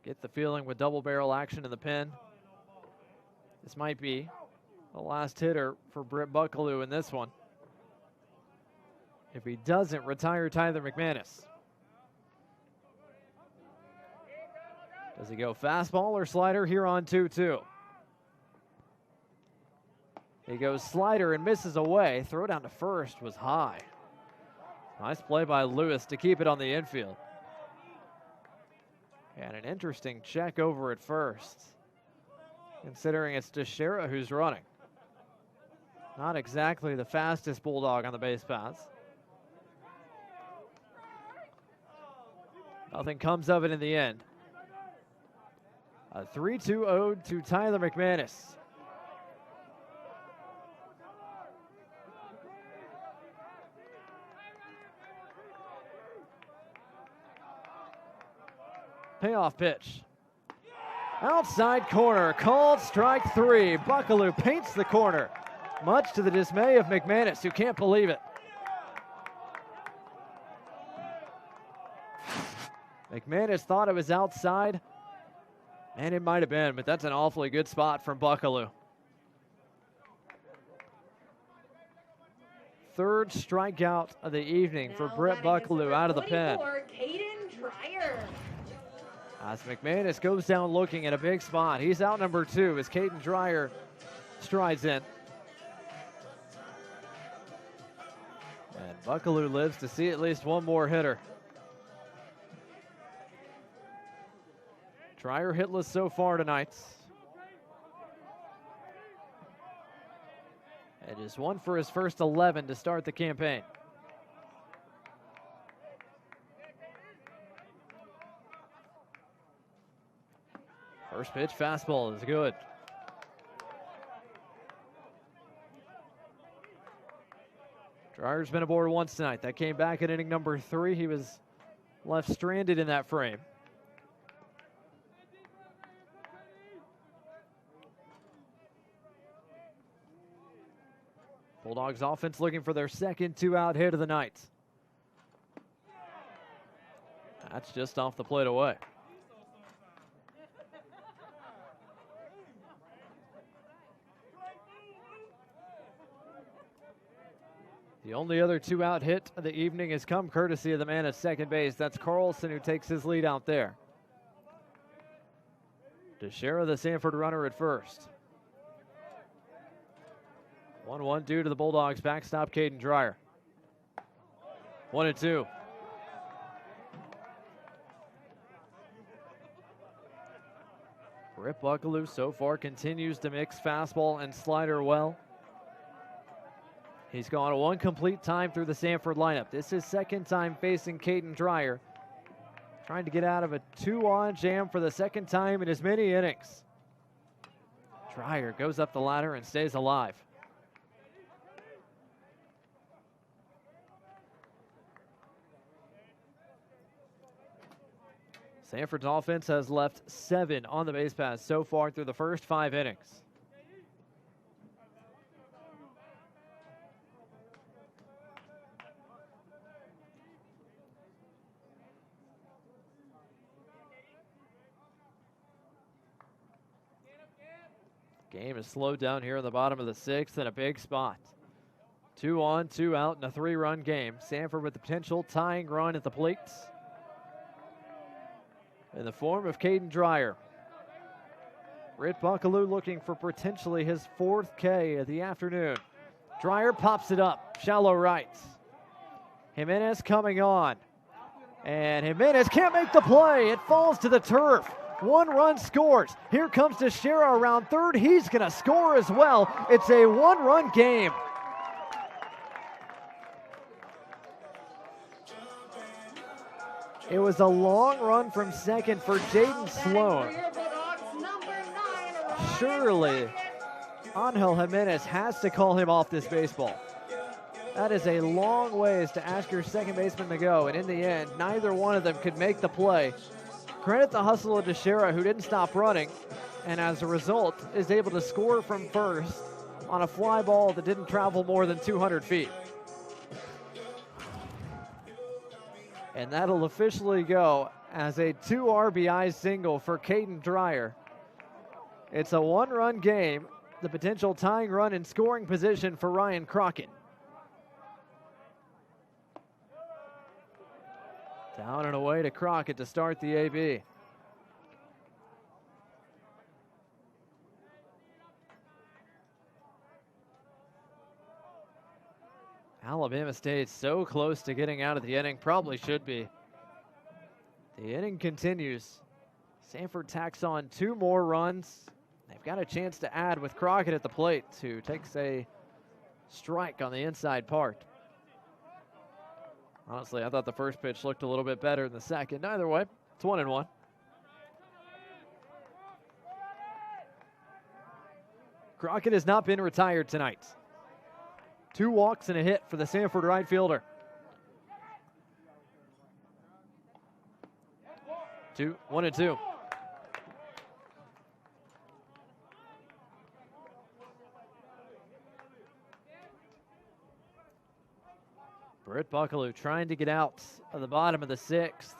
Get the feeling with double barrel action in the pen. This might be the last hitter for Britt Buckaloo in this one, if he doesn't retire Tyler McManus. Does he go fastball or slider here on 2-2? He goes slider and misses away. Throw down to first was high. Nice play by Lewis to keep it on the infield. And an interesting check over at first, considering it's Teixeira who's running. Not exactly the fastest Bulldog on the base paths. Nothing comes of it in the end. A 3-2 ode to Tyler McManus. Payoff pitch. Outside corner, called strike 3. Buckaloo paints the corner, much to the dismay of McManus, who can't believe it. McManus thought it was outside, and it might have been, but that's an awfully good spot from Buckaloo. 3rd strikeout of the evening for Britt Buckaloo out of the pen. As McManus goes down looking at a big spot. He's out number 2 as Caden Dreyer strides in. And Buckaloo lives to see at least one more hitter. Dreyer hitless so far tonight. And just 1 for his first 11 to start the campaign. First pitch, fastball is good. Dreyer's been aboard once tonight. That came back at inning number 3. He was left stranded in that frame. Bulldogs offense looking for their second 2-out hit of the night. That's just off the plate away. The only other 2-out hit of the evening has come courtesy of the man at second base. That's Carlson, who takes his lead out there. Teixeira, the Samford runner, at first. 1-1 due to the Bulldogs backstop Caden Dreyer. 1-2. Britt Buckaloo so far continues to mix fastball and slider well. He's gone 1 complete time through the Samford lineup. This is second time facing Caden Dreyer, trying to get out of a 2-on jam for the second time in as many innings. Dreyer goes up the ladder and stays alive. Samford's offense has left 7 on the base paths so far through the first 5 innings. Game is slowed down here in the bottom of the 6th in a big spot. 2 on, 2 out in a 3-run game. Samford with the potential tying run at the plate in the form of Caden Dreyer. Britt Buckaloo looking for potentially his 4th K of the afternoon. Dreyer pops it up, shallow right. Jimenez coming on. And Jimenez can't make the play. It falls to the turf. 1 run scores. Here comes Teixeira around third. He's going to score as well. It's a 1-run game. It was a long run from second for Jaden Sloan. Surely, Angel Jimenez has to call him off this baseball. That is a long ways to ask your second baseman to go, and in the end, neither one of them could make the play. Credit the hustle of Teixeira, who didn't stop running, and as a result, is able to score from first on a fly ball that didn't travel more than 200 feet. And that'll officially go as a 2 RBI single for Caden Dreyer. It's a 1-run game, the potential tying run in scoring position for Ryan Crockett. Down and away to Crockett to start the AB. Alabama State so close to getting out of the inning, probably should be. The inning continues. Samford tacks on 2 more runs. They've got a chance to add with Crockett at the plate, who takes a strike on the inside part. Honestly, I thought the first pitch looked a little bit better than the second. Either way, it's 1-1. Crockett has not been retired tonight. 2 walks and a hit for the Samford right fielder. 1-2. Britt Buckaloo trying to get out of the bottom of the 6th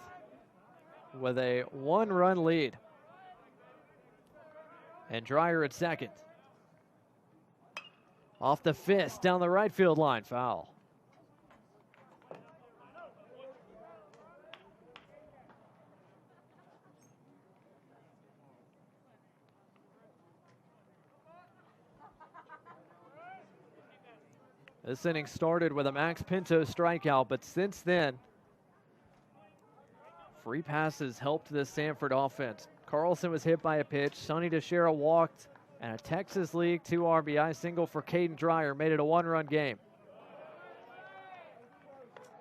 with a 1-run lead. And Dreyer at second. Off the fist, down the right field line, foul. This inning started with a Max Pinto strikeout, but since then, free passes helped this Samford offense. Carlson was hit by a pitch. Sonny Teixeira walked, and a Texas League 2 RBI single for Caden Dreyer made it a 1-run game.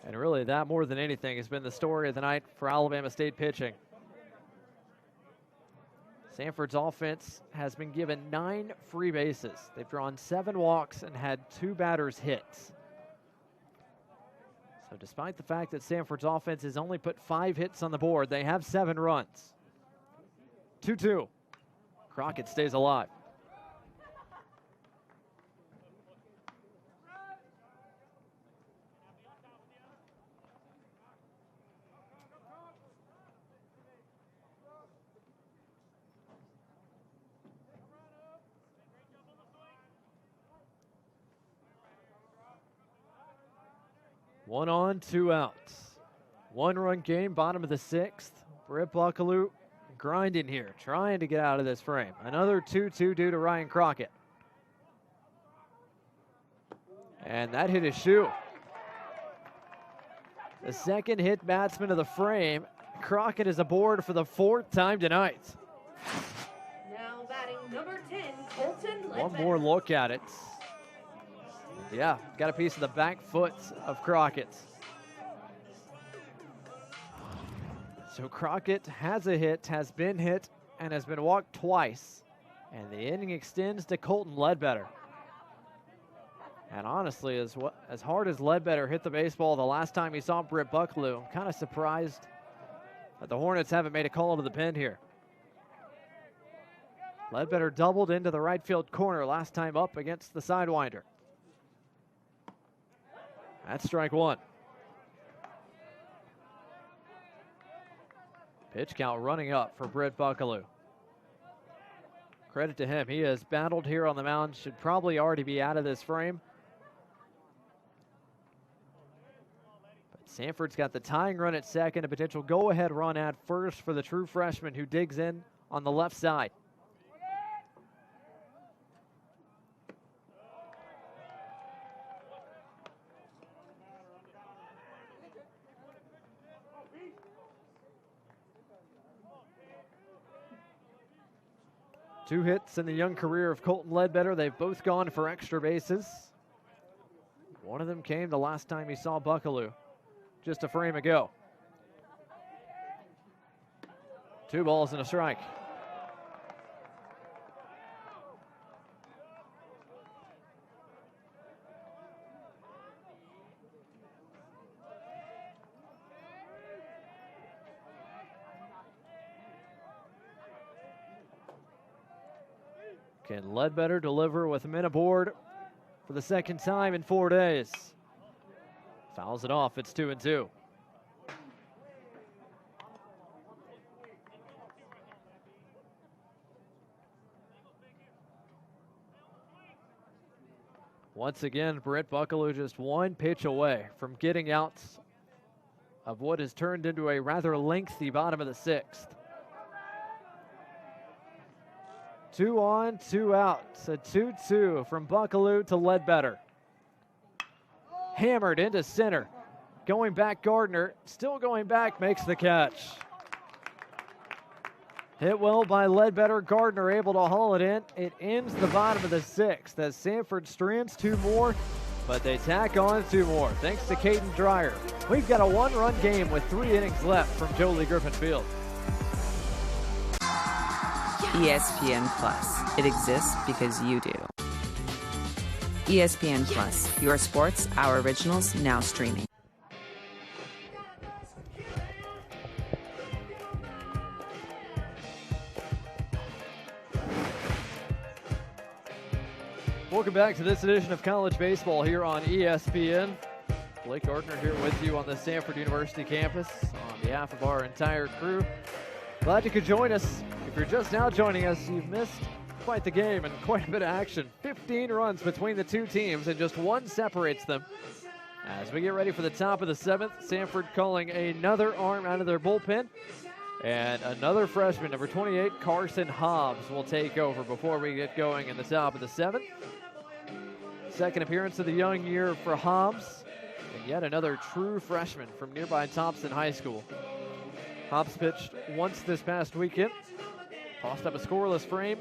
And really, that more than anything has been the story of the night for Alabama State pitching. Samford's offense has been given 9 free bases. They've drawn 7 walks and had 2 batters hit. So despite the fact that Samford's offense has only put 5 hits on the board, they have 7 runs. 2-2. Crockett stays alive. One on, 2 outs. 1-run game, bottom of the 6th. Britt Buckaloo grinding here, trying to get out of this frame. Another 2-2 due to Ryan Crockett. And that hit his shoe. The second hit batsman of the frame. Crockett is aboard for the 4th time tonight. Now batting number 10, Colton Ledbetter. One more look at it. Yeah, got a piece of the back foot of Crockett's. So Crockett has a hit, has been hit, and has been walked twice. And the inning extends to Colton Ledbetter. And honestly, as hard as Ledbetter hit the baseball the last time he saw Britt Buckaloo, I'm kind of surprised that the Hornets haven't made a call to the pen here. Ledbetter doubled into the right field corner last time up against the Sidewinder. That's strike 1. Pitch count running up for Britt Buckaloo. Credit to him. He has battled here on the mound. Should probably already be out of this frame. But Samford's got the tying run at second, a potential go-ahead run at first for the true freshman who digs in on the left side. Two hits in the young career of Colton Ledbetter. They've both gone for extra bases. One of them came the last time he saw Buckaloo, just a frame ago. 2 balls and a strike. Can Ledbetter deliver with men aboard for the second time in 4 days? Fouls it off. It's 2-2. Once again, Brent Buckaloo just 1 pitch away from getting out of what has turned into a rather lengthy bottom of the 6th. 2 on, 2 out. It's a 2-2 from Buckaloo to Ledbetter. Hammered into center. Going back, Gardner. Still going back, makes the catch. Hit well by Ledbetter. Gardner able to haul it in. It ends the bottom of the 6th as Samford strands 2 more, but they tack on 2 more thanks to Caden Dreyer. We've got a 1-run game with 3 innings left from Jolie Griffin Field. ESPN Plus. It exists because you do. ESPN Plus. Your sports, our originals, now streaming. Welcome back to this edition of College Baseball here on ESPN. Blake Gardner here with you on the Samford University campus on behalf of our entire crew. Glad you could join us. If you're just now joining us, you've missed quite the game and quite a bit of action. 15 runs between the 2 teams and just 1 separates them. As we get ready for the top of the 7th, Samford calling another arm out of their bullpen. And another freshman, number 28, Carson Hobbs, will take over before we get going in the top of the 7th. Second appearance of the young year for Hobbs. And yet another true freshman from nearby Thompson High School. Hobbs pitched once this past weekend. Tossed up a scoreless frame.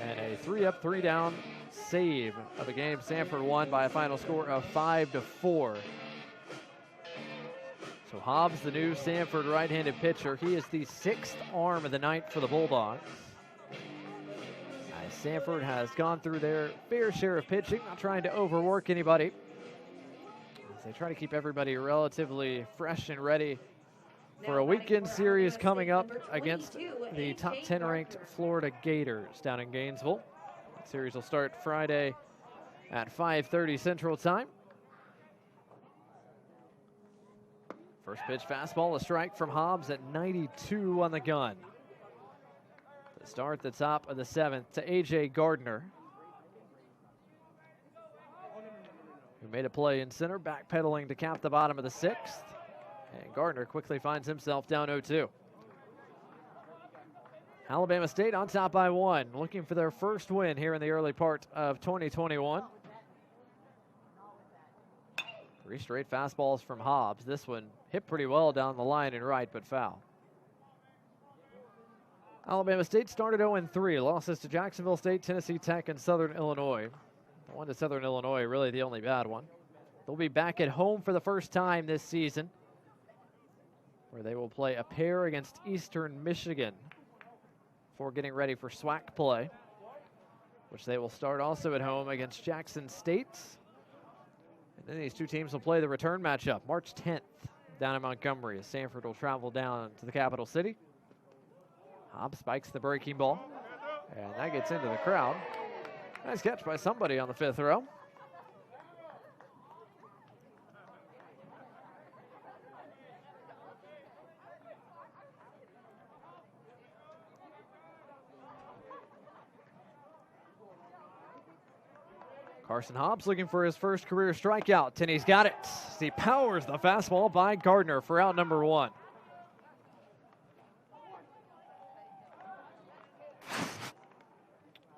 And a 3-up, 3-down save of a game Samford won by a final score of 5-4. So Hobbs, the new Samford right-handed pitcher, he is the 6th arm of the night for the Bulldogs. As Samford has gone through their fair share of pitching, not trying to overwork anybody. As they try to keep everybody relatively fresh and ready for a weekend series coming up against the top 10 ranked Florida Gators down in Gainesville. The series will start Friday at 5:30 Central Time. First pitch fastball, a strike from Hobbs at 92 on the gun. To start the top of the 7th to A.J. Gardner, who made a play in center, backpedaling to cap the bottom of the 6th. And Gardner quickly finds himself down 0-2. Alabama State on top by 1, looking for their first win here in the early part of 2021. 3 straight fastballs from Hobbs. This one hit pretty well down the line and right, but foul. Alabama State started 0-3, losses to Jacksonville State, Tennessee Tech, and Southern Illinois. The one to Southern Illinois, really the only bad one. They'll be back at home for the first time this season, where they will play a pair against Eastern Michigan before getting ready for SWAC play, which they will start also at home against Jackson State. And then these 2 teams will play the return matchup March 10th down in Montgomery as Samford will travel down to the capital city. Hobbs spikes the breaking ball, and that gets into the crowd. Nice catch by somebody on the 5th row. Carson Hobbs looking for his first career strikeout, and he's got it. He powers the fastball by Gardner for out number 1.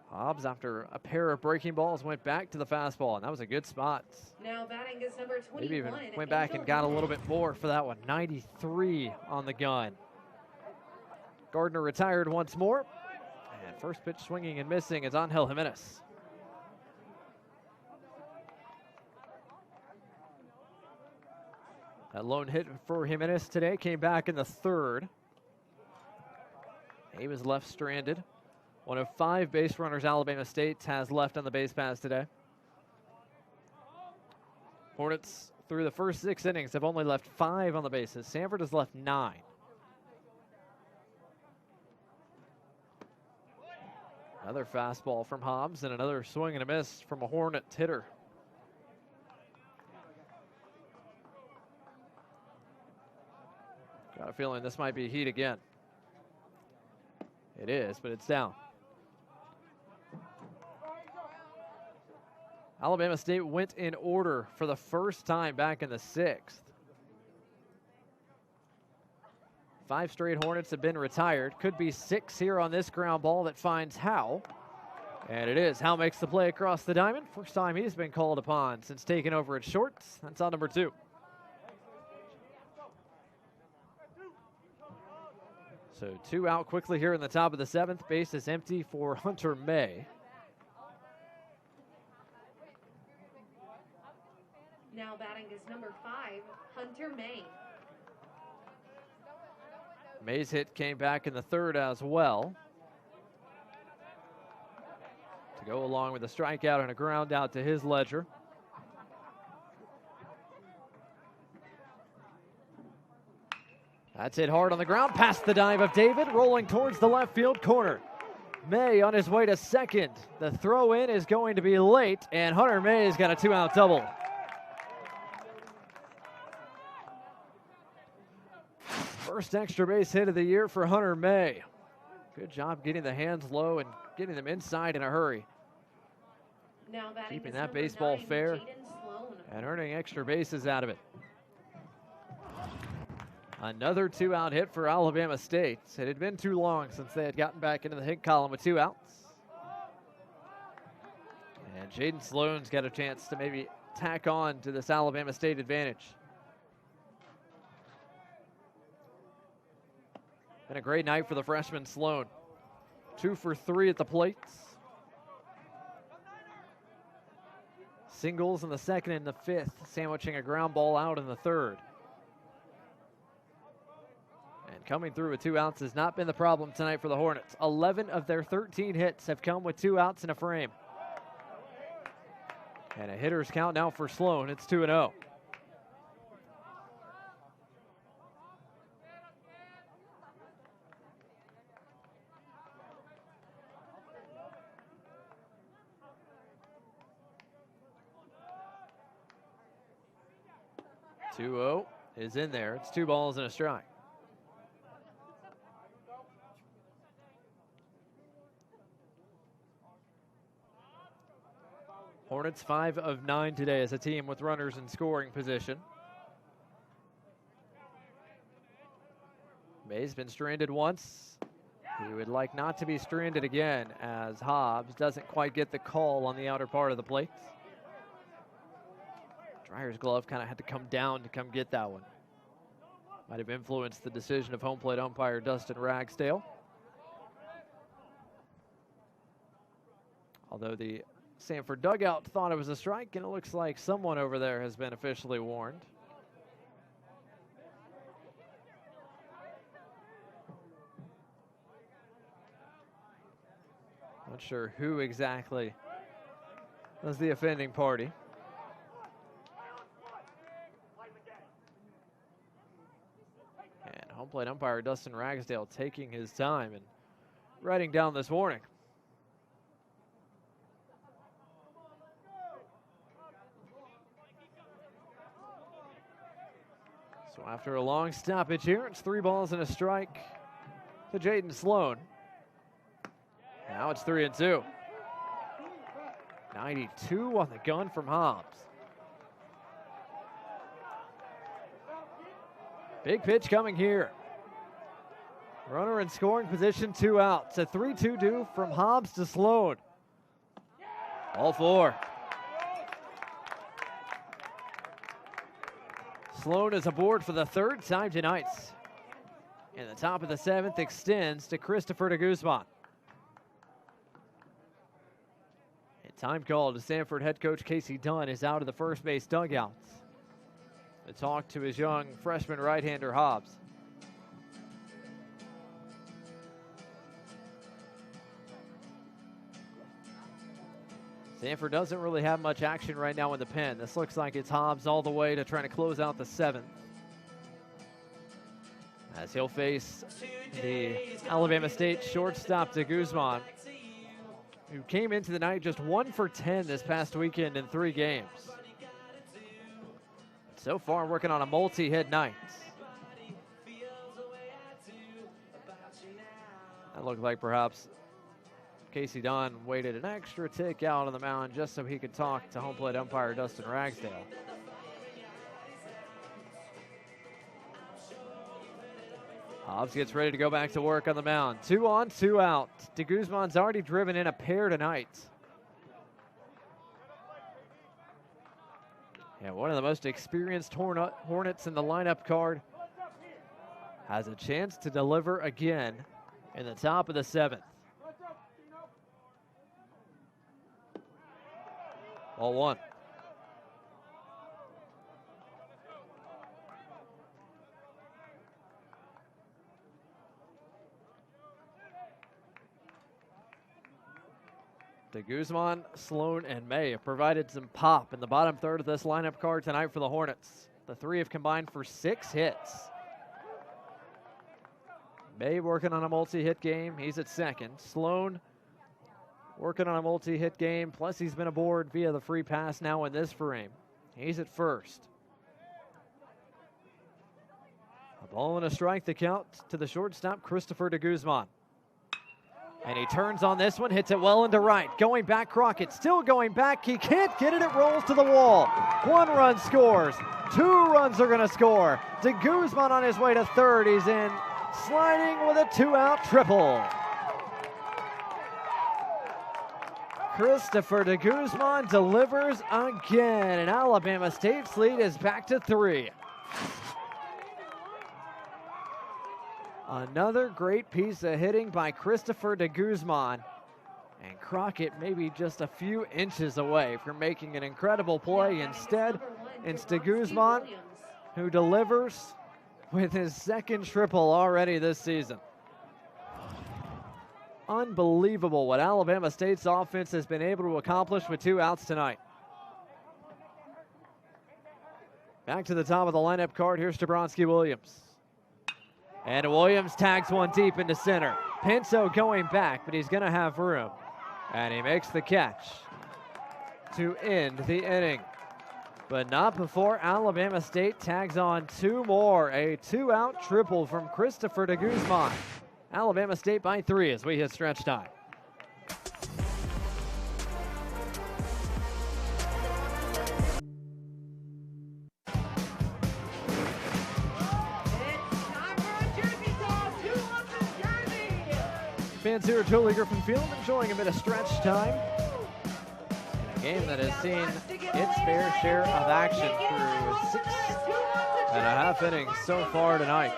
Hobbs, after a pair of breaking balls, went back to the fastball, and that was a good spot. Now batting is number 21. Maybe even went back and got a little bit more for that one. 93 on the gun. Gardner retired once more. And first pitch swinging and missing is Angel Jimenez. That lone hit for Jimenez today came back in the 3rd. He was left stranded. One of 5 base runners Alabama State has left on the base paths today. Hornets, through the first 6 innings, have only left 5 on the bases. Samford has left 9. Another fastball from Hobbs and another swing and a miss from a Hornet hitter. Got a feeling this might be heat again. It is, but it's down. Alabama State went in order for the first time back in the 6th. 5 straight Hornets have been retired. Could be 6 here on this ground ball that finds Howe. And it is. Howe makes the play across the diamond. First time he's been called upon since taking over at shorts. That's on number 2. So 2 out quickly here in the top of the 7th. Base is empty for Hunter May. Now batting is number 5, Hunter May. May's hit came back in the 3rd as well. To go along with a strikeout and a ground out to his ledger. That's hit hard on the ground, past the dive of David, rolling towards the left field corner. May on his way to second. The throw in is going to be late, and Hunter May has got a 2-out double. First extra base hit of the year for Hunter May. Good job getting the hands low and getting them inside in a hurry. Now keeping that baseball 9, fair and earning extra bases out of it. Another 2-out hit for Alabama State. It had been too long since they had gotten back into the hit column with 2 outs. And Jaden Sloan's got a chance to maybe tack on to this Alabama State advantage. Been a great night for the freshman Sloan. 2 for 3 at the plate. Singles in the 2nd and the 5th, sandwiching a ground ball out in the 3rd. And coming through with 2 outs has not been the problem tonight for the Hornets. 11 of their 13 hits have come with 2 outs in a frame. And a hitter's count now for Sloan. It's 2-0. Is in there. It's 2 balls and a strike. Hornets 5 of 9 today as a team with runners in scoring position. May's been stranded once. He would like not to be stranded again as Hobbs doesn't quite get the call on the outer part of the plate. Dreyer's glove kind of had to come down to come get that one. Might have influenced the decision of home plate umpire Dustin Ragsdale. Although the Samford dugout thought it was a strike, and it looks like someone over there has been officially warned. Not sure who exactly was the offending party. And home plate umpire Dustin Ragsdale taking his time and writing down this warning. So after a long stoppage here, it's 3 balls and a strike to Jaden Sloan. Now it's 3-2. 92 on the gun from Hobbs. Big pitch coming here. Runner in scoring position, 2 outs. A 3-2 due from Hobbs to Sloan. All 4. Sloan is aboard for the 3rd time tonight. And the top of the 7th extends to Christopher de Guzman. And time call to Samford head coach Casey Dunn is out of the first base dugouts to talk to his young freshman right-hander Hobbs. Samford doesn't really have much action right now in the pen. This looks like it's Hobbs all the way to trying to close out the 7th. As he'll face the Alabama State shortstop de Guzman, who came into the night just 1 for 10 this past weekend in 3 games. So far working on a multi-hit night. That looked like perhaps Casey Dunn waited an extra tick out on the mound just so he could talk to home plate umpire Dustin Ragsdale. Hobbs gets ready to go back to work on the mound. 2 on, 2 out. De Guzman's already driven in a pair tonight. Yeah, one of the most experienced Hornets in the lineup card has a chance to deliver again in the top of the 7th. Ball 1. De Guzman, Sloan, and May have provided some pop in the bottom third of this lineup card tonight for the Hornets. The 3 have combined for 6 hits. May working on a multi-hit game. He's at second. Sloan working on a multi-hit game, plus he's been aboard via the free pass now in this frame. He's at first. A ball and a strike, the count to the shortstop, Christopher de Guzman. And he turns on this one, hits it well into right. Going back, Crockett still going back. He can't get it, it rolls to the wall. 1 run scores. 2 runs are gonna score. De Guzman on his way to third. He's in, sliding with a 2-out triple. Christopher de Guzman delivers again, and Alabama State's lead is back to 3. Another great piece of hitting by Christopher de Guzman, and Crockett maybe just a few inches away from making an incredible play. Instead, it's de Guzman who delivers with his 2nd triple already this season. Unbelievable what Alabama State's offense has been able to accomplish with 2 outs tonight. Back to the top of the lineup card, here's Jabronsky Williams. And Williams tags one deep into center. Pinto going back, but he's gonna have room. And he makes the catch to end the inning. But not before Alabama State tags on 2 more. A 2-out triple from Christopher de Guzman. Alabama State by 3 as we hit stretch time. Fans here at Jolie Griffin Field enjoying a bit of stretch time in a game that has seen its fair share of action through 6.5 innings so far tonight.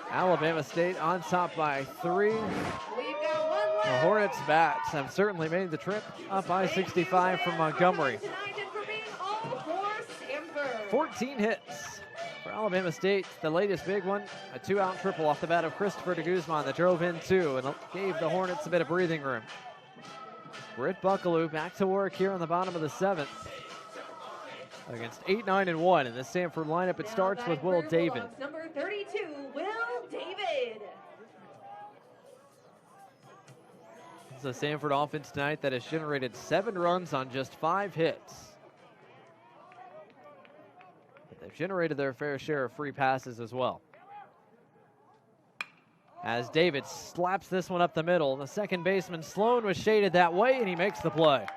Alabama State on top by 3. The Hornets bats have certainly made the trip up I-65 from Montgomery. 14 hits for Alabama State. The latest big one, a 2-out triple off the bat of Christopher de Guzman that drove in 2 and gave the Hornets a bit of breathing room. Britt Buckaloo back to work here on the bottom of the 7th. Against 8, 9, and 1 in the Samford lineup, it starts with Will David. Number 32, Will David. It's a Samford offense tonight that has generated 7 runs on just 5 hits. But they've generated their fair share of free passes as well. As David slaps this one up the middle, the second baseman Sloan was shaded that way, and he makes the play.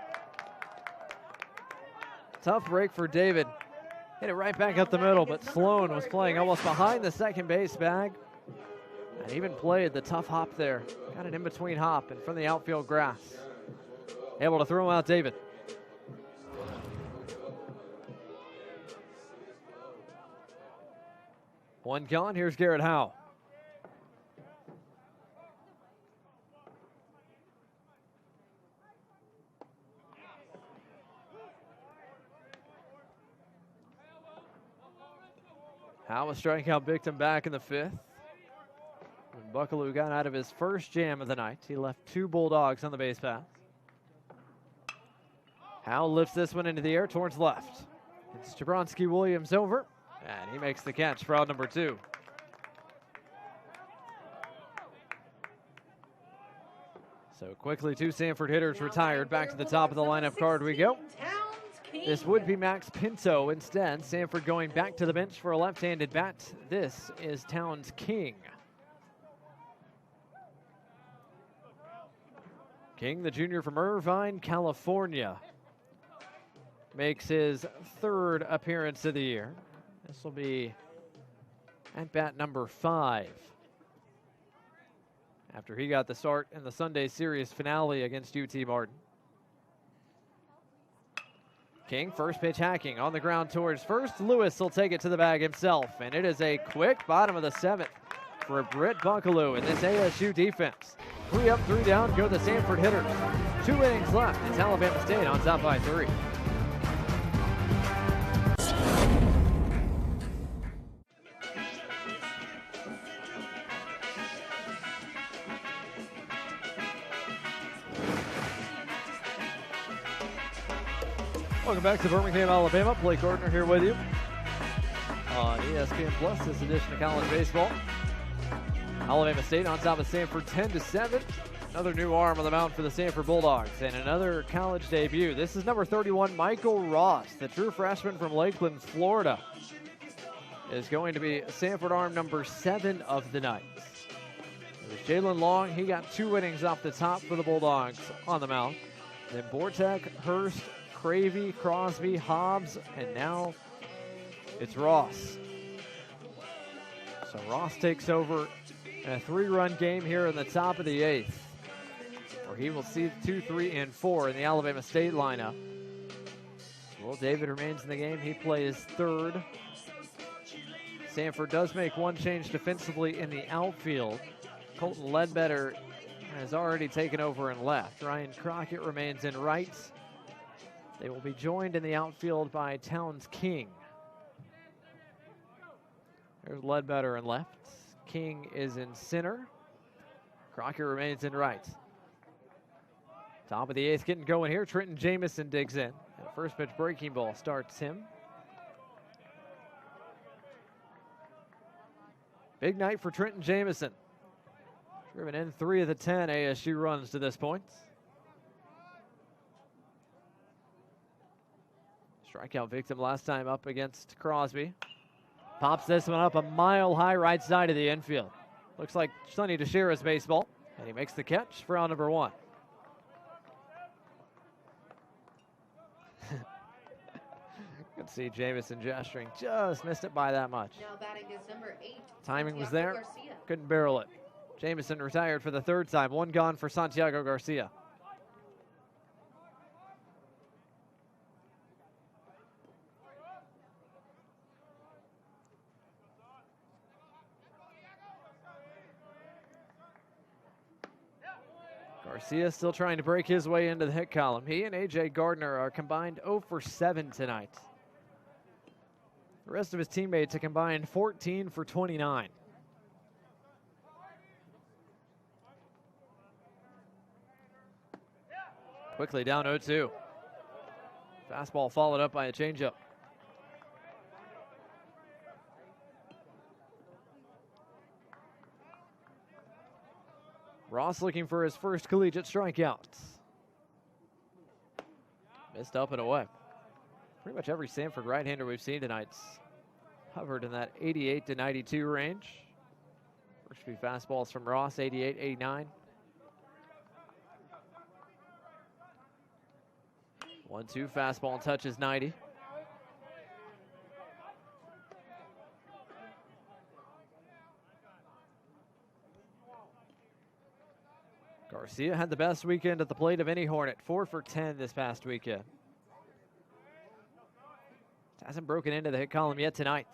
Tough break for David. Hit it right back up the middle, but Sloan was playing almost behind the second base bag and even played the tough hop there. Got an in-between hop and from the outfield grass. Able to throw out David. One gone, here's Garrett Howe. Howe, a strikeout victim back in the 5th. When Buckaloo got out of his first jam of the night, he left 2 Bulldogs on the base path. Howell lifts this one into the air towards left. It's Jabronsky Williams over, and he makes the catch for out number 2. So quickly, 2 Samford hitters retired. Back to the top of the lineup card we go. This would be Max Pinto instead. Samford going back to the bench for a left-handed bat. This is Towns King. King, the junior from Irvine, California, makes his 3rd appearance of the year. This will be at bat number 5. After he got the start in the Sunday series finale against UT Martin. King, first pitch hacking on the ground towards first. Lewis will take it to the bag himself, and it is a quick bottom of the 7th for Britt Buckaloo in this ASU defense. 3 up, 3 down, go the Samford hitters. 2 innings left. It's Alabama State on top by 3. Welcome back to Birmingham, Alabama. Blake Gardner here with you on ESPN Plus, this edition of college baseball. Alabama State on top of Samford 10-7. Another new arm on the mound for the Samford Bulldogs and another college debut. This is number 31, Michael Ross, the true freshman from Lakeland, Florida, is going to be Samford arm number 7 of the night. It was Jalen Long. He got 2 innings off the top for the Bulldogs on the mound. Then Bortek, Hurst, Cravey, Crosby, Hobbs, and now it's Ross. So Ross takes over in a 3-run game here in the top of the 8th, where he will see 2, 3, and 4 in the Alabama State lineup. Well, David remains in the game. He plays 3rd. Samford does make 1 change defensively in the outfield. Colton Ledbetter has already taken over in left. Ryan Crockett remains in right. They will be joined in the outfield by Towns King. There's Ledbetter in left. King is in center. Crockett remains in right. Top of the 8th getting going here. Trenton Jamison digs in. And first pitch breaking ball starts him. Big night for Trenton Jamison. Driven in 3 of the 10 ASU runs to this point. Strikeout victim last time up against Crosby. Pops this one up a mile high right side of the infield. Looks like Sonny DeShera's baseball. And he makes the catch for out number 1. You can see Jamison gesturing. Just missed it by that much. Now batting is number 8. Timing was Santiago there. Garcia. Couldn't barrel it. Jamison retired for the 3rd time. 1 gone for Santiago Garcia. Garcia still trying to break his way into the hit column. He and A.J. Gardner are combined 0 for 7 tonight. The rest of his teammates are combined 14 for 29. Quickly down 0-2. Fastball followed up by a changeup. Ross looking for his first collegiate strikeout. Missed up and away. Pretty much every Samford right-hander we've seen tonight's hovered in that 88 to 92 range. First few fastballs from Ross, 88, 89. 1-2 fastball touches 90. Garcia had the best weekend at the plate of any Hornet, 4 for 10 this past weekend. Hasn't broken into the hit column yet tonight.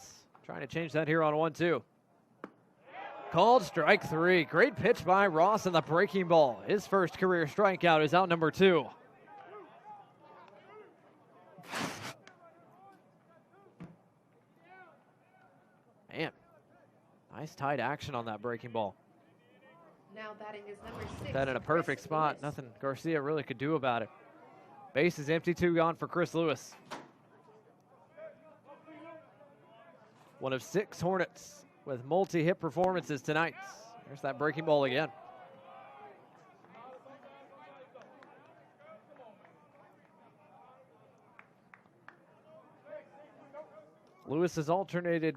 Trying to change that here on 1-2. Called strike 3. Great pitch by Ross and the breaking ball. His first career strikeout is out number 2. Man, nice tight action on that breaking ball. Now batting is number 6. That in a perfect spot. Nothing Garcia really could do about it. Base is empty, 2 gone for Chris Lewis. One of 6 Hornets with multi-hit performances tonight. There's that breaking ball again. Lewis has alternated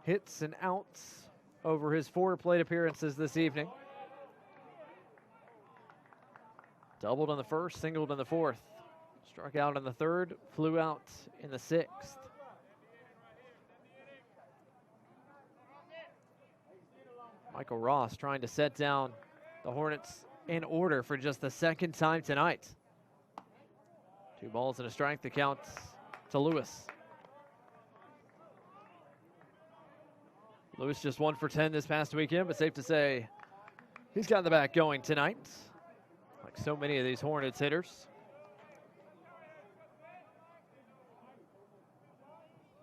hits and outs over his 4 plate appearances this evening. Doubled in the first, singled in the 4th. Struck out in the 3rd, flew out in the 6th. Michael Ross trying to set down the Hornets in order for just the 2nd time tonight. 2 balls and a strike, the count to Lewis. Lewis just 1 for 10 this past weekend, but safe to say he's got the bat going tonight, like so many of these Hornets hitters.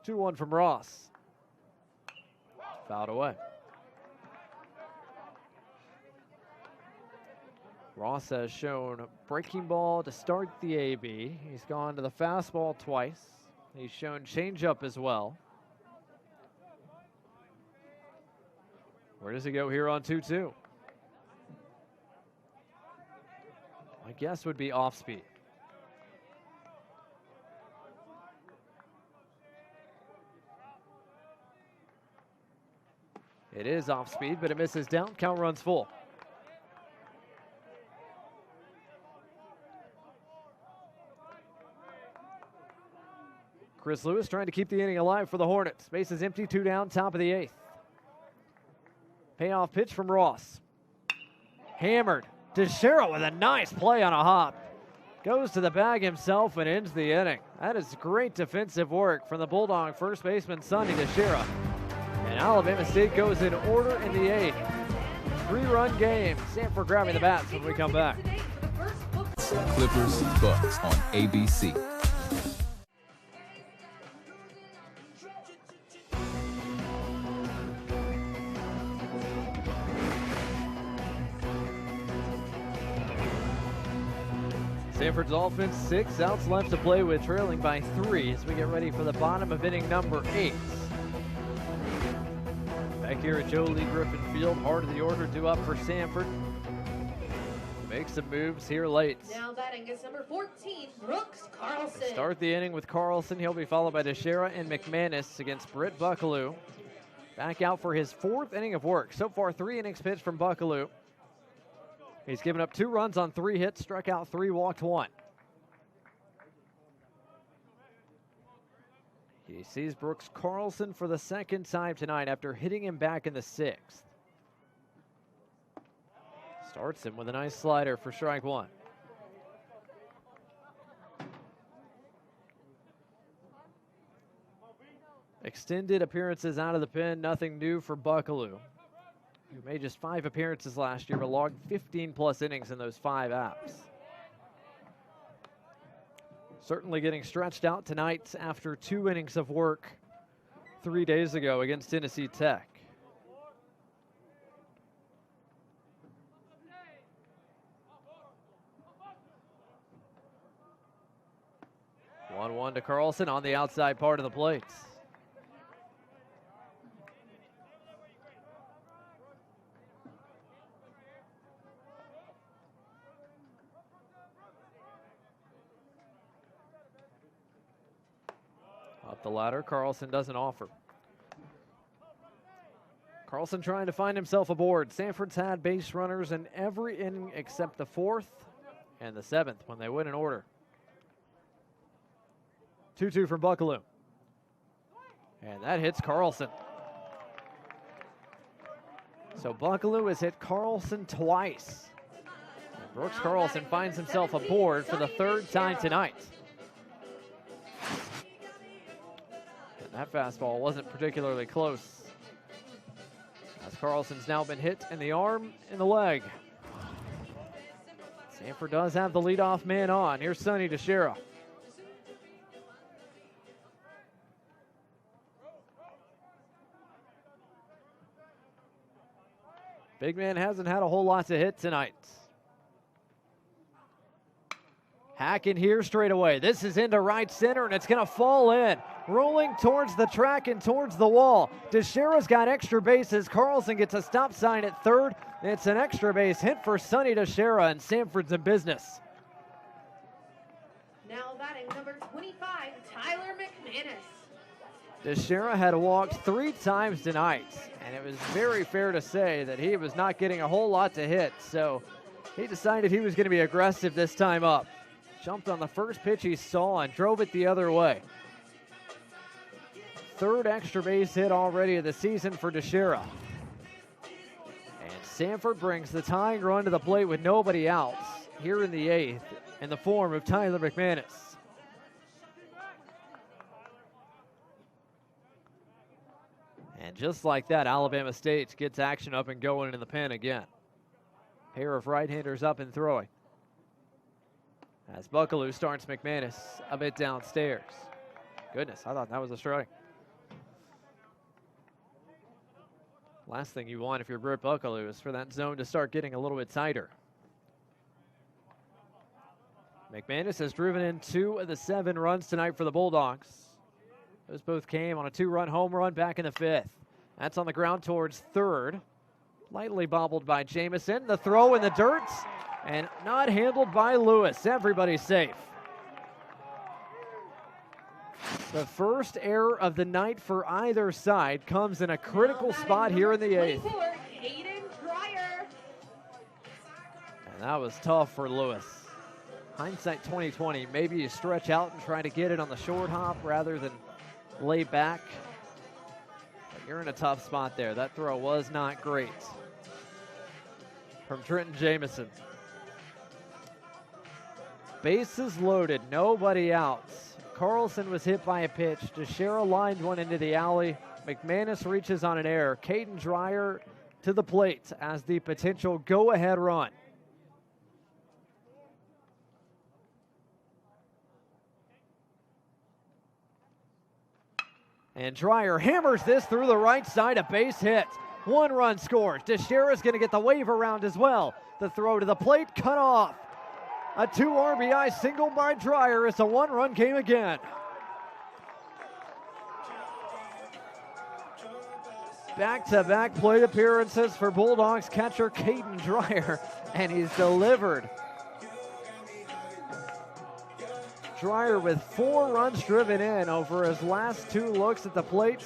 2-1 from Ross. Fouled away. Ross has shown a breaking ball to start the AB. He's gone to the fastball twice. He's shown changeup as well. Where does he go here on 2-2? My guess would be off speed. It is off speed, but it misses down. Count runs full. Chris Lewis trying to keep the inning alive for the Hornets. Base is empty, 2 down, top of the 8th. Payoff pitch from Ross. Hammered. Teixeira with a nice play on a hop. Goes to the bag himself and ends the inning. That is great defensive work from the Bulldog first baseman, Sonny Teixeira. And Alabama State goes in order in the 8th. 3-run game. Samford grabbing the bats when we come back. Clippers Bucks on ABC. Samford's offense, 6 outs left to play with, trailing by 3 as we get ready for the bottom of inning number 8. Back here at Joe Lee Griffin Field, heart of the order due up for Samford. Make some moves here late. Now batting is number 14, Brooks Carlson. Start the inning with Carlson. He'll be followed by Teixeira and McManus against Britt Buckaloo. Back out for his 4th inning of work. So far, 3 innings pitched from Buckaloo. He's given up 2 runs on 3 hits, struck out 3, walked 1. He sees Brooks Carlson for the 2nd time tonight after hitting him back in the 6th. Starts him with a nice slider for strike 1. Extended appearances out of the pen, nothing new for Buckaloo, who made just 5 appearances last year, but logged 15-plus innings in those 5 apps. Certainly getting stretched out tonight after 2 innings of work 3 days ago against Tennessee Tech. One to Carlson on the outside part of the plate. Up the ladder, Carlson doesn't offer. Carlson trying to find himself aboard. Samford's had base runners in every inning except the 4th and the 7th when they went in order. 2-2 from Buckaloo. And that hits Carlson. So Buckaloo has hit Carlson twice. And Brooks Carlson finds himself aboard for the 3rd time tonight. That fastball wasn't particularly close, as Carlson's now been hit in the arm and the leg. Samford does have the leadoff man on. Here's Sonny Teixeira. Big man hasn't had a whole lot to hit tonight. Hacken here straight away. This is into right center, and it's going to fall in. Rolling towards the track and towards the wall. Teixeira's got extra bases. Carlson gets a stop sign at third. It's an extra base hit for Sonny Teixeira, and Samford's in business. Now batting number 25, Tyler McManus. Teixeira had walked 3 times tonight, and it was very fair to say that he was not getting a whole lot to hit, so he decided he was going to be aggressive this time up. Jumped on the first pitch he saw and drove it the other way. 3rd extra base hit already of the season for Teixeira. And Samford brings the tying run to the plate with nobody out here in the 8th in the form of Tyler McManus. And just like that, Alabama State gets action up and going in the pen again. Pair of right-handers up and throwing. As Buckaloo starts McManus a bit downstairs. Goodness, I thought that was a strike. Last thing you want if you're Britt Buckaloo is for that zone to start getting a little bit tighter. McManus has driven in 2 of the 7 runs tonight for the Bulldogs. Those both came on a 2-run home run back in the 5th. That's on the ground towards third. Lightly bobbled by Jamison. The throw in the dirt. And not handled by Lewis. Everybody's safe. The first error of the night for either side comes in a critical spot here in the 8th. And that was tough for Lewis. Hindsight 2020, maybe you stretch out and try to get it on the short hop rather than lay back. But you're in a tough spot there. That throw was not great from Trenton Jamison. Bases loaded, nobody out. Carlson was hit by a pitch. Teixeira lined one into the alley. McManus reaches on an error. Caden Dreyer to the plate as the potential go-ahead run. And Dreyer hammers this through the right side, a base hit. 1 run scores. Teixeira's going to get the wave around as well. The throw to the plate, cut off. A 2 RBI single by Dreyer. It's a 1-run game again. Back-to-back plate appearances for Bulldogs catcher Caden Dreyer, and he's delivered. Dreyer with 4 runs driven in over his last 2 looks at the plate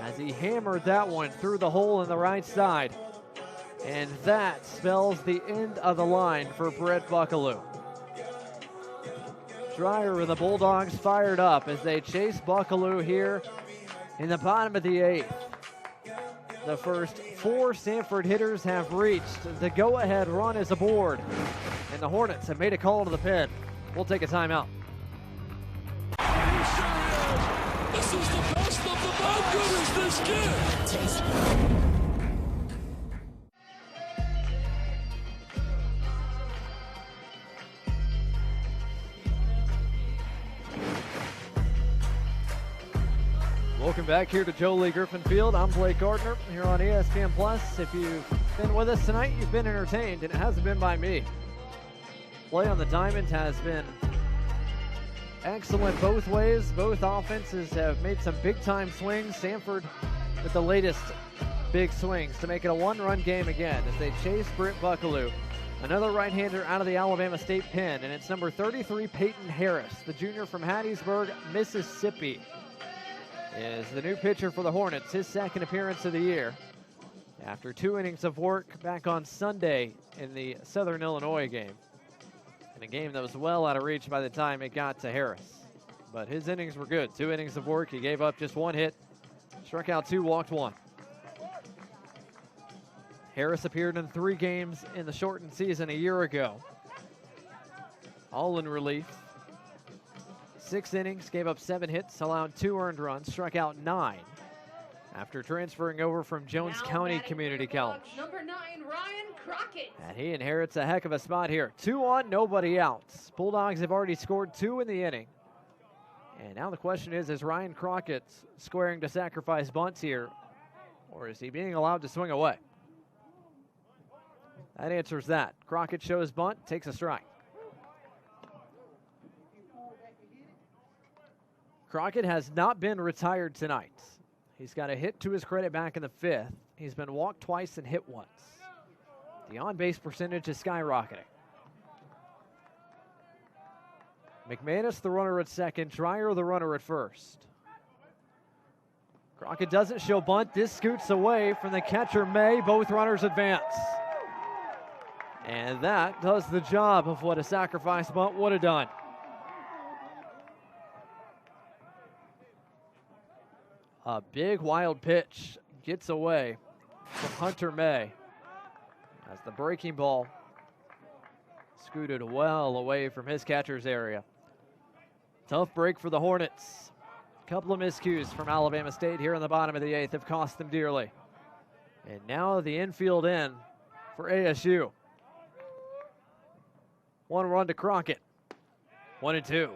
as he hammered that one through the hole in the right side. And that spells the end of the line for Britt Buckaloo. Dreyer and the Bulldogs fired up as they chase Buckaloo here in the bottom of the 8th. The first 4 Samford hitters have reached. The go-ahead run is aboard. And the Hornets have made a call to the pen. We'll take a timeout. This is the best of the how good is this kid? Welcome back here to Jolie Griffin Field. I'm Blake Gardner here on ESPN Plus. If you've been with us tonight, you've been entertained, and it hasn't been by me. Play on the diamond has been excellent both ways. Both offenses have made some big-time swings. Samford with the latest big swings to make it a 1-run game again as they chase Britt Buckaloo. Another right-hander out of the Alabama State pen, and it's number 33, Peyton Harris, the junior from Hattiesburg, Mississippi, is the new pitcher for the Hornets, his 2nd appearance of the year. After 2 innings of work back on Sunday in the Southern Illinois game. In a game that was well out of reach by the time it got to Harris. But his innings were good. 2 innings of work. He gave up just 1 hit. Struck out 2, walked 1. Harris appeared in 3 games in the shortened season a year ago. All in relief. 6 innings, gave up 7 hits, allowed 2 earned runs, struck out 9 after transferring over from Jones County Community College. Number 9, Ryan Crockett. And he inherits a heck of a spot here. 2 on, nobody out. Bulldogs have already scored 2 in the inning. And now the question is Ryan Crockett squaring to sacrifice bunts here, or is he being allowed to swing away? That answers that. Crockett shows bunt, takes a strike. Crockett has not been retired tonight. He's got a hit to his credit back in the 5th. He's been walked twice and hit once. The on-base percentage is skyrocketing. McManus the runner at second, Dreyer the runner at first. Crockett doesn't show bunt. This scoots away from the catcher, May. Both runners advance. And that does the job of what a sacrifice bunt would have done. A big wild pitch gets away from Hunter May as the breaking ball scooted well away from his catcher's area. Tough break for the Hornets. A couple of miscues from Alabama State here in the bottom of the 8th have cost them dearly. And now the infield in for ASU. 1 run to Crockett. 1-2.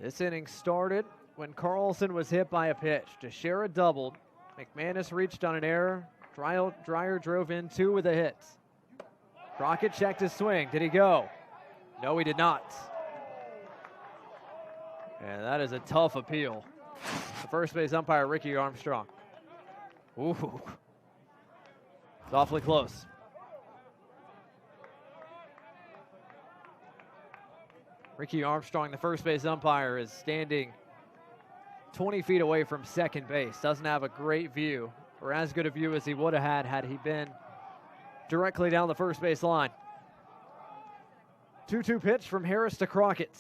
This inning started when Carlson was hit by a pitch. Teixeira doubled. McManus reached on an error. Dreyer drove in 2 with a hit. Crockett checked his swing. Did he go? No, he did not. And that is a tough appeal. The first base umpire, Ricky Armstrong. Ooh. It's awfully close. Ricky Armstrong, the first base umpire, is standing 20 feet away from second base. Doesn't have a great view, or as good a view as he would have had he been directly down the first base line. 2-2 pitch from Harris to Crockett.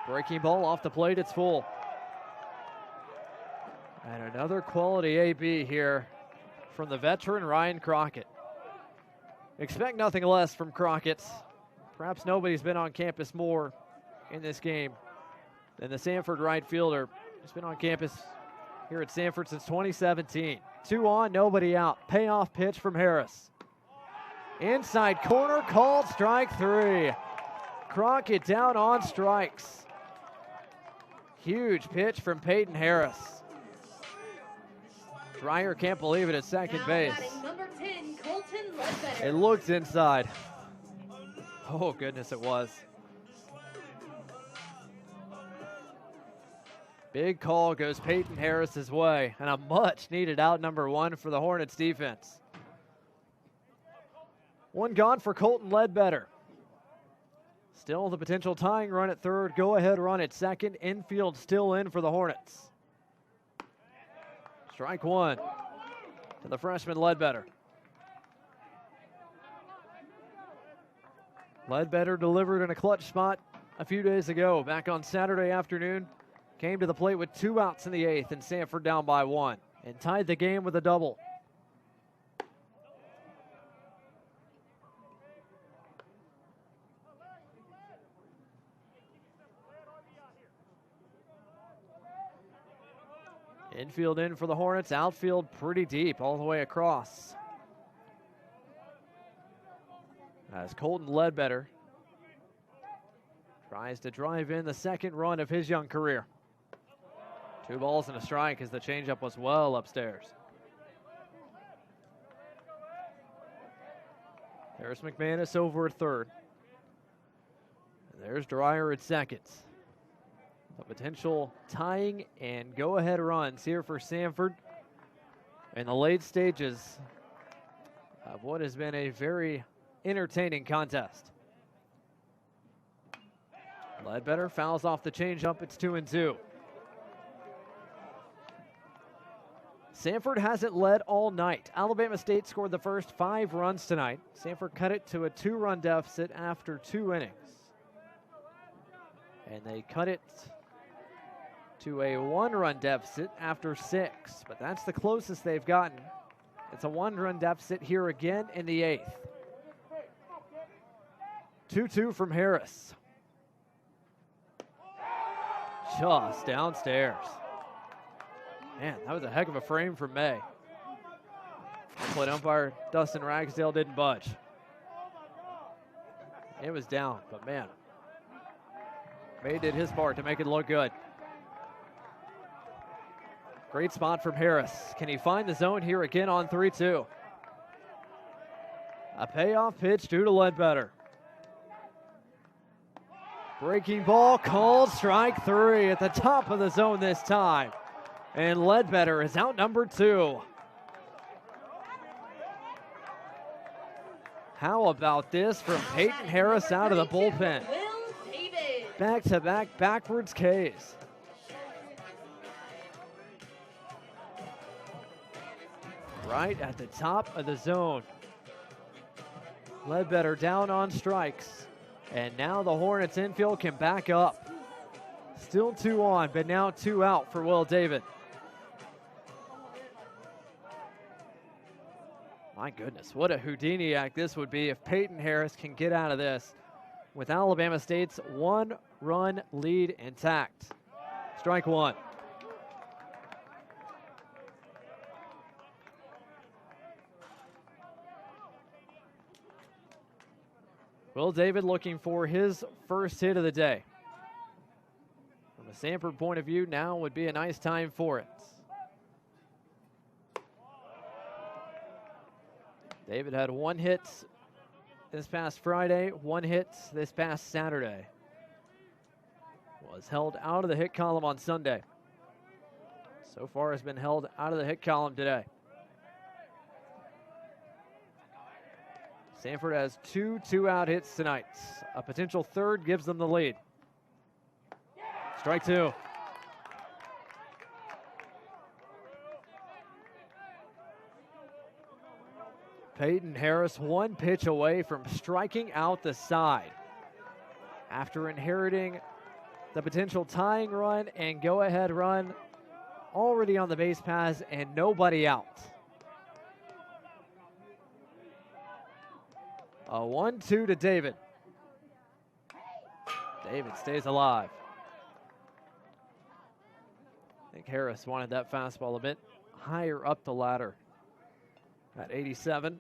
Breaking ball off the plate, it's full. And another quality AB here from the veteran Ryan Crockett. Expect nothing less from Crockett. Perhaps nobody's been on campus more in this game than the Samford right fielder. He's been on campus here at Samford since 2017. 2 on, nobody out. Payoff pitch from Harris. Inside corner, called strike 3. Crockett down on strikes. Huge pitch from Peyton Harris. Dreyer can't believe it at second base. Number 10, Colton Ledbetter. It looked inside. Oh, goodness, it was. Big call goes Peyton Harris's way, and a much-needed out number 1 for the Hornets defense. 1 gone for Colton Ledbetter. Still the potential tying run at third, go-ahead run at second. Infield still in for the Hornets. Strike 1 to the freshman Ledbetter. Ledbetter delivered in a clutch spot a few days ago, back on Saturday afternoon. Came to the plate with 2 outs in the 8th, and Samford down by 1, and tied the game with a double. Infield in for the Hornets, outfield pretty deep all the way across. As Colton Ledbetter tries to drive in the second run of his young career. 2 balls and a strike as the changeup was well upstairs. There's McManus over at third. And there's Dreyer at second. The potential tying and go-ahead runs here for Samford in the late stages of what has been a very entertaining contest. Ledbetter fouls off the changeup. It's 2-2. Samford hasn't led all night. Alabama State scored the first 5 runs tonight. Samford cut it to a 2-run deficit after 2 innings. And they cut it to a 1-run deficit after 6. But that's the closest they've gotten. It's a 1-run deficit here again in the 8th. 2-2 from Harris. Just downstairs. Man, that was a heck of a frame from May. Plate umpire Dustin Ragsdale didn't budge. It was down, but man, May did his part to make it look good. Great spot from Harris. Can he find the zone here again on 3-2? A payoff pitch due to Ledbetter. Breaking ball called, strike 3 at the top of the zone this time. And Ledbetter is out number 2. How about this from Peyton Harris out of the bullpen? Back-to-back backwards Ks. Right at the top of the zone. Ledbetter down on strikes. And now the Hornets infield can back up. Still 2 on, but now 2 out for Will David. My goodness, what a Houdini act this would be if Peyton Harris can get out of this with Alabama State's 1-run lead intact. Strike 1. Will David looking for his first hit of the day. From a Samford point of view, now would be a nice time for it. David had 1 hit this past Friday, 1 hit this past Saturday. Was held out of the hit column on Sunday. So far has been held out of the hit column today. Samford has 2 2-out hits tonight. A potential third gives them the lead. Strike 2. Peyton Harris 1 pitch away from striking out the side. After inheriting the potential tying run and go-ahead run already on the base paths and nobody out. A 1-2 to David. David stays alive. I think Harris wanted that fastball a bit higher up the ladder. At 87.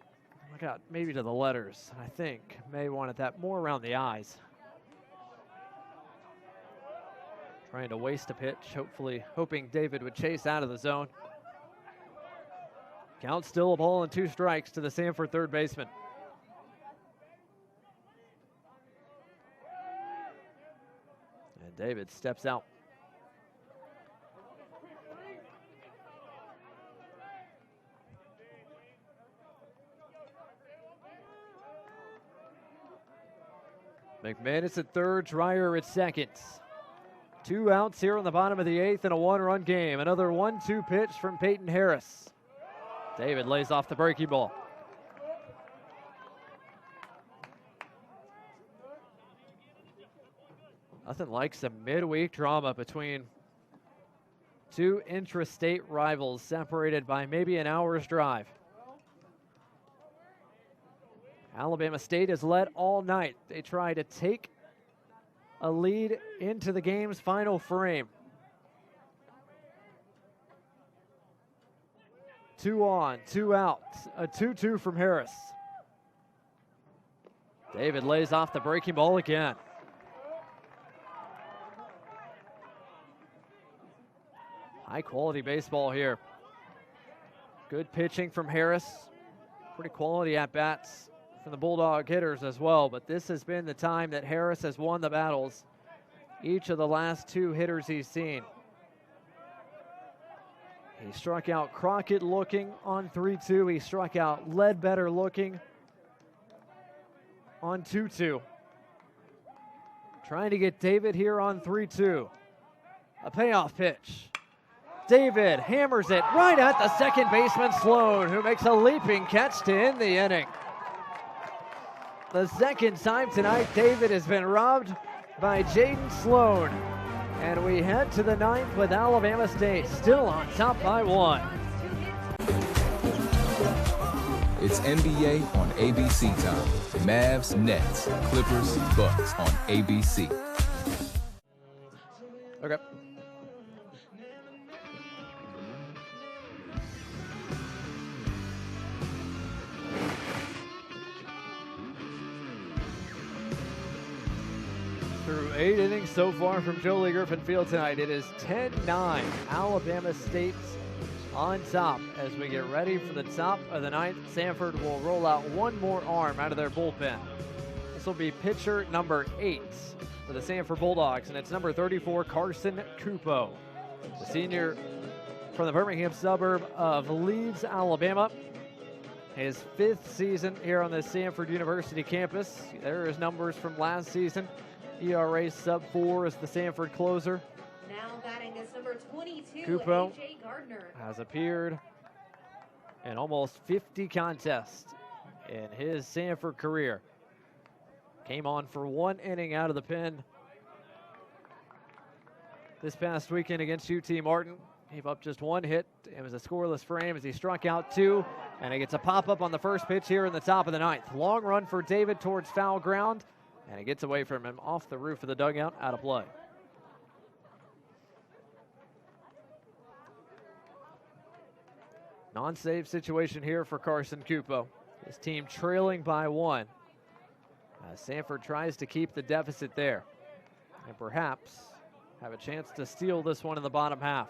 Look out maybe to the letters. I think May wanted that more around the eyes. Trying to waste a pitch, hoping David would chase out of the zone. Count still a ball and 2 strikes to the Samford third baseman. And David steps out. McManus at third, Dreyer at second. 2 outs here in the bottom of the 8th and a 1-run game. Another 1-2 pitch from Peyton Harris. David lays off the breaking ball. Nothing like some midweek drama between 2 intrastate rivals separated by maybe an hour's drive. Alabama State has led all night. They try to take a lead into the game's final frame. 2 on, 2 out, a 2-2 from Harris. David lays off the breaking ball again. High quality baseball here. Good pitching from Harris. Pretty quality at bats from the Bulldog hitters as well, but this has been the time that Harris has won the battles each of the last 2 hitters he's seen. He struck out Crockett looking on 3-2. He struck out Ledbetter looking on 2-2. Trying to get David here on 3-2. A payoff pitch. David hammers it right at the second baseman Sloan, who makes a leaping catch to end the inning. The second time tonight, David has been robbed by Jaden Sloan. And we head to the 9th with Alabama State still on top by 1. It's NBA on ABC time. Mavs, Nets, Clippers, Bucks on ABC. Okay. Through Through 8 innings so far from Jolie Griffin Field tonight, it is 10-9. Alabama State's on top. As we get ready for the top of the ninth, Samford will roll out one more arm out of their bullpen. This will be pitcher number 8 for the Samford Bulldogs, and it's number 34, Carson Cupo, the senior from the Birmingham suburb of Leeds, Alabama. His 5th season here on the Samford University campus. There are his numbers from last season. ERA sub-4 as the Samford closer. Now batting is number 22, Cupo A.J. Gardner. has appeared in almost 50 contests in his Samford career. Came on for 1 inning out of the pen this past weekend against UT Martin. Gave up just 1 hit. It was a scoreless frame as he struck out 2, and he gets a pop-up on the first pitch here in the top of the ninth. Long run for David towards foul ground, and it gets away from him off the roof of the dugout, out of play. Non-save situation here for Carson Cupo. His team trailing by 1. Samford tries to keep the deficit there and perhaps have a chance to steal this one in the bottom half.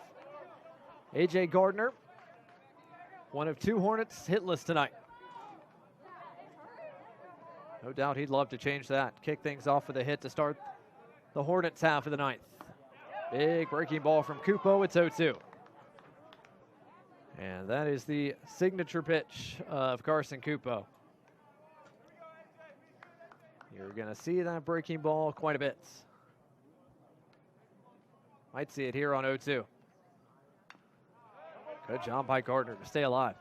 A.J. Gardner, one of 2 Hornets hitless tonight. No doubt he'd love to change that. Kick things off with a hit to start the Hornets half of the ninth. Big breaking ball from Cupo. It's 0-2. And that is the signature pitch of Carson Cupo. You're going to see that breaking ball quite a bit. Might see it here on 0-2. Good job by Gardner to stay alive.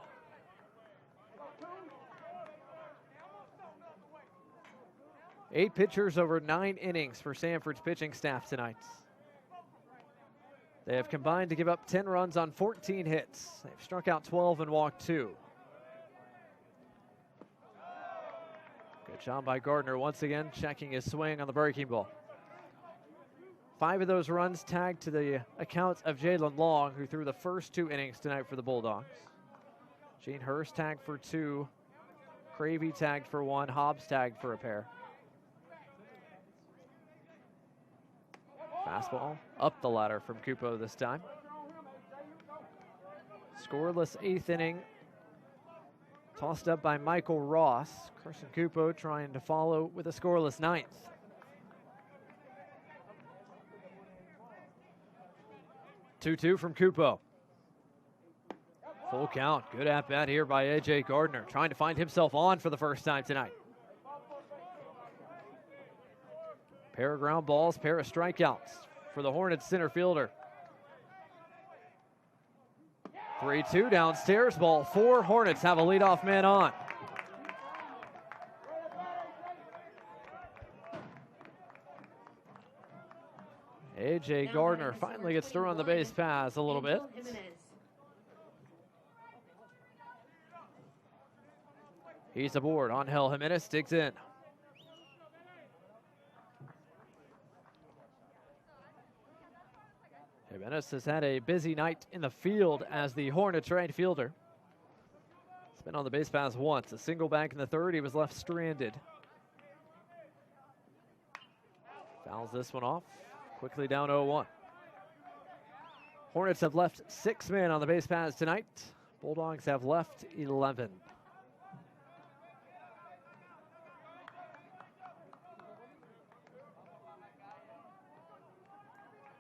Eight pitchers over 9 innings for Samford's pitching staff tonight. They have combined to give up 10 runs on 14 hits. They've struck out 12 and walked 2. Good job by Gardner once again, checking his swing on the breaking ball. 5 of those runs tagged to the account of Jalen Long, who threw the first 2 innings tonight for the Bulldogs. Gene Hurst tagged for 2. Cravey tagged for 1. Hobbs tagged for a pair. Fastball up the ladder from Cupo this time. Scoreless 8th inning. Tossed up by Michael Ross. Carson Cupo trying to follow with a scoreless 9th. Two from Cupo. Full count. Good at bat here by A.J. Gardner, trying to find himself on for the first time tonight. Pair of ground balls, pair of strikeouts for the Hornets center fielder. 3-2 downstairs, ball 4. Hornets have a leadoff man on. A.J. Gardner finally gets through on the base pass a little bit. He's aboard. Angel Jimenez digs in. Jimenez has had a busy night in the field as the Hornets right fielder. He's been on the base pass once. A single back in the 3rd. He was left stranded. Fouls this one off. Quickly down 0-1. Hornets have left 6 men on the base paths tonight. Bulldogs have left 11.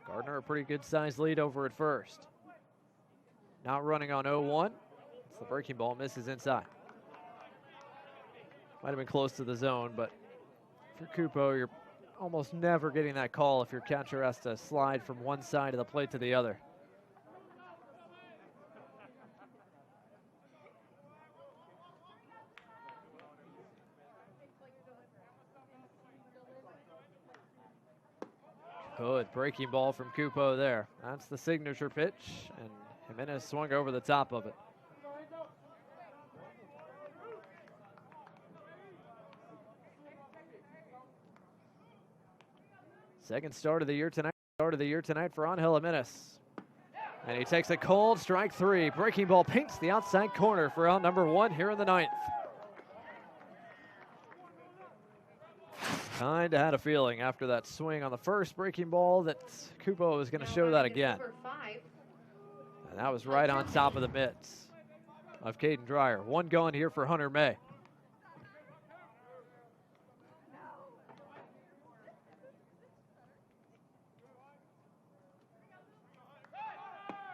Gardner, a pretty good sized lead over at first. Now running on 0-1. It's the breaking ball, misses inside. Might have been close to the zone, but for Cupo, you're almost never getting that call if your catcher has to slide from one side of the plate to the other. Good breaking ball from Cupo there. That's the signature pitch, and Jimenez swung over the top of it. Second start of the year tonight for Angel Jimenez. And he takes a cold strike 3. Breaking ball paints the outside corner for out number 1 here in the 9th. Kind of had a feeling after that swing on the first breaking ball that Kupo was going to show that again. And that was right on top of the mitts of Caden Dreyer. One gone here for Hunter May.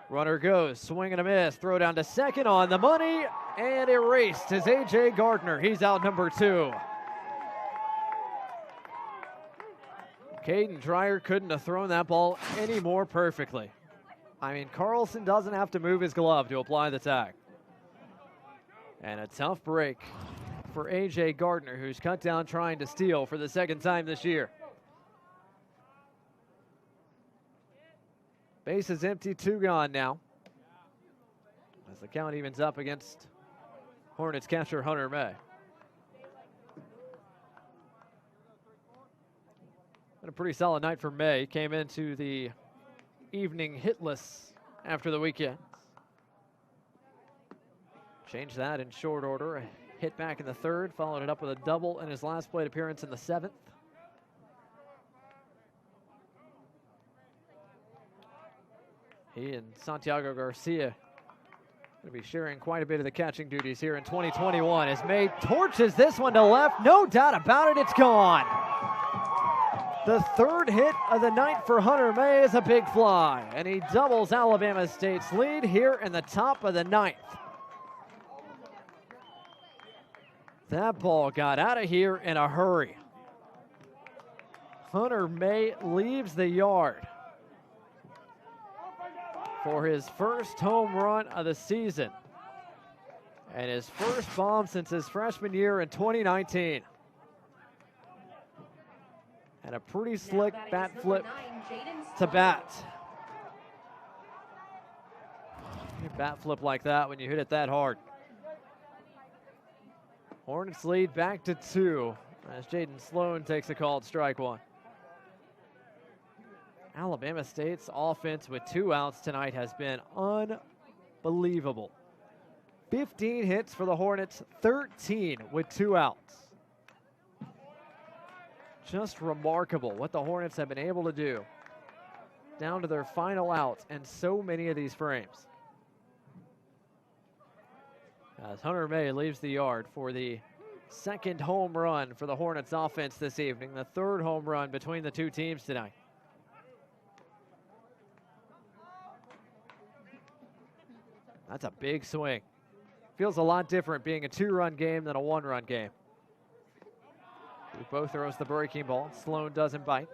Runner goes, swing and a miss, throw down to second on the money, and erased is A.J. Gardner. He's out number 2. Caden Dreyer couldn't have thrown that ball any more perfectly. I mean, Carlson doesn't have to move his glove to apply the tag. And a tough break for A.J. Gardner, who's cut down trying to steal for the second time this year. Base is empty, 2 gone now, as the count evens up against Hornets catcher Hunter May. Been a pretty solid night for May. Came into the evening hitless after the weekend. Changed that in short order. A hit back in the 3rd, followed it up with a double in his last plate appearance in the 7th. He and Santiago Garcia going to be sharing quite a bit of the catching duties here in 2021 as May torches this one to left. No doubt about it, it's gone. The 3rd hit of the night for Hunter May is a big fly, and he doubles Alabama State's lead here in the top of the 9th. That ball got out of here in a hurry. Hunter May leaves the yard for his first home run of the season and his first bomb since his freshman year in 2019. And a pretty slick bat flip to bat. You bat flip like that when you hit it that hard. Hornets lead back to 2 as Jaden Sloan takes a called strike 1. Alabama State's offense with 2 outs tonight has been unbelievable. 15 hits for the Hornets, 13 with 2 outs. Just remarkable what the Hornets have been able to do down to their final outs in so many of these frames. As Hunter May leaves the yard for the 2nd home run for the Hornets offense this evening, the 3rd home run between the 2 teams tonight. That's a big swing. Feels a lot different being a 2-run game than a 1-run game. Both throws the breaking ball. Sloan doesn't bite.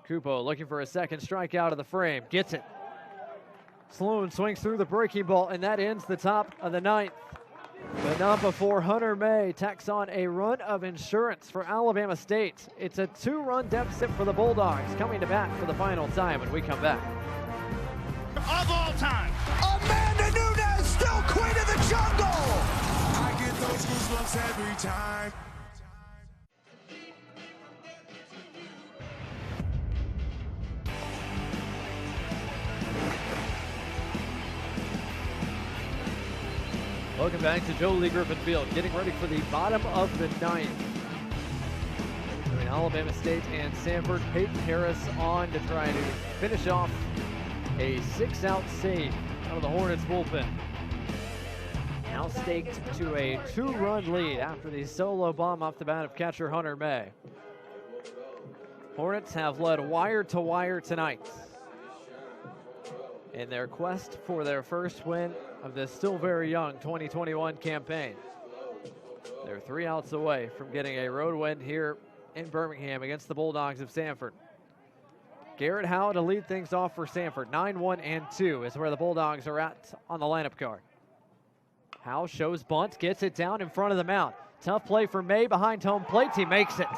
Kupo looking for a second strike out of the frame. Gets it. Sloan swings through the breaking ball, and that ends the top of the 9th. But not before Hunter May tacks on a run of insurance for Alabama State. It's a 2-run deficit for the Bulldogs, coming to bat for the final time when we come back. Of all time, Amanda Nunes, still queen of the jungle. I get those goosebumps every time. Welcome back to Joe Lee Griffin Field, getting ready for the bottom of the 9th. Between Alabama State and Samford, Peyton Harris on to try to finish off a 6-out save out of the Hornets bullpen. Now staked to a 2-run lead after the solo bomb off the bat of catcher Hunter May. Hornets have led wire to wire tonight in their quest for their first win of this still very young 2021 campaign. They're 3 outs away from getting a road win here in Birmingham against the Bulldogs of Samford. Garrett Howe to lead things off for Samford. 9-1-2 is where the Bulldogs are at on the lineup card. Howe shows bunt, gets it down in front of the mound. Tough play for May behind home plate. He makes it.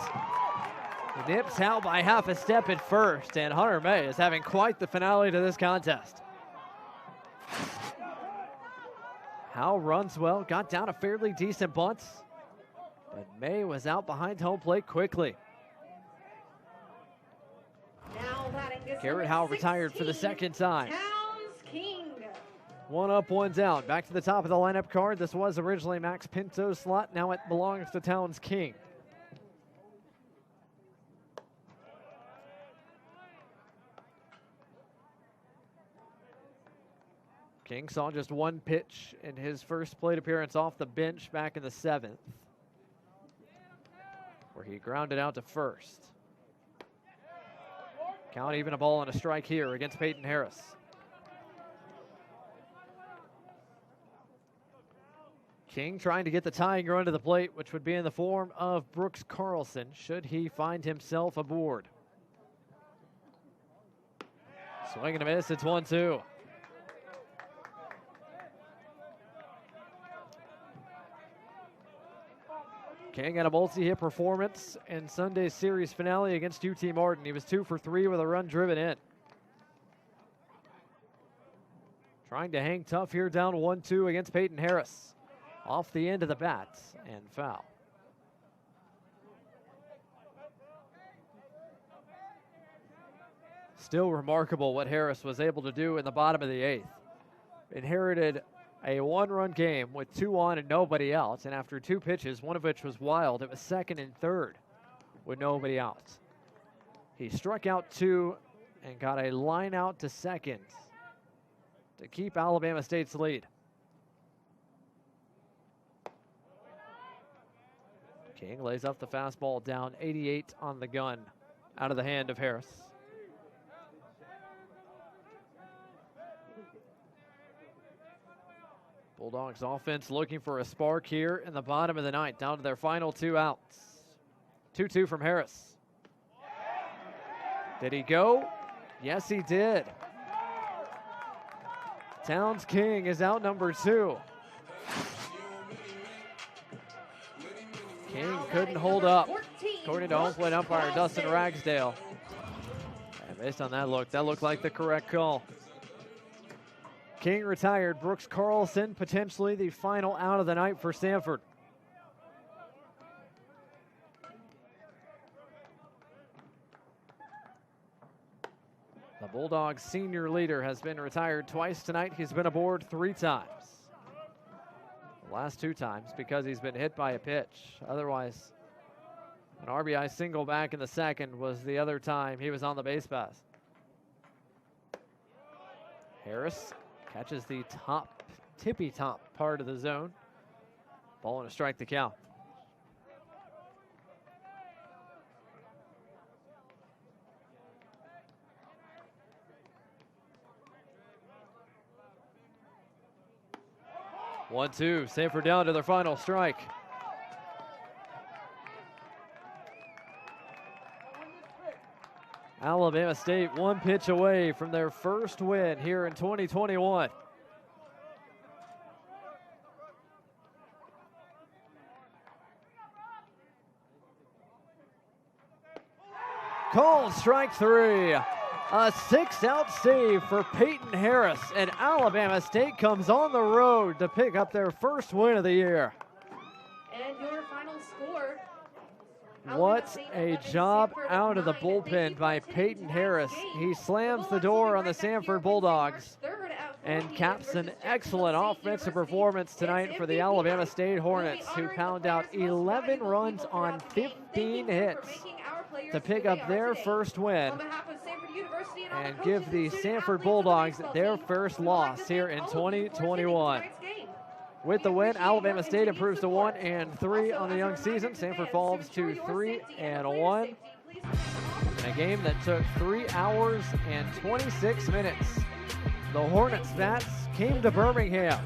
He nips Howe by half a step at first, and Hunter May is having quite the finale to this contest. Howe runs well, got down a fairly decent bunt, but May was out behind home plate quickly. Now batting is Garrett Howe retired for the second time. Towns King. One up, one down. Back to the top of the lineup card. This was originally Max Pinto's slot. Now it belongs to Towns King. King saw just one pitch in his first plate appearance off the bench back in the 7th, where he grounded out to first. Count even, a ball and a strike here against Peyton Harris. King trying to get the tying run to the plate, which would be in the form of Brooks Carlson, should he find himself aboard. Swing and a miss, it's 1-2. King had a multi-hit performance in Sunday's series finale against UT Martin. He was 2 for 3 with a run driven in. Trying to hang tough here, down 1-2 against Peyton Harris. Off the end of the bat and foul. Still remarkable what Harris was able to do in the bottom of the 8th. Inherited a one-run game with 2 on and nobody out, and after 2 pitches, one of which was wild, it was 2nd and 3rd with nobody out. He struck out 2 and got a line out to second to keep Alabama State's lead. King lays up the fastball, down 88 on the gun, out of the hand of Harris. Bulldogs offense looking for a spark here in the bottom of the 9th, down to their final 2 outs. 2-2 from Harris. Did he go? Yes, he did. Towns King is out number 2. King couldn't hold up, according to home plate umpire Dustin Ragsdale. And based on that looked like the correct call. King retired. Brooks Carlson potentially the final out of the night for Samford. The Bulldogs senior leader has been retired twice tonight. He's been aboard 3 times. The last 2 times because he's been hit by a pitch. Otherwise, an RBI single back in the 2nd was the other time he was on the base pass. Harris catches the tippy top part of the zone. Ball and a strike to count. One-two, Samford down to their final strike. Alabama State 1 pitch away from their first win here in 2021. Called strike 3. A 6-out save for Peyton Harris, and Alabama State comes on the road to pick up their first win of the year. And your final score. What a job out of the bullpen by Peyton Harris. He slams the door on the Samford Bulldogs and caps an excellent offensive performance tonight for the Alabama State Hornets, who pound out 11 runs on 15 hits to pick up their first win and give the Samford Bulldogs their first loss here in 2021. With the win, Alabama State improves to 1-3 on the young season. Samford falls to 3-1 in a game that took 3 hours and 26 minutes. The Hornets bats came to Birmingham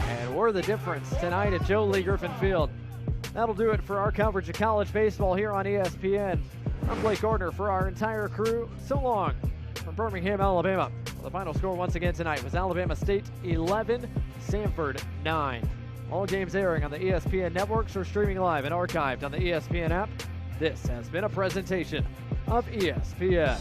and were the difference tonight at Joe Lee Griffin Field. That'll do it for our coverage of college baseball here on ESPN. I'm Blake Gardner for our entire crew. So long from Birmingham, Alabama. The final score once again tonight was Alabama State 11, Samford 9. All games airing on the ESPN networks or streaming live and archived on the ESPN app. This has been a presentation of ESPN.